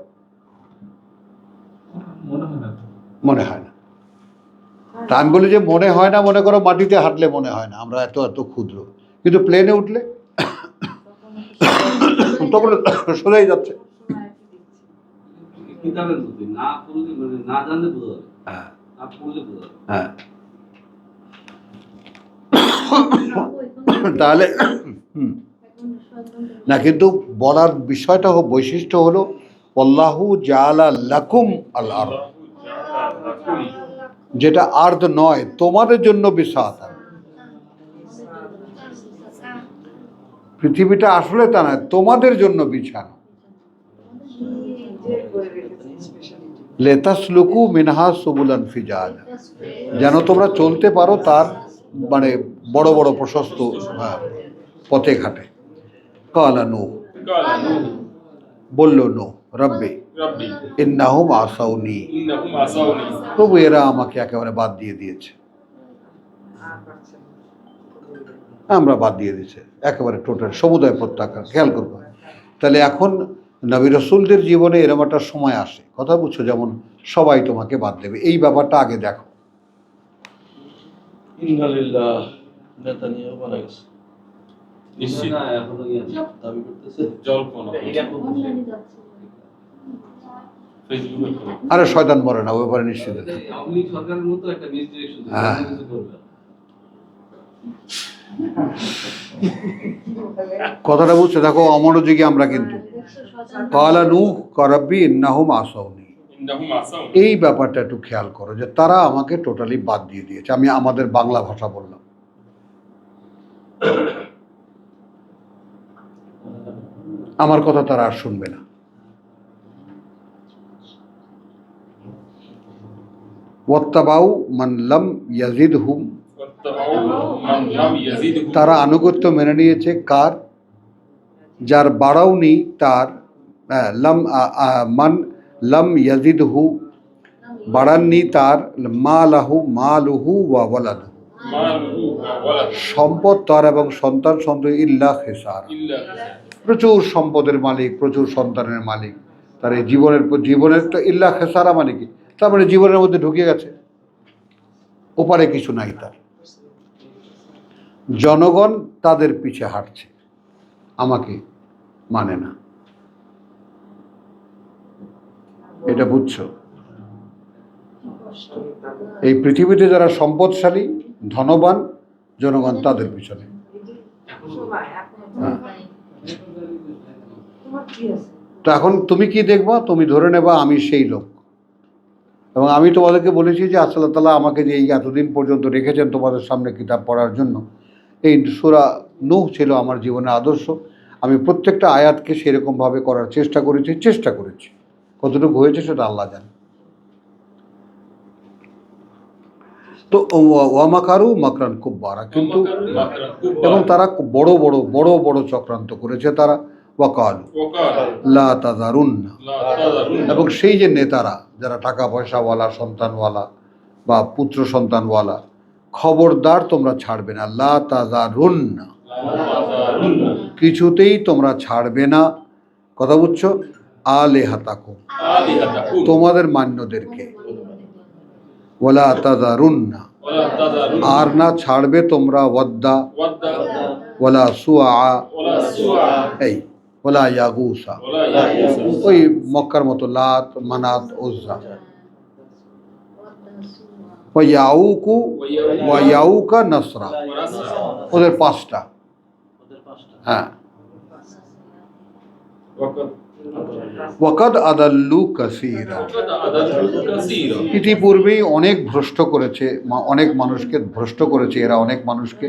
মনে হয় না। তা আমি বলি যে মনে হয় না, মনে করো মাটিতে হাঁটলে মনে হয় না, আমরা এত এত ক্ষুদ্র, কিন্তু প্লেনে উঠলে তখন সোজাই যাচ্ছে। কিতাবের মধ্যে না পড়লে মানে না জানলে বোঝা যাবে, হ্যাঁ না পড়লে বোঝা যাবে। হ্যাঁ। তাহলে না, কিন্তু বলার বিষয়টা বৈশিষ্ট্য হলো আল্লাহু জাআলা লাকুম আল আরদ, যেটা আর্দ নয়, তোমাদের জন্য বিসাতান। পৃথিবীটা আসলে তা নয়, তোমাদের জন্য বিছানো। লেতাসলুকু মিনহা সুবুলান ফিজাজা, যেন তোমরা চলতে পারো তার মানে বড় বড় প্রশস্ত পথে ঘাটে। কালা নূহ, قال نوح বলল নূহ, রব্বি ربي ইন্নাহুম আসাউনি, إنهم عصوني প্রভু এরা আমাকে একেবারে বাদ দিয়ে দিয়েছে, আমরা বাদ দিয়ে দিয়েছে একেবারে টোটাল সমুদায় প্রত্যাখ্যান। খেয়াল করবো। তাহলে এখন নবী রসুলদের জীবনে এরকম একটা সময় আসে, কথা বুঝছো, যেমন সবাই তোমাকে বাদ দেবে, এই ব্যাপারটা আগে দেখো। ইন্না লিল্লাহ, নেতানিয়াহু মারা গেছে, নিশ্চিত না, এখনো ইয়ে আছে। দাবি করতেছে। জল্পনা ফেসবুকে করো। আরে শয়তান মরে না, ওই ব্যাপারে নিশ্চিত। আওয়ামী লীগ সরকারের মতো একটা মিসডিরেকশন হ্যাঁ। কিছু করবে। কথাটা বুঝছো? দেখো অমনোযোগী আমরা কিন্তু। কালা নূহ রব্বি ইন্নাহুম আসাউনি, إنهم عصوني এই ব্যাপারটা একটু খেয়াল করো যে তারা আমাকে টোটালি বাদ দিয়ে দিয়েছে। আমি আমাদের বাংলা ভাষা বললাম। আমার কথা তারা আর শুনবে না। ওয়াত্তাবাউ মান লাম ইয়াজিদহুম, واتبعوا من لم يزده তারা আনুগত্য মেনে নিয়েছে কার? যার বাড়াওনি তার, লাম মান লাম ইয়াজিদহু, বাড়াননি তার, মালাহু মালুহু ওয়া ওয়ালাদুহু, ماله وولده সম্পদ তার এবং সন্তান সন্ততি ইল্লা খেসার, إلا প্রচুর সম্পদের মালিক, প্রচুর সন্তানের মালিক, তার এই জীবনের তো ইল্লা খেসারা মানে কি? তার মানে জীবনের মধ্যে ঢুকে গেছে, ওপারে কিছু নাই তার। জনগণ তাদের পিছে হাঁটছে, আমাকে মানে না। এটা বুঝছো? এই পৃথিবীতে যারা সম্পদশালী ধনবান, জনগণ তাদের পিছনে। হ্যাঁ। তো এখন তুমি কি দেখবা? তুমি ধরে নেবা আমি সেই লোক। এবং আমি তোমাদেরকে বলেছি যে আল্লাহ তাআলা আমাকে যে এই এতদিন পর্যন্ত রেখেছেন তোমাদের সামনে কিতাব পড়ার জন্য, এই সূরা নূহ ছিল আমার জীবনের আদর্শ। আমি প্রত্যেকটা আয়াতকে সেরকমভাবে করার চেষ্টা করেছি। কতটুকু হয়েছে সেটা আল্লাহ জানে। তো ওয়ামাকারু মাকরান কুব্বারা, কিন্তু এবং তারা বড় বড় চক্রান্ত করেছে তারা। ওয়াকালু وقال লা তাযারুন্না, لا تذرن এবং সেই যে নেতারা যারা টাকা পয়সাওয়ালা, সন্তানওয়ালা বা পুত্র সন্তানওয়ালা, খবরদার তোমরা ছাড়বে না। লা তাযারুন্না, لا تذرن কিছুতেই তোমরা ছাড়বে না। কথা বুঝছো? আলিহাতাকুম, آلهتكم তোমাদের মান্যদেরকে। ওয়ালা তাযারুন্না, ولا تذرن আর না ছাড়বে তোমরা ওয়াদ্দা ودا ওয়ালা সুআ, ولا سوعا এই ওলা ইয়াগুসা, ولا يئوس ওই মক্কার মতো লাত, মানাত, উজ্জা। ওয়া ইয়াউকু ওয়া ইয়াউকা নাসরা, ونصر ওদের 5টা। হ্যাঁ, وقد ওয়াকাদ আদাল্লু কাসীরা, وقد أضلوا كثيرا ইতিপূর্বেই অনেক ভ্রষ্ট করেছে, অনেক মানুষকে ভ্রষ্ট করেছে এরা, অনেক মানুষকে।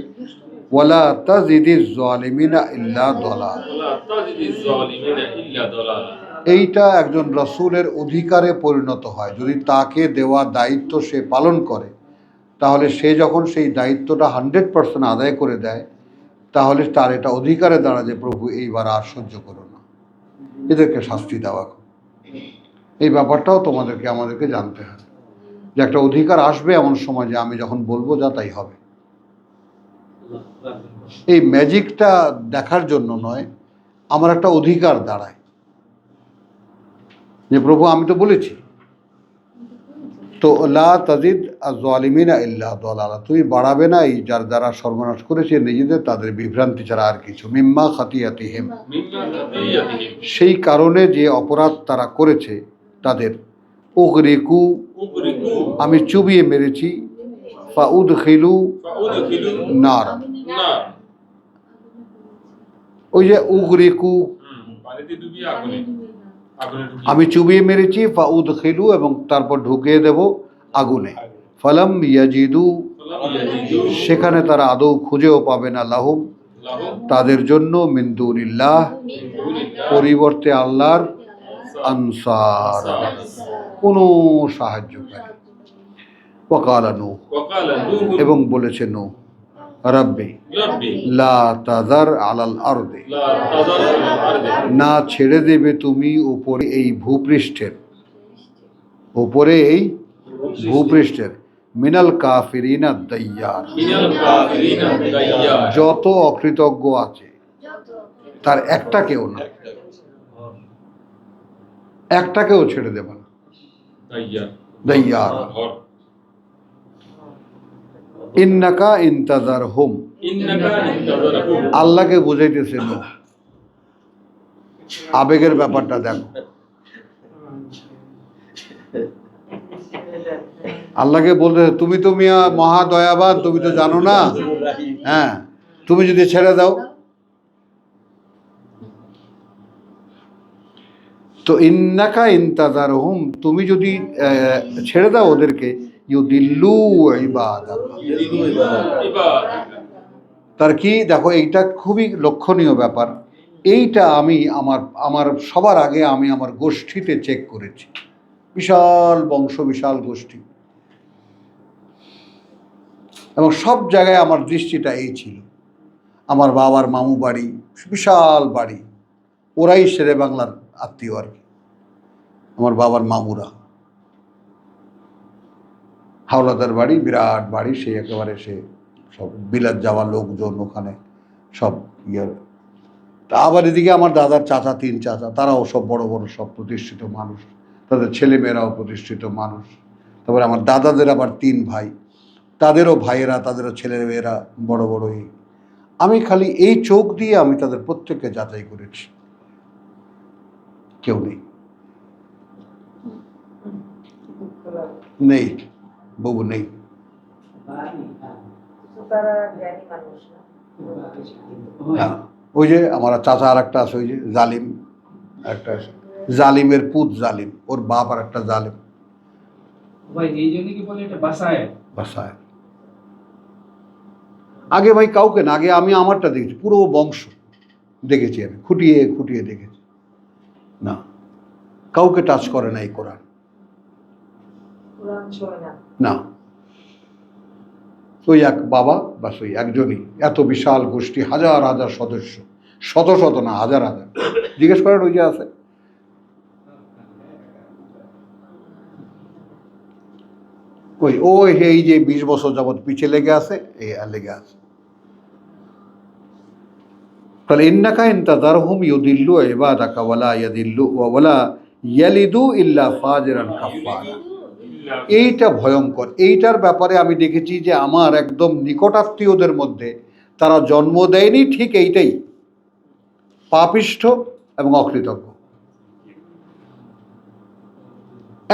ওয়ালা তাজিদিজ জালিমিনা ইল্লা দালাল, ولا تجد الظالمين إلا ضلالا। এইটা একজন রাসূলের অধিকারে পরিণত হয়। যদি তাকে দেওয়া দায়িত্ব সে পালন করে, তাহলে সে যখন সেই দায়িত্বটা 100% আদায় করে দেয়, তাহলে তার এটা অধিকারে দাঁড়া যে প্রভু এইবার আর সহ্য করো না, এদেরকে শাস্তি দেওয়া। এই ব্যাপারটাও আমাদেরকে জানতে হবে যে একটা অধিকার আসবে এমন সময় যে আমি যখন বলবো যা তাই হবে। এই ম্যাজিকটা দেখার জন্য নয়, আমার একটা অধিকার দাঁড়ায় যে প্রভু আমি তো বলেছি। তো লা তাজিদ আয-যালিমিনা ইল্লা দালালা, তুমি বাড়াবে না এই যারা সর্বনাশ করেছে নিজেদের, তাদের বিভ্রান্তি ছাড়া আর কিছু। মিম্মা খাতিয়াতিহিম, مما خطيئتهم সেই কারণে যে অপরাধ তারা করেছে তাদের। উগরিকু, أغرقوا আমি চুবিয়ে মেরেছি। ফাউদখিলু فأدخلوا নার, النار। ওই যে উগরিকু, পানিতে ডুবিয়ে আগুনে ঢুকিয়ে আমি চুবিয়ে মেরেছি। ফাউদখিলু, এবং তারপর ঢুকিয়ে দেব আগুনে। ফালাম ইয়াজিদু, فلم يجدوا সেখানে তারা আদৌ খুঁজেও পাবে না। লাহুম, لهم তাদের জন্য, মিন দুনিল্লাহ, من دون الله পরিবর্তে আল্লাহর, আনসার, কোনো সাহায্যকারী। ওয়াকালা নূহ, وقال نوح এবং বলেছে নূহ, রাব্বি ربي লা তাযার আলাল আরদি, لا تذر على الأرض না ছেড়ে দেবে তুমি উপরে এই ভূপৃষ্ঠের, উপরে এই ভূপৃষ্ঠের, মিনাল কাফিরিনা দাইয়ার, من الكافرين ديار। যত অকৃতজ্ঞ আছে তার একটাকেও না, একটাকেও ছেড়ে দেবে না। ديار দাইয়ার, ঘর। ইন্নাকা ইনতাজার হুম, إنك إن تذرهم আল্লাহকে বুঝাইতেছে নূহ। আবেগের ব্যাপারটা দেখো, আল্লাহকে বলতে, তুমি তো মিয়া মহা দয়াবান, তুমি তো জানো না। হ্যাঁ, তুমি যদি ছেড়ে দাও, তো ইন্নাকা ইনতাজারহুম, তুমি যদি ছেড়ে দাও ওদেরকে, ইউদিল্লু ইবাদাল্লাহ, عباد তার কি দেখো, এইটা খুবই লক্ষণীয় ব্যাপার। এইটা আমি আমার সবার আগে আমি আমার গোষ্ঠীতে চেক করেছি। বিশাল বংশ, বিশাল গোষ্ঠী, এবং সব জায়গায় আমার দৃষ্টিটা এই ছিল। আমার বাবার মামু বাড়ি, বিশাল বাড়ি, ওরাই শেরে বাংলার আত্মীয় আর কি, আমার বাবার মামুরা। হাওলাদার বাড়ি, বিরাট বাড়ি, সেই একেবারে সে সব বিলাত যাওয়া লোকজন ওখানে সব ইয়ে। তা আবার এদিকে আমার দাদার চাচা, 3 চাচা, তারাও সব বড় বড় সব প্রতিষ্ঠিত মানুষ, তাদের ছেলেমেয়েরাও প্রতিষ্ঠিত মানুষ। তারপরে আমার দাদাদের আবার 3 ভাই, তাদেরও ভাইয়েরা, তাদেরও ছেলেমেয়েরা বড় বড়ই। আমি খালি এই চোখ দিয়ে আমি তাদের প্রত্যেককে যাচাই করেছি, কেউ নেই, নেই, বাবু নেই। হ্যাঁ, ওই যে আমার চাচা আর একটা আছে, ওই যে জালিম একটা আছে, জালিমের পুত জালিম, ওর বাপ আর একটা জালিম। ভাই এই জন্য কি বলে এটা বাসায়? বাসায় আগে ভাই কাউকে না, আগে আমি আমারটা দেখেছি, পুরো বংশ দেখেছি, আমি খুঁটিয়ে খুঁটিয়ে দেখেছি। না, কাউকে টাচ করে না এই কোরআন, না। ওই এক বাবা, বাস ওই একজনই, এত বিশাল গোষ্ঠী, হাজার হাজার সদস্য, শত শত না, হাজার হাজার। জিজ্ঞেস করেন ওই যে আছে, ওই ওই এই যে 20 বছর যাবৎ পিছে লেগে আছে, এই লেগে আছে। তাহলে ইন্নাকা ইনতাযারহুম ইউদিল্লু ইবাদাকা ওয়ালা ইয়াদিল্লু ওয়ালা ইয়ালিদু ইল্লা ফাজিরান কাফারা। এইটা ভয়ঙ্কর। এইটার ব্যাপারে আমি দেখেছি যে আমার একদম নিকটাত্মীয়দের মধ্যে তারা জন্ম দেয়নি ঠিক এইটাই, পাপিষ্ঠ এবং অকৃতজ্ঞ।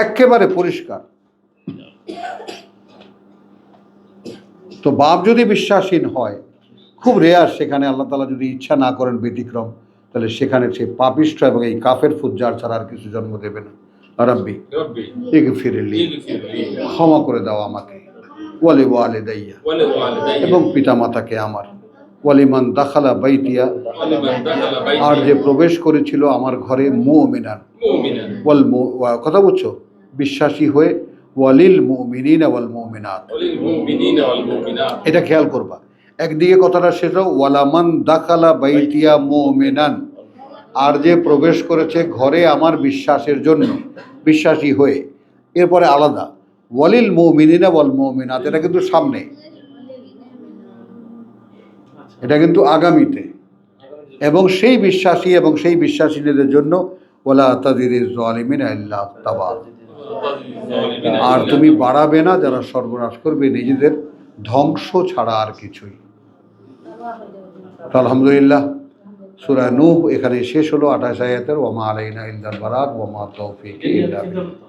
একেবারে পরিষ্কার। তো বাপ যদি বিশ্বাসহীন হয়, খুব রেয়ার, সেখানে আল্লাহ তাআলা যদি ইচ্ছা না করেন ব্যতিক্রম, তাহলে সেখানে সে পাপিষ্ঠ এবং এই কাফের ফুজ্জার ছাড়া আর কিছু জন্ম দেবে না। রাব্বি ربي ইগফিরলি, اغفر لي ক্ষমা করে দাও আমাকে, ওয়ালি ওয়ালিদাইয়া, ولوالدي এবং পিতামাতাকে আমার, ওয়ালিমান দাখালা বাইতিয়া, ولمن دخل আর بيتي যে প্রবেশ করেছিল আমার ঘরে, মুমিনান, مؤمنا কথা বলছো বিশ্বাসী হয়ে, ওয়ালিল মুমিনিনা ওয়াল মুমিনাত, وللمؤمنين والمؤمنات এটা খেয়াল করবা। একদিকে কথাটা শেষ হোক, ওয়ালামান দাখালা বাইতিয়া মুমিনান, আর যে প্রবেশ করেছে ঘরে আমার বিশ্বাসের জন্য, বিশ্বাসী হয়ে। এরপরে আলাদা, ওয়ালিল মুমিনিনা ওয়াল মুমিনাত, এটা কিন্তু সামনে, এটা কিন্তু আগামীতে। এবং সেই বিশ্বাসী এবং সেই বিশ্বাসীদের জন্য ওয়ালা তাজিরিজ জালিমিনা ইল্লা তাবাদ, আর তুমি বাড়াবে না যারা সর্বনাশ করবে নিজেদের ধ্বংস ছাড়া আর কিছুই। তো আলহামদুলিল্লাহ, সূরা নূহ এখানে শেষ হলো 28 আয়াতের। ওয়া মা আলাইনা ইল্লাল বালাগ ওয়া মা তাওফীকি ইল্লা বিল্লাহ।